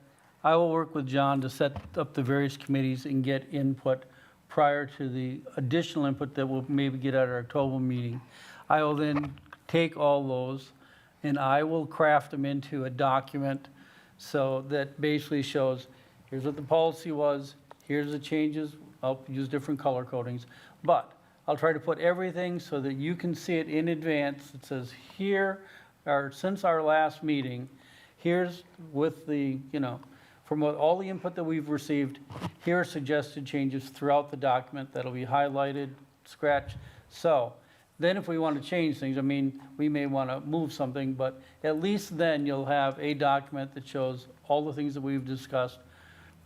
I will work with John to set up the various committees and get input prior to the additional input that we'll maybe get at our October meeting. I will then take all those and I will craft them into a document so that basically shows, here's what the policy was, here's the changes, I'll use different color codings, but I'll try to put everything so that you can see it in advance. It says here, or since our last meeting, here's with the, you know, from all the input that we've received, here are suggested changes throughout the document that'll be highlighted, scratched. So then if we want to change things, I mean, we may want to move something, but at least then you'll have a document that shows all the things that we've discussed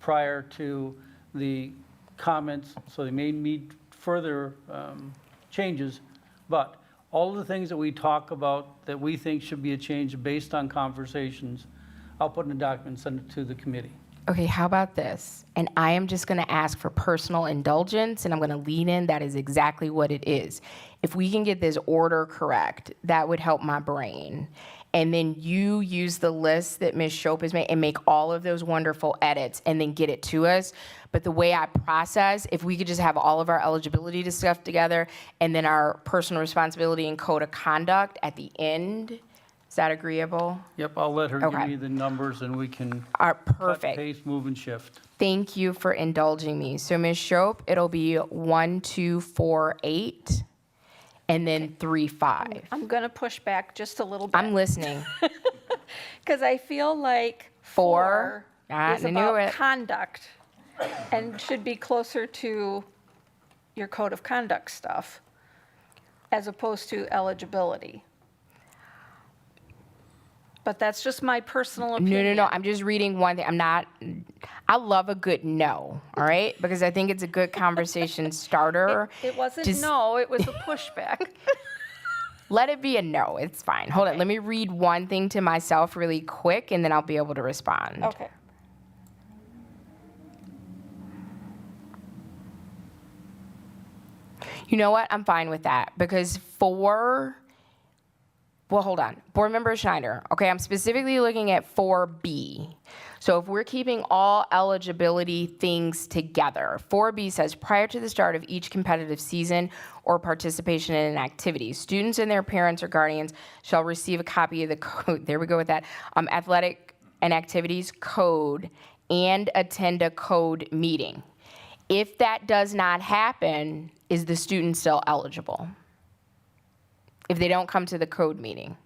prior to the comments, so they may need further changes, but all of the things that we talk about that we think should be a change based on conversations, I'll put in a document and send it to the committee. Okay, how about this? And I am just going to ask for personal indulgence, and I'm going to lean in. That is exactly what it is. If we can get this order correct, that would help my brain. And then you use the list that Ms. Shope has made and make all of those wonderful edits and then get it to us. But the way I process, if we could just have all of our eligibility stuff together and then our personal responsibility and code of conduct at the end, Is that agreeable? Yep, I'll let her give Okay. me the numbers and we can All right, cut, perfect. paste, move, and shift. Thank you for indulging me. So Ms. Shope, it'll be 1, 2, 4, 8, and then 3, 5. I'm going to push back just a little bit. I'm listening. Because I feel like 4, 4 I is knew about it. conduct and should be closer to your code of conduct stuff as opposed to eligibility. But that's just my personal opinion. No. I'm just reading one thing. I love a good no, all right? Because I think it's a good conversation starter. It wasn't Just no, it was a pushback. Let it be a no. It's fine. Hold on. Let me read one thing to myself really quick, and then I'll be able to respond. Okay. You know what? I'm fine with that because well, hold on. Board Member Schneider. Okay, I'm specifically looking at 4B. So if we're keeping all eligibility things together, 4B says prior to the start of each competitive season or participation in an activity, students and their parents or guardians shall receive a copy of the code. There we go with that. Athletic and activities code and attend a code meeting. If that does not happen, is the student still eligible? If they don't come to the code meeting.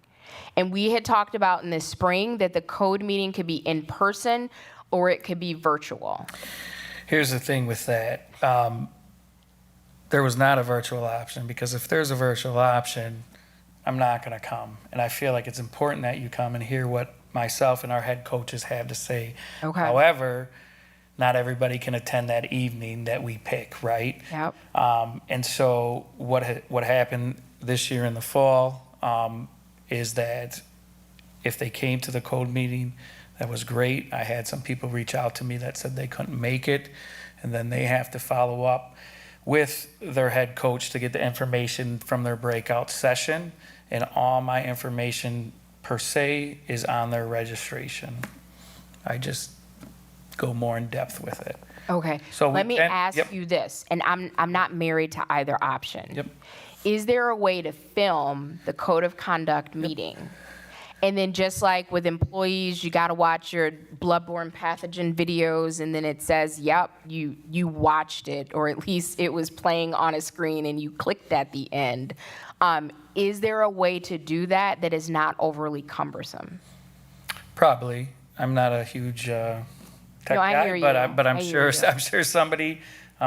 And we had talked about in the spring that the code meeting could be in person or it could be virtual. Here's the thing with that. There was not a virtual option, because if there's a virtual option, I'm not going to come. And I feel like it's important that you come and hear what myself and our head coaches have to say. Okay. However, not everybody can attend that evening that we pick, right? Yep. And so what happened this year in the fall is that if they came to the code meeting, that was great. I had some people reach out to me that said they couldn't make it, and then they have to follow up with their head coach to get the information from their breakout session. And all my information per se is on their registration. I just go more in depth with it. Okay. So Let we me can- ask yep. you this, and I'm not married to either option. Yep. Is there a way to film the code of conduct meeting? And then just like with employees, you got to watch your bloodborne pathogen videos, and then it says, yep, you watched it, or at least it was playing on a screen and you clicked at the end. Is there a way to do that that is not overly cumbersome? Probably. I'm not a huge tech No, I guy, hear but you. but I'm I sure hear you. I'm sure somebody.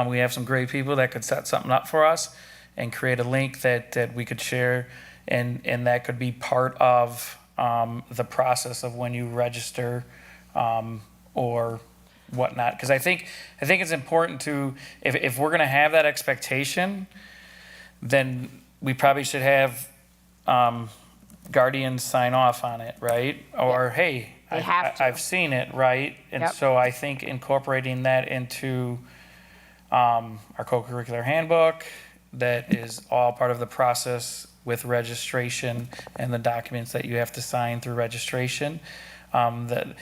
We have some great people that could set something up for us and create a link that we could share, and that could be part of the process of when you register or whatnot. Because I think it's important to, if we're going to have that expectation, then we probably should have guardians sign off on it, right? Or hey, They have to. I've seen it, right? And Yep. so I think incorporating that into our co-curricular handbook, that is all part of the process with registration and the documents that you have to sign through registration. That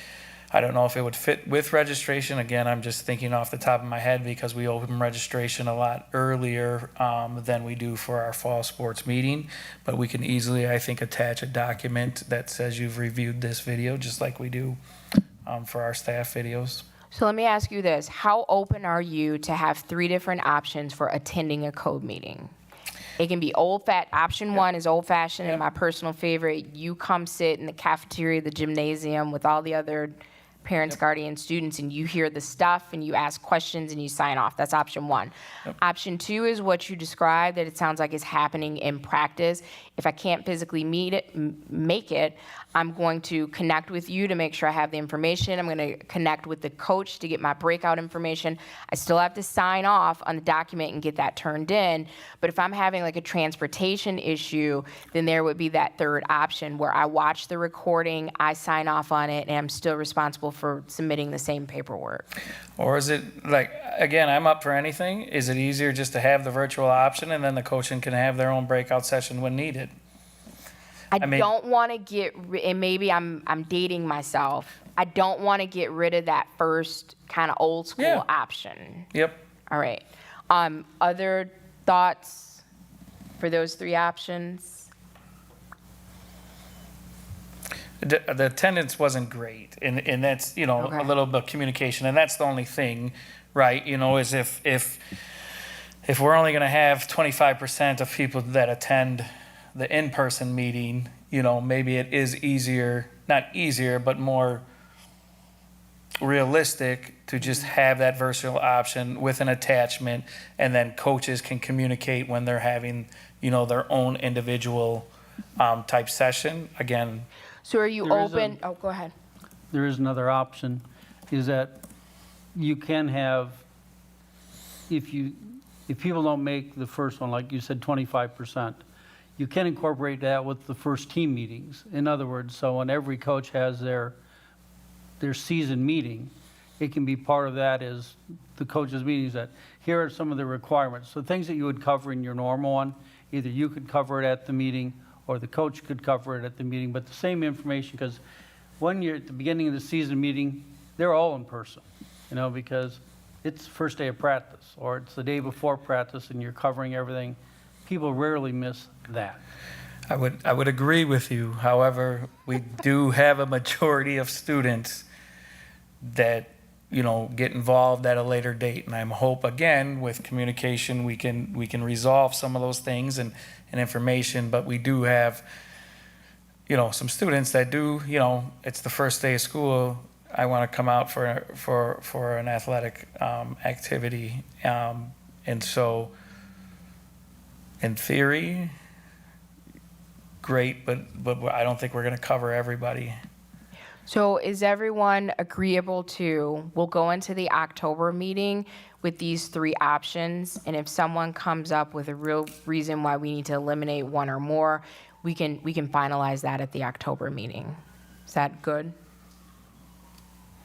I don't know if it would fit with registration. Again, I'm just thinking off the top of my head because we open registration a lot earlier than we do for our fall sports meeting. But we can easily, I think, attach a document that says you've reviewed this video, just like we do for our staff videos. So let me ask you this. How open are you to have 3 different options for attending a code meeting? It can be option 1 is old fashioned and my personal favorite. You come sit in the cafeteria, the gymnasium with all the other parents, guardians, students, and you hear the stuff and you ask questions and you sign off. That's option 1. Option 2 is what you described, that it sounds like is happening in practice. If I can't physically make it, I'm going to connect with you to make sure I have the information. I'm going to connect with the coach to get my breakout information. I still have to sign off on the document and get that turned in. But if I'm having like a transportation issue, then there would be that third option where I watch the recording, I sign off on it, and I'm still responsible for submitting the same paperwork. Or is it like, again, I'm up for anything. Is it easier just to have the virtual option and then the coaching can have their own breakout session when needed? I mean- don't want to get, and maybe I'm dating myself. I don't want to get rid of that first kind of old school Yeah. option. Yep. All right. Other thoughts for those 3 options? The attendance wasn't great, and that's, you know, Okay. a little bit of communication, and that's the only thing, right? You know, is if we're only gonna have 25% of people that attend the in-person meeting, you know, maybe it is easier, not easier, but more realistic to just have that versatile option with an attachment, and then coaches can communicate when they're having, you know, their own individual type session. Again, So are you There is a- open? Oh, go ahead. There is another option, is that you can have, if people don't make the first one, like you said, 25%, you can incorporate that with the first team meetings. In other words, so when every coach has their season meeting, it can be part of that is the coaches' meetings, that here are some of the requirements. So things that you would cover in your normal one, either you could cover it at the meeting or the coach could cover it at the meeting, but the same information, because when you're at the beginning of the season meeting, they're all in person, you know, because it's the first day of practice, or it's the day before practice and you're covering everything. People rarely miss that. I would agree with you. However, we do have a majority of students that, you know, get involved at a later date, and I'm hope again with communication we can resolve some of those things and information. But we do have, you know, some students that do, you know, it's the first day of school. I want to come out for an athletic activity, and so in theory, great, but I don't think we're going to cover everybody. So is everyone agreeable to, we'll go into the October meeting with these three options, and if someone comes up with a real reason why we need to eliminate one or more, we can finalize that at the October meeting. Is that good?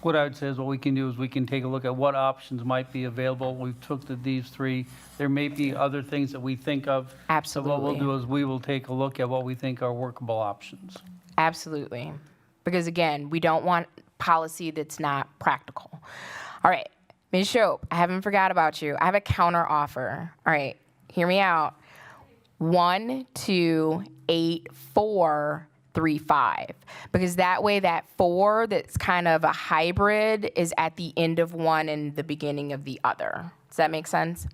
What I would say is what we can do is we can take a look at what options might be available. We've took these three. There may be other things that we think of. So what Absolutely. we'll do is we will take a look at what we think are workable options. Absolutely. Because again, we don't want policy that's not practical. All right, Ms. Shope, I haven't forgot about you. I have a counter offer. All right, hear me out. 1, 2, 8, 4, 3, 5. Because that way that 4 that's kind of a hybrid is at the end of one and the beginning of the other. Does that make sense?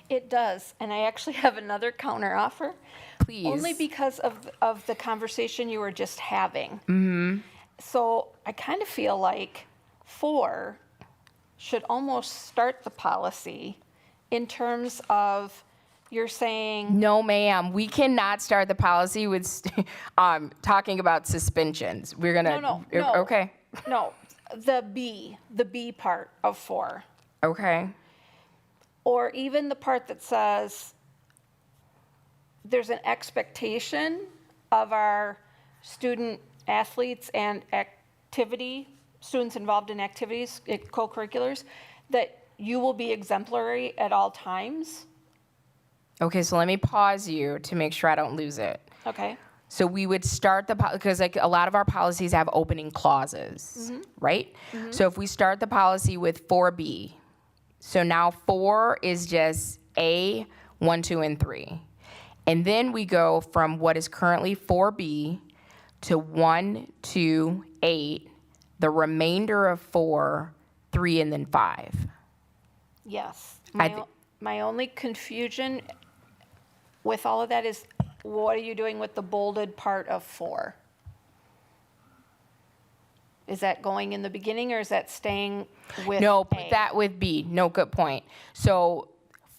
It does, and I actually have another counter offer. Please. Only because of the conversation you were just having. Mm-hmm. So I kind of feel like 4 should almost start the policy in terms of you're saying, No, ma'am. We cannot start the policy with talking about suspensions. We're gonna. No. Okay. no, the B part of 4. Okay. Or even the part that says there's an expectation of our student athletes and students involved in activities, co-curriculars, that you will be exemplary at all times. Okay. So let me pause you to make sure I don't lose it. Okay. So we would start because like a lot of our policies have opening clauses, right? So if we start the policy with 4B, so now 4 is just A, 1, 2, and 3. And then we go from what is currently 4B to 1, 2, 8, the remainder of 4, 3, and then 5. Yes. I My only confusion with all of that is what are you doing with the bolded part of 4? Is that going in the beginning or is that staying with No, A? put that with B. No, good point. So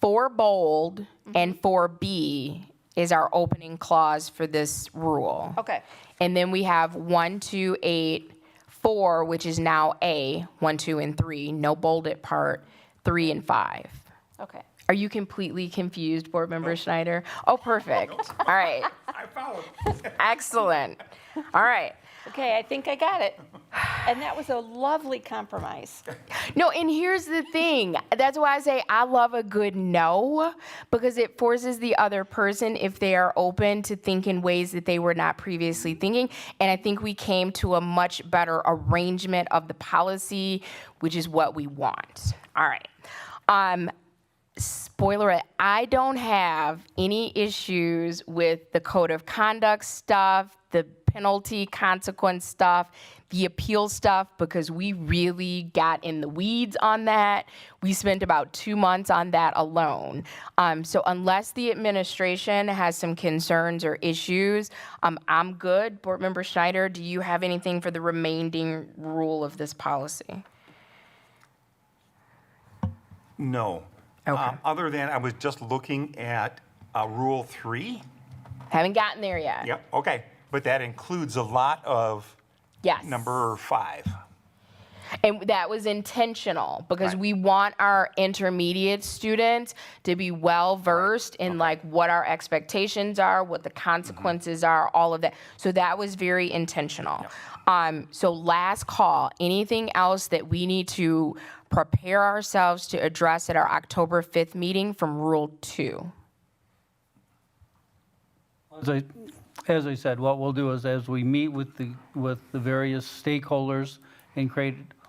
4 bold and 4B is our opening clause for this rule. Okay. And then we have 1, 2, 8, 4, which is now A, 1, 2, and 3, no bolded part, 3 and 5. Okay. Are you completely confused, Board Member Schneider? Oh, perfect. All right. I followed. Excellent. All right. Okay, I think I got it. And that was a lovely compromise. No, and here's the thing. That's why I say I love a good no, because it forces the other person, if they are open, to think in ways that they were not previously thinking. And I think we came to a much better arrangement of the policy, which is what we want. All right. Spoiler, I don't have any issues with the code of conduct stuff, the penalty, consequence stuff, the appeal stuff, because we really got in the weeds on that. We spent about 2 months on that alone. So unless the administration has some concerns or issues, I'm good. Board Member Schneider, do you have anything for the remaining rule of this policy? No. Okay. Other than I was just looking at Rule 3. Haven't gotten there yet. Yep, okay. But that includes a lot of Yes. number 5. And that was intentional because Right. we want our intermediate students to be well versed in like what our expectations are, what the consequences are, all of that. So that was very intentional. So last call, anything else that we need to prepare ourselves to address at our October 5th meeting from Rule 2? As I said, what we'll do is as we meet with the various stakeholders and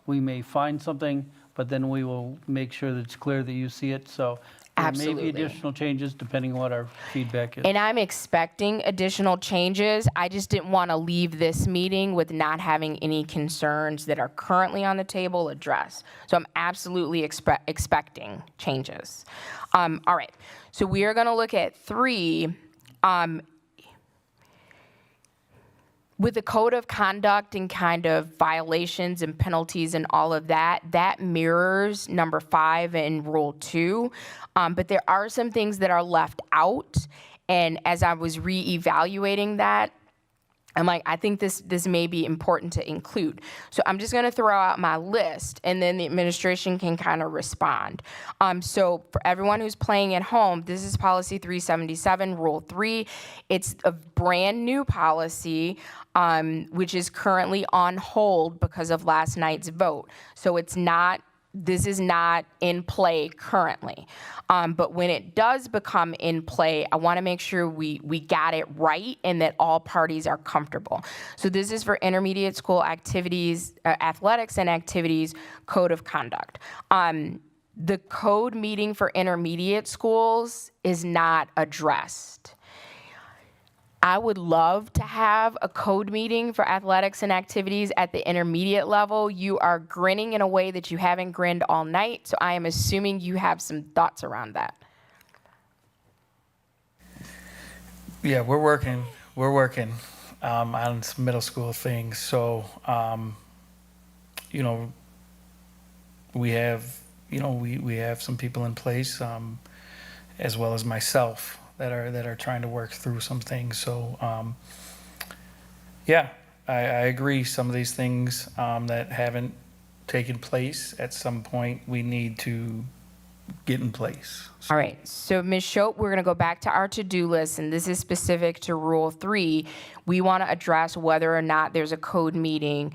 we may find something, but then we will make sure that it's clear that you see it. So there may Absolutely. be additional changes depending on what our feedback is. And I'm expecting additional changes. I just didn't want to leave this meeting with not having any concerns that are currently on the table addressed. So I'm absolutely expecting changes. All right, so we are going to look at 3. With the code of conduct and kind of violations and penalties and all of that, that mirrors number 5 in Rule 2. But there are some things that are left out. And as I was reevaluating that, I'm like, I think this may be important to include. So I'm just going to throw out my list, and then the administration can kind of respond. So for everyone who's playing at home, this is Policy 377, Rule 3. It's a brand new policy, which is currently on hold because of last night's vote. So this is not in play currently. But when it does become in play, I want to make sure we got it right and that all parties are comfortable. So this is for intermediate school activities, athletics and activities, code of conduct. The code meeting for intermediate schools is not addressed. I would love to have a code meeting for athletics and activities at the intermediate level. You are grinning in a way that you haven't grinned all night, so I am assuming you have some thoughts around that. Yeah, we're working on some middle school things. So, we have, we have some people in place, as well as myself, that are trying to work through some things. So, I agree. Some of these things that haven't taken place at some point, we need to get in place. All right, so Ms. Schopp, we're going to go back to our to-do list, and this is specific to Rule 3. We want to address whether or not there's a code meeting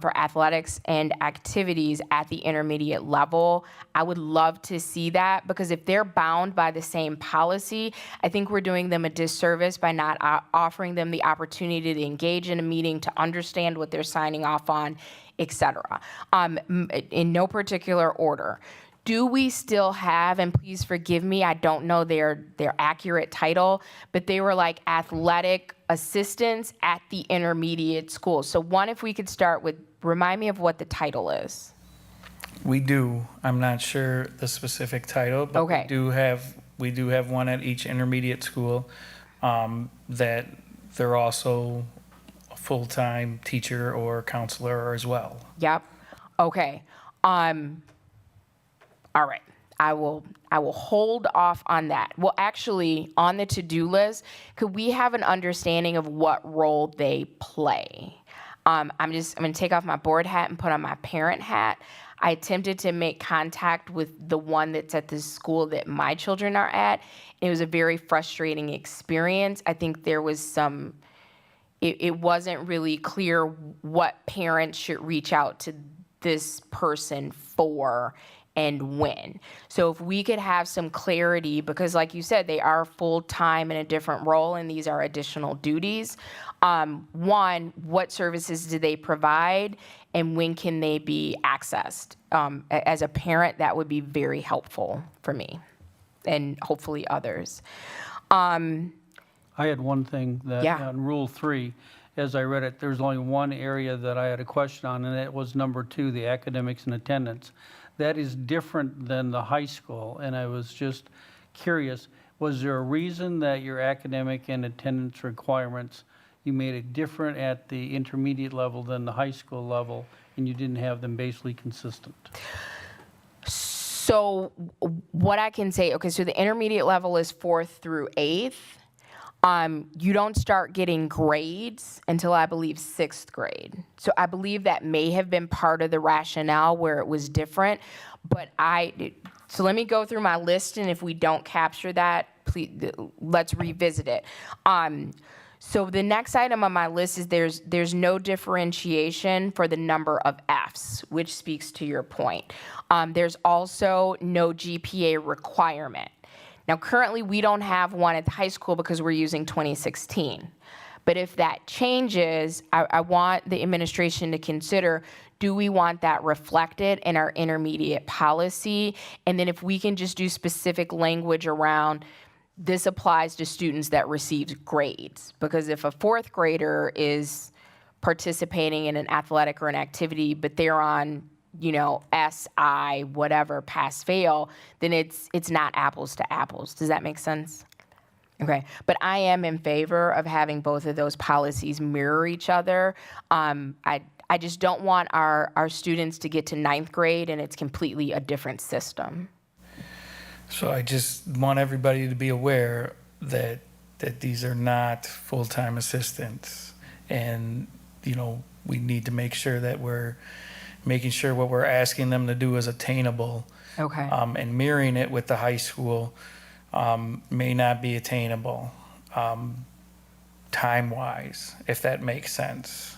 for athletics and activities at the intermediate level. I would love to see that, because if they're bound by the same policy, I think we're doing them a disservice by not offering them the opportunity to engage in a meeting, to understand what they're signing off on, et cetera. In no particular order. Do we still have, and please forgive me, I don't know their accurate title, but they were like athletic assistants at the intermediate school. So one, if we could start with, remind me of what the title is. We do. I'm not sure the specific title, but Okay. we do have one at each intermediate school, that they're also a full-time teacher or counselor as well. Yep. Okay. All right. I will hold off on that. Well, actually, on the to-do list, could we have an understanding of what role they play? I'm going to take off my board hat and put on my parent hat. I attempted to make contact with the one that's at the school that my children are at. It was a very frustrating experience. I think there was it wasn't really clear what parents should reach out to this person for and when. So if we could have some clarity, because like you said, they are full-time in a different role and these are additional duties. One, what services do they provide and when can they be accessed? As a parent, that would be very helpful for me and hopefully others. I had one thing that Yeah. on Rule 3, as I read it, there's only one area that I had a question on, and that was number 2, the academics and attendance. That is different than the high school, and I was just curious, was there a reason that your academic and attendance requirements, you made it different at the intermediate level than the high school level, and you didn't have them basically consistent? So what I can say, okay, so the intermediate level is 4th through 8th. You don't start getting grades until I believe 6th grade. So I believe that may have been part of the rationale where it was different. But so let me go through my list, and if we don't capture that, please, let's revisit it. So the next item on my list is there's no differentiation for the number of Fs, which speaks to your point. There's also no GPA requirement. Now, currently, we don't have one at the high school because we're using 2016. But if that changes, I want the administration to consider, do we want that reflected in our intermediate policy? And then if we can just do specific language around, this applies to students that receive grades. Because if a 4th grader is participating in an athletic or an activity, but they're on, SI, whatever, pass fail, then it's not apples to apples. Does that make sense? Okay, but I am in favor of having both of those policies mirror each other. I just don't want our students to get to 9th grade and it's completely a different system. So I just want everybody to be aware that these are not full-time assistants. And, we need to make sure that we're making sure what we're asking them to do is attainable. Okay. And mirroring it with the high school may not be attainable time-wise, if that makes sense.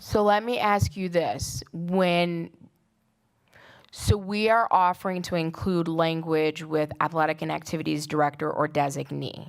So let me ask you this. So we are offering to include language with athletic and activities director or designee.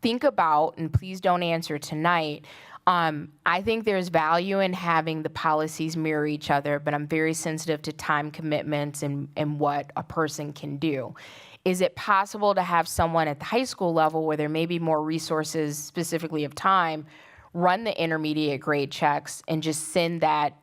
Think about, and please don't answer tonight, I think there's value in having the policies mirror each other, but I'm very sensitive to time commitments and what a person can do. Is it possible to have someone at the high school level where there may be more resources, specifically of time, run the intermediate grade checks and just send that,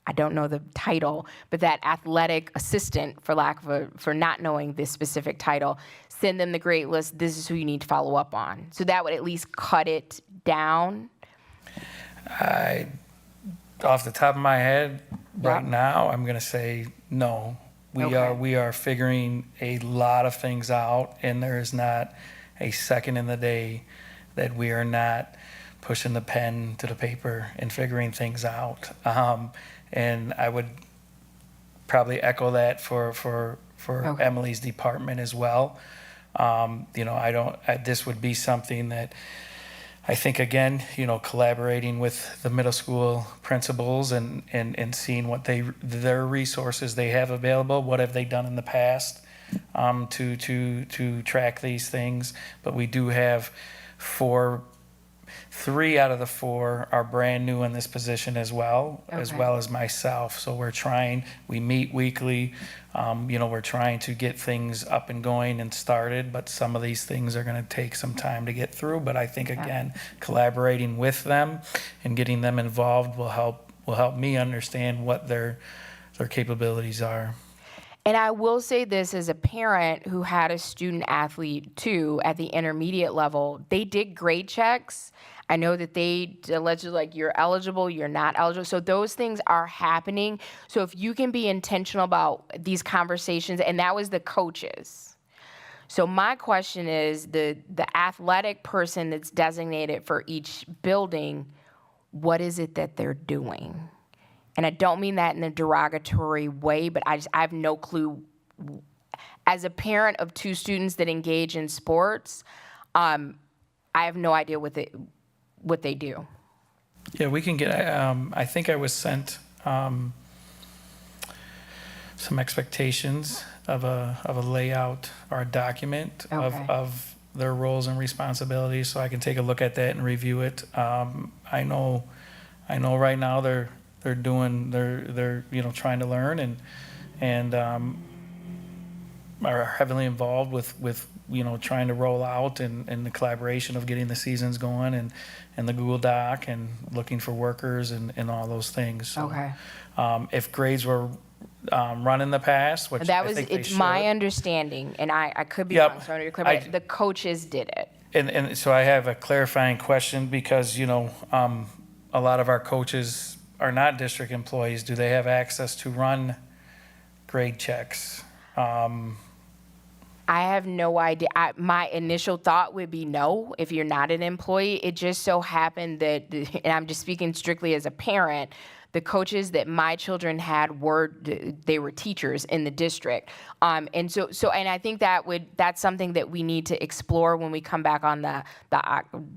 I don't know the title, but that athletic assistant, for not knowing this specific title, send them the grade list, this is who you need to follow up on. So that would at least cut it down? Off the top of my head, right Yeah. now, I'm gonna say no. Okay. We are figuring a lot of things out, and there is not a second in the day that we are not pushing the pen to the paper and figuring things out. And I would probably echo that for Okay. Emily's department as well. This would be something that I think, again, collaborating with the middle school principals and seeing what their resources they have available, what have they done in the past to track these things. But we do have 3 out of the 4 are brand new in this position as well as myself. So we meet weekly. We're trying to get things up and going and started, but some of these things are going to take some time to get through. But I think, again, collaborating with them and getting them involved will help me understand what their capabilities are. And I will say this as a parent who had a student athlete too at the intermediate level, they did grade checks. I know that they allegedly you're eligible, you're not eligible. So those things are happening. So if you can be intentional about these conversations, and that was the coaches. So my question is the athletic person that's designated for each building, what is it that they're doing? And I don't mean that in a derogatory way, but I have no clue. As a parent of 2 students that engage in sports, I have no idea what they do. Yeah, we can get, I think I was sent some expectations of a layout or a document Okay. of their roles and responsibilities, so I can take a look at that and review it. I know right now they're trying to learn and are heavily involved with trying to roll out and the collaboration of getting the seasons going and the Google Doc and looking for workers and all those things. So, Okay. if grades were run in the past, which That I was, think they it's my should. understanding, and I could be Yep. wrong, so I want to be clear, but I- the coaches did it. And so I have a clarifying question because, a lot of our coaches are not district employees. Do they have access to run grade checks? I have no idea. My initial thought would be no, if you're not an employee. It just so happened that, and I'm just speaking strictly as a parent, the coaches that my children had they were teachers in the district. And I think that's something that we need to explore when we come back on the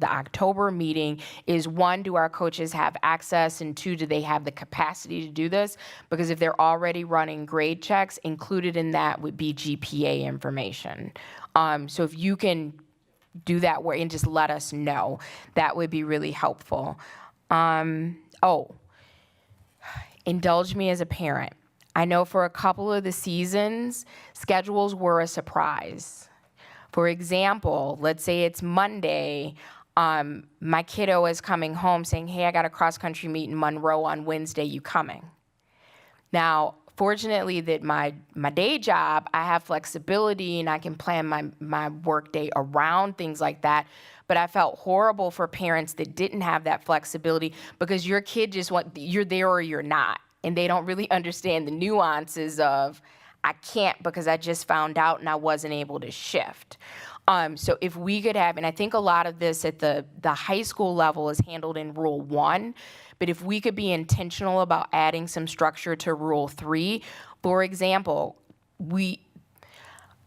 October meeting is, one, do our coaches have access, and two, do they have the capacity to do this? Because if they're already running grade checks, included in that would be GPA information. So if you can do that work and just let us know, that would be really helpful. Indulge me as a parent. I know for a couple of the seasons, schedules were a surprise. For example, let's say it's Monday, my kiddo is coming home saying, hey, I got a cross-country meet in Monroe on Wednesday, you coming? Now, fortunately that my day job, I have flexibility and I can plan my work day around things like that. But I felt horrible for parents that didn't have that flexibility because your kid you're there or you're not. And they don't really understand the nuances of, I can't because I just found out and I wasn't able to shift. So if we could have, and I think a lot of this at the high school level is handled in Rule 1, but if we could be intentional about adding some structure to Rule 3, for example,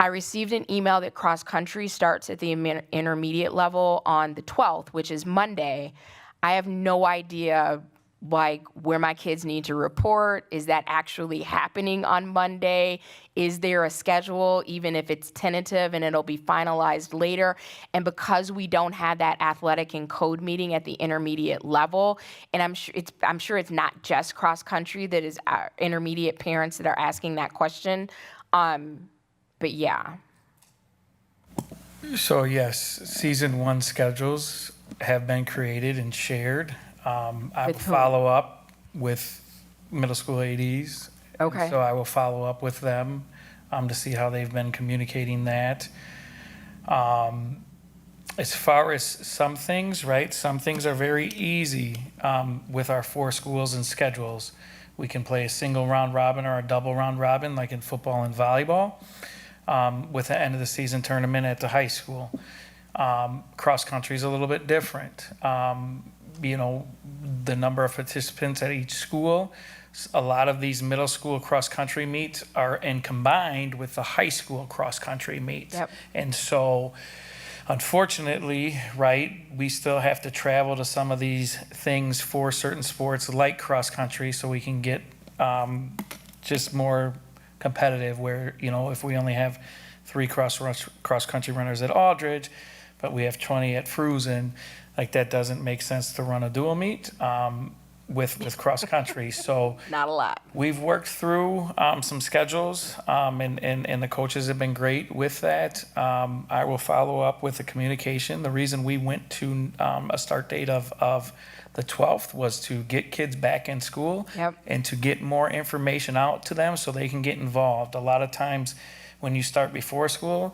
I received an email that cross-country starts at the intermediate level on the 12th, which is Monday. I have no idea where my kids need to report. Is that actually happening on Monday? Is there a schedule, even if it's tentative and it'll be finalized later? And because we don't have that athletic and code meeting at the intermediate level, and I'm sure it's not just cross-country that is our intermediate parents that are asking that question. But yeah. So yes, season 1 schedules have been created and shared. I will With whom? follow up with middle school ADs. Okay. So I will follow up with them to see how they've been communicating that. As far as some things, right? Some things are very easy with our 4 schools and schedules. We can play a single round robin or a double round robin, like in football and volleyball, with the end of the season tournament at the high school. Cross country is a little bit different. The number of participants at each school. A lot of these middle school cross country meets are combined with the high school cross country meets. Yep. And so, unfortunately, right, we still have to travel to some of these things for certain sports like cross country so we can get just more competitive where, if we only have 3 cross country runners at Aldridge, but we have 20 at Fruzen, like that doesn't make sense to run a dual meet with cross country. So Not a lot. we've worked through some schedules, and the coaches have been great with that. I will follow up with the communication. The reason we went to a start date of the 12th was to get kids back in school. Yep. And to get more information out to them so they can get involved. A lot of times when you start before school,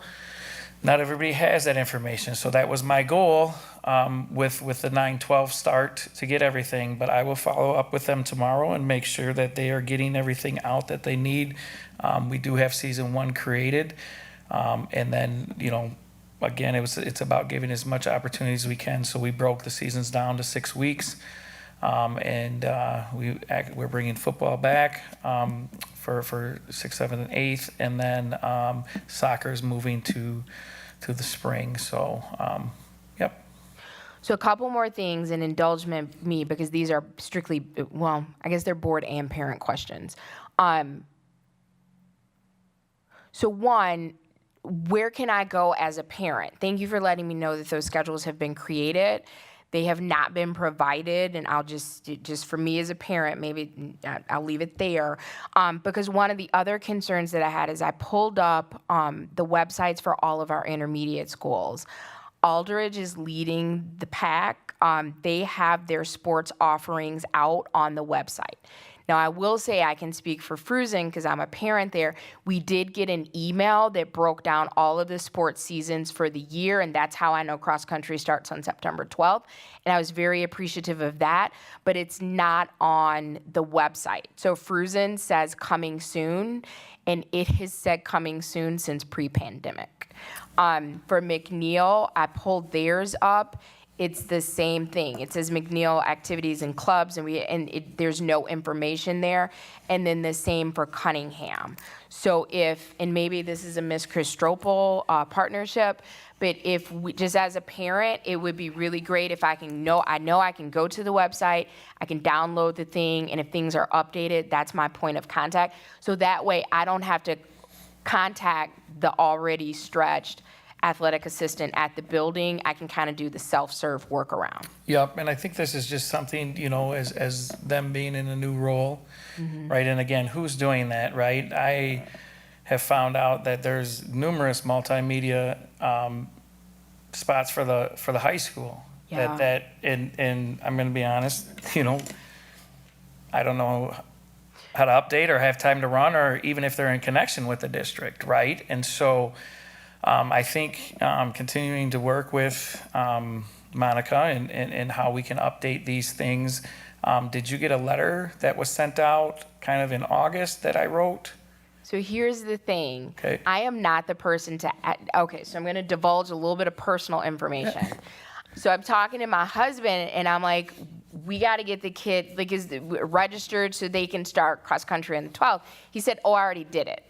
not everybody has that information. So that was my goal with the 9/12 start to get everything. But I will follow up with them tomorrow and make sure that they are getting everything out that they need. We do have season 1 created. And then, again, it's about giving as much opportunity as we can. So we broke the seasons down to 6 weeks. We're bringing football back for 6th, 7th, and 8th, and then soccer is moving to the spring. So, yep. So a couple more things, and indulge me because these are strictly, well, I guess they're board and parent questions. So one, where can I go as a parent? Thank you for letting me know that those schedules have been created. They have not been provided, and I'll just for me as a parent, maybe I'll leave it there. Because one of the other concerns that I had is I pulled up the websites for all of our intermediate schools. Aldridge is leading the pack. They have their sports offerings out on the website. Now, I will say I can speak for Fruzen because I'm a parent there. We did get an email that broke down all of the sports seasons for the year, and that's how I know cross country starts on September 12th. And I was very appreciative of that, but it's not on the website. So Fruzen says coming soon, and it has said coming soon since pre-pandemic. For McNeil, I pulled theirs up. It's the same thing. It says McNeil activities and clubs, and there's no information there. And then the same for Cunningham. So and maybe this is a Miss Christopel partnership, but if we, just as a parent, it would be really great if I know I can go to the website, I can download the thing, and if things are updated, that's my point of contact. So that way I don't have to contact the already stretched athletic assistant at the building. I can kind of do the self-serve workaround. Yep, and I think this is just something, as them being in a new role, right? And again, who's doing that, right? I have found out that there's numerous multimedia spots for the high school. Yeah. And I'm gonna be honest, I don't know how to update or have time to run, or even if they're in connection with the district, right? And so I think continuing to work with Monica and how we can update these things. Did you get a letter that was sent out kind of in August that I wrote? So here's the thing. Okay. I am not the person so I'm going to divulge a little bit of personal information. So I'm talking to my husband, and I'm like, we got to get the kid registered so they can start cross country on the 12th. He said, I already did it.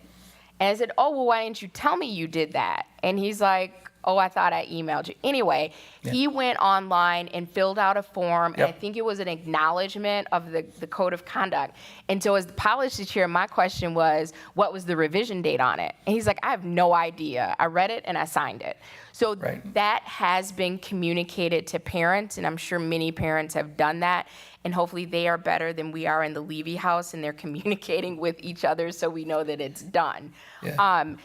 And I said, well, why didn't you tell me you did that? And he's like, I thought I emailed you. Anyway, he went online and filled out a form, and I think it was an acknowledgement of the code of conduct. And so as the policy chair, my question was, what was the revision date on it? And he's like, I have no idea. I read it and I signed it. So that has been communicated to parents, and I'm sure many parents have done that. And hopefully they are better than we are in the Levy house, and they're communicating with each other so we know that it's done. Yeah.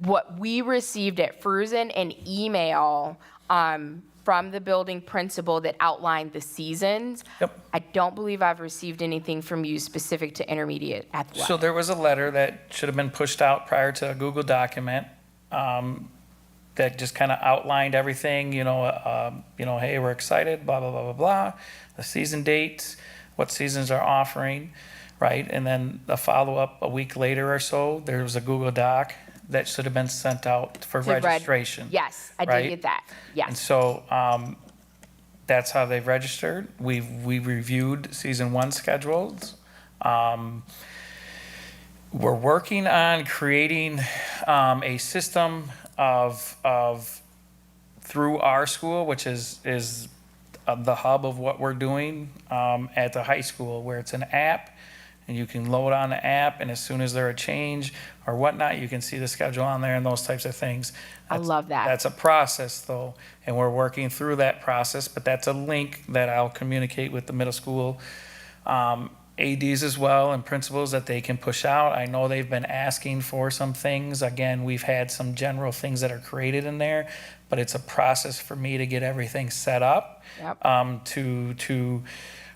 What we received at Fruzen, an email from the building principal that outlined the seasons. Yep. I don't believe I've received anything from you specific to intermediate athletics. So there was a letter that should have been pushed out prior to a Google document that just kind of outlined everything, hey, we're excited, blah, blah, blah, blah, blah, the season dates, what seasons are offering, right? And then a follow-up a week later or so, there was a Google Doc that should have been sent out for registration. Yes, I right? did get that. Yes. And so that's how they've registered. We reviewed season 1 schedules. We're working on creating a system of through our school, which is the hub of what we're doing at the high school, where it's an app. And you can load on the app, and as soon as there's a change or whatnot, you can see the schedule on there and those types of things. I love that. That's a process, though, and we're working through that process, but that's a link that I'll communicate with the middle school ADs as well and principals that they can push out. I know they've been asking for some things. Again, we've had some general things that are created in there, but it's a process for me to get everything set up to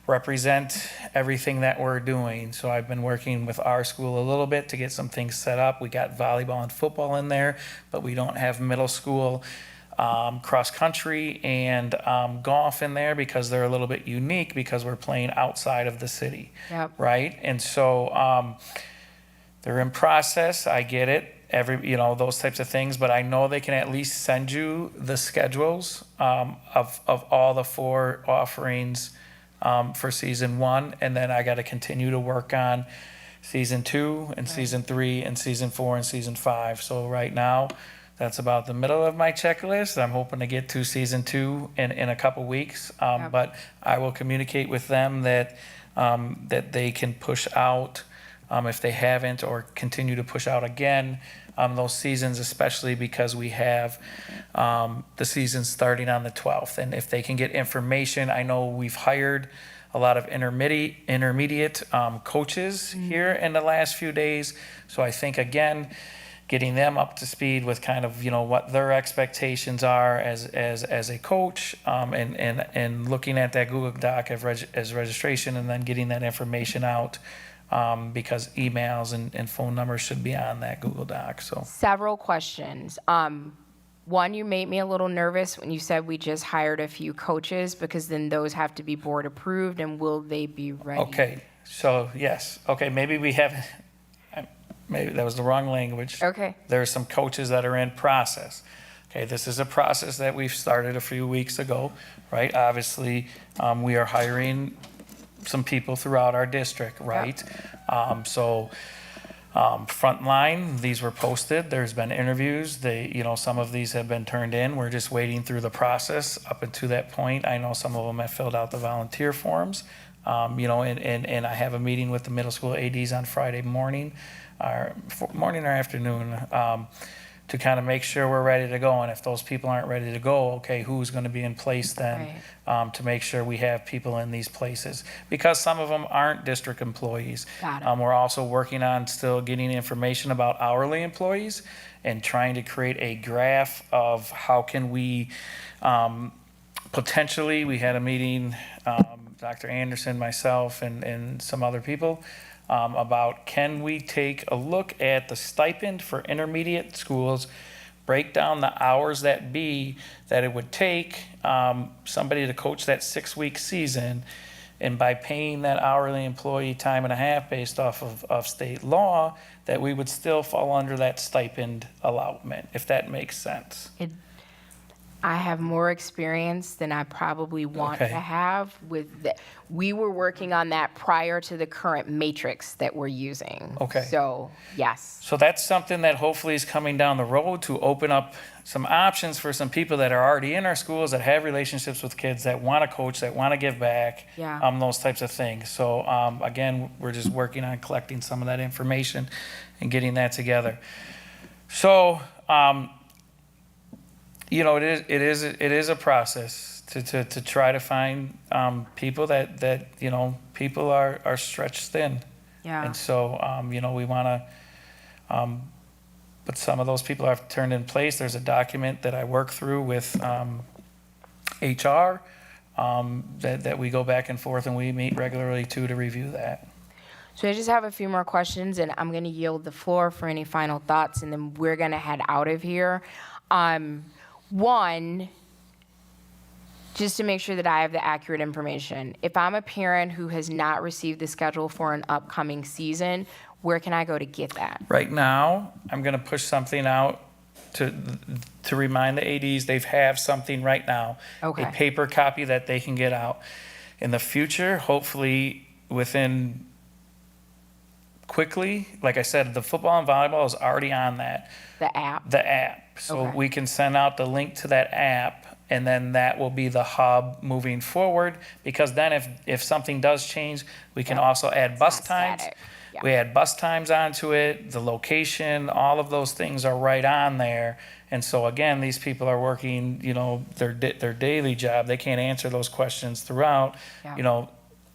represent everything that we're doing. So I've been working with our school a little bit to get some things set up. We got volleyball and football in there, but we don't have middle school cross country and golf in there because they're a little bit unique because we're playing outside of the city, right? And so they're in process. I get it. Those types of things, but I know they can at least send you the schedules of all the 4 offerings for season 1, and then I got to continue to work on season 2 and season 3 and season 4 and season 5. So right now, that's about the middle of my checklist. I'm hoping to get to season 2 in a couple weeks, but I will communicate with them that that they can push out if they haven't, or continue to push out again those seasons, especially because we have the season starting on the 12th. And if they can get information, I know we've hired a lot of intermediate coaches here in the last few days. So I think, again, getting them up to speed with kind of, what their expectations are as a coach, and looking at that Google Doc as registration, and then getting that information out, because emails and phone numbers should be on that Google Doc, so. Several questions. One, you made me a little nervous when you said we just hired a few coaches, because then those have to be board approved, and will they be ready? Okay, so, yes, okay, maybe we haven't, maybe that was the wrong language. Okay. There are some coaches that are in process. Okay, this is a process that we've started a few weeks ago, right? Obviously, we are hiring some people throughout our district, right? Frontline, these were posted, there's been interviews, some of these have been turned in, we're just waiting through the process up until that point. I know some of them have filled out the volunteer forms, and I have a meeting with the middle school ADs on Friday morning, or afternoon, to kind of make sure we're ready to go. And if those people aren't ready to go, okay, who's going to be in place then, to make sure we have people in these places? Because some of them aren't district employees. Got it. We're also working on still getting information about hourly employees and trying to create a graph of how can we, potentially, we had a meeting, Dr. Anderson, myself, and some other people, about can we take a look at the stipend for intermediate schools, break down the hours that it would take somebody to coach that 6-week season, and by paying that hourly employee time and a half based off of state law, that we would still fall under that stipend allotment, if that makes sense. I have more experience than I probably want to Okay. have with that. We were working on that prior to the current matrix that we're using. Okay. So, yes. So that's something that hopefully is coming down the road to open up some options for some people that are already in our schools, that have relationships with kids, that want to coach, that want to give back, Yeah. those types of things. So again, we're just working on collecting some of that information and getting that together. So, it is a process to try to find people that people are stretched thin. Yeah. And so, we want to, but some of those people have turned in place. There's a document that I work through with HR that we go back and forth, and we meet regularly too to review that. So I just have a few more questions, and I'm going to yield the floor for any final thoughts, and then we're going to head out of here. One, just to make sure that I have the accurate information, if I'm a parent who has not received the schedule for an upcoming season, where can I go to get that? Right now, I'm going to push something out to remind the ADs they have something right now. Okay. A paper copy that they can get out. In the future, hopefully quickly, like I said, the football and volleyball is already on that. The app? The app. So Okay. we can send out the link to that app, and then that will be the hub moving forward, because then if something does change, we can also add bus not times. static. Yeah. We add bus times onto it, the location, all of those things are right on there. And so again, these people are working, their daily job. They can't answer those questions throughout. Yeah.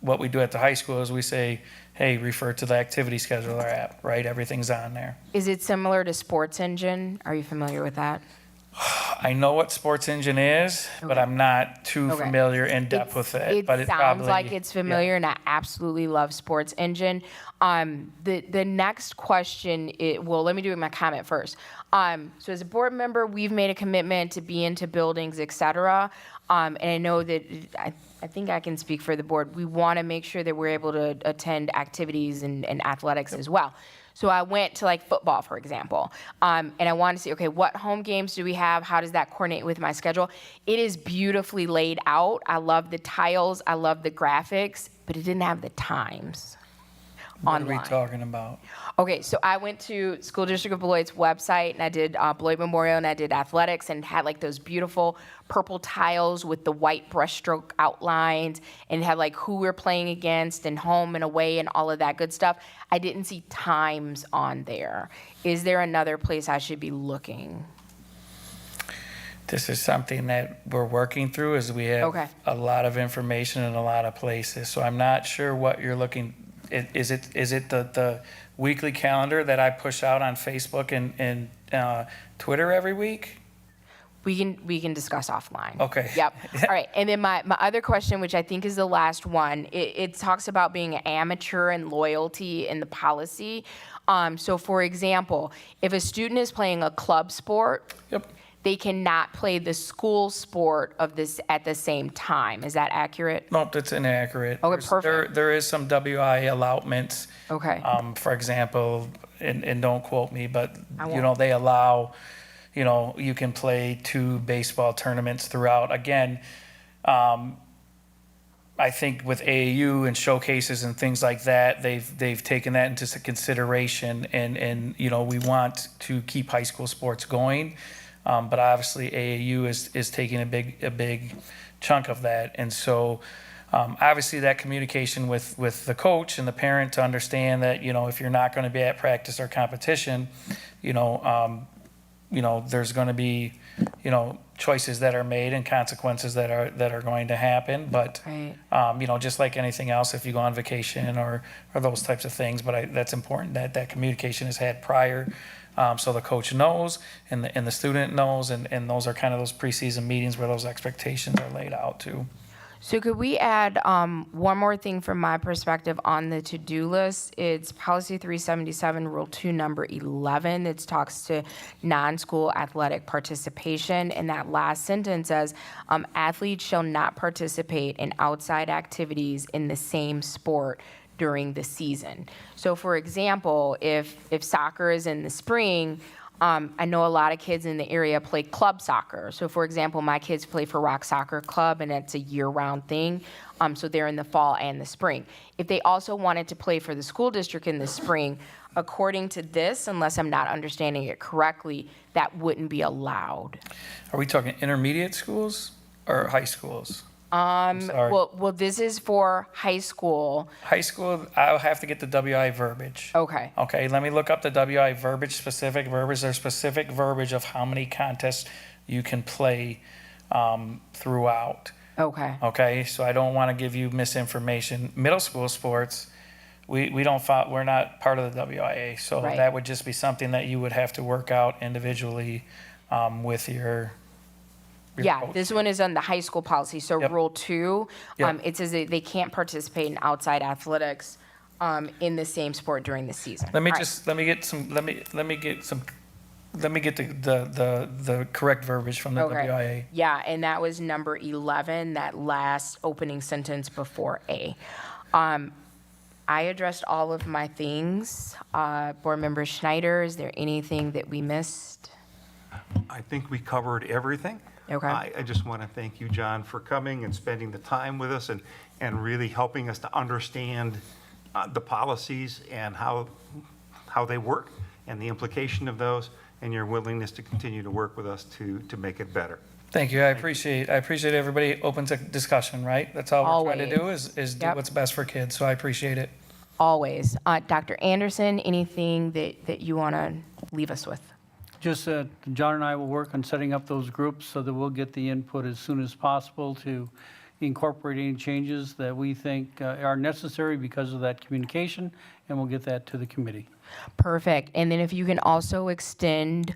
What we do at the high school is we say, hey, refer to the activity scheduler app, right? Everything's on there. Is it similar to Sports Engine? Are you familiar with that? I know what Sports Engine is, but Okay. I'm not too Okay. familiar in depth with it. It But it sounds probably, like it's familiar, and I absolutely love Sports Engine. The next question, let me do my comment first. So as a board member, we've made a commitment to be into buildings, et cetera. And I know that, I think I can speak for the board. We want to make sure that we're able to attend activities and athletics as well. So I went to like football, for example, and I wanted to see, okay, what home games do we have? How does that coordinate with my schedule? It is beautifully laid out. I love the tiles. I love the graphics, but it didn't have the times. What are online. we talking about? Okay, so I went to School District of Beloit's website and I did Beloit Memorial and I did athletics and had like those beautiful purple tiles with the white brushstroke outlines and had like who we're playing against and home and away and all of that good stuff. I didn't see times on there. Is there another place I should be looking? This is something that we're working through as we have Okay. a lot of information in a lot of places. So I'm not sure what you're looking, is it the weekly calendar that I push out on Facebook and Twitter every week? We can discuss offline. Okay. Yep. All right. And then my other question, which I think is the last one, it talks about being amateur and loyalty in the policy. So for example, if a student is playing a club sport, Yep. they cannot play the school sport of this at the same time. Is that accurate? Nope, that's inaccurate. Okay, There's- perfect. There is some WI allotments. Okay. For example, and don't quote me, but, I you know, they allow, you know, you can play 2 baseball tournaments throughout. Again, I think with AAU and showcases and things like that, they've taken that into consideration, and you know, we want to keep high school sports going, but obviously AAU is taking a big chunk of that, and so obviously that communication with the coach and the parent to understand that, you know, if you're not going to be at practice or competition, you know, there's going to be, you know, choices that are made and consequences that are going to happen. But, Right. you know, just like anything else, if you go on vacation or those types of things, but that's important that communication is had prior. So the coach knows and the student knows, and those are kind of those preseason meetings where those expectations are laid out too. So could we add one more thing from my perspective on the to-do list? It's policy 377, rule 2, number 11. It talks to non-school athletic participation. And that last sentence says, athletes shall not participate in outside activities in the same sport during the season. So for example, if soccer is in the spring, I know a lot of kids in the area play club soccer. So for example, my kids play for Rock Soccer Club, and it's a year-round thing. So they're in the fall and the spring. If they also wanted to play for the school district in the spring, according to this, unless I'm not understanding it correctly, that wouldn't be allowed. Are we talking intermediate schools or high schools? Sorry. Well, this is for high school. High school, I'll have to get the WI verbiage. Okay. Okay, let me look up the WI verbiage, specific verbiage. There's specific verbiage of how many contests you can play throughout. Okay. Okay, so I don't want to give you misinformation. Middle school sports, we don't we're not part of the WIA, so Right. that would just be something that you would have to work out individually with your Yeah, coach. this one is on the high school policy. So Yep. rule 2, Yep. it says that they can't participate in outside athletics in the same sport during the season. Let me All right. just let me get the correct verbiage from the Okay. WIA. Yeah, and that was number 11, that last opening sentence before A. I addressed all of my things. Board Member Schneider, is there anything that we missed? I think we covered everything. Okay. I just want to thank you, John, for coming and spending the time with us and really helping us to understand the policies and how they work and the implication of those, and your willingness to continue to work with us to make it better. Thank you. I appreciate everybody open to discussion, right? That's all we're trying to do is do Yep. what's best for kids. So I appreciate it. Always. Dr. Anderson, anything that you want to leave us with? Just that John and I will work on setting up those groups so that we'll get the input as soon as possible to incorporate any changes that we think are necessary because of that communication, and we'll get that to the committee. Perfect. And then if you can also extend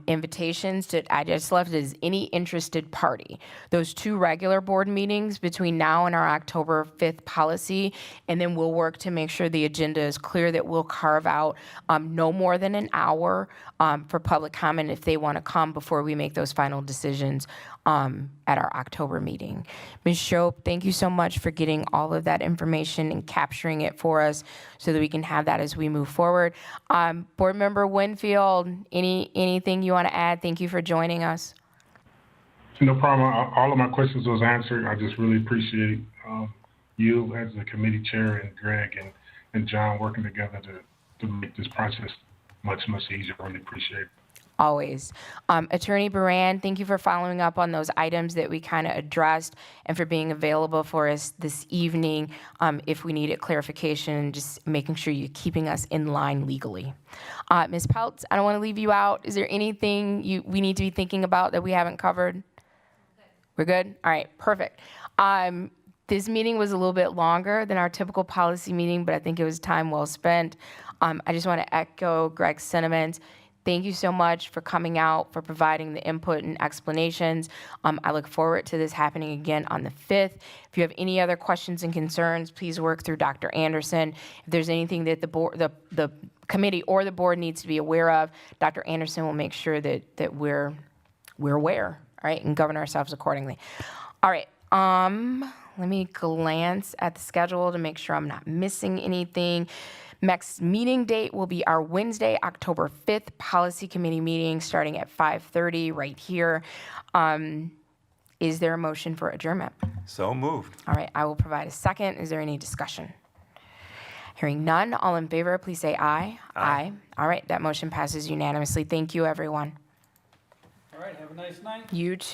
invitations to, I just left it as any interested party. Those 2 regular board meetings between now and our October 5th policy, and then we'll work to make sure the agenda is clear that we'll carve out no more than an hour for public comment if they want to come before we make those final decisions at our October meeting. Ms. Shope, thank you so much for getting all of that information and capturing it for us so that we can have that as we move forward. Board Member Winfield, anything you want to add? Thank you for joining us. No problem. All of my questions was answered. I just really appreciate you as the committee chair and Greg and John working together to make this process much easier. Really appreciate it. Always. Attorney Baran, thank you for following up on those items that we kind of addressed and for being available for us this evening if we needed clarification, just making sure you're keeping us in line legally. Ms. Peltz, I don't want to leave you out. Is there anything we need to be thinking about that we haven't covered? We're good? All right, perfect. This meeting was a little bit longer than our typical policy meeting, but I think it was time well spent. I just want to echo Greg's sentiments. Thank you so much for coming out, for providing the input and explanations. I look forward to this happening again on the 5th. If you have any other questions and concerns, please work through Dr. Anderson. If there's anything that the board, the committee or the board needs to be aware of, Dr. Anderson will make sure that we're aware, all right, and govern ourselves accordingly. All right, let me glance at the schedule to make sure I'm not missing anything. Next meeting date will be our Wednesday, October 5th, Policy Committee meeting starting at 5:30 right here. Is there a motion for adjournment? So moved. All right, I will provide a second. Is there any discussion? Hearing none, all in favor, please say aye. Aye. All right, that motion passes unanimously. Thank you, everyone. All right, have a nice night. You too.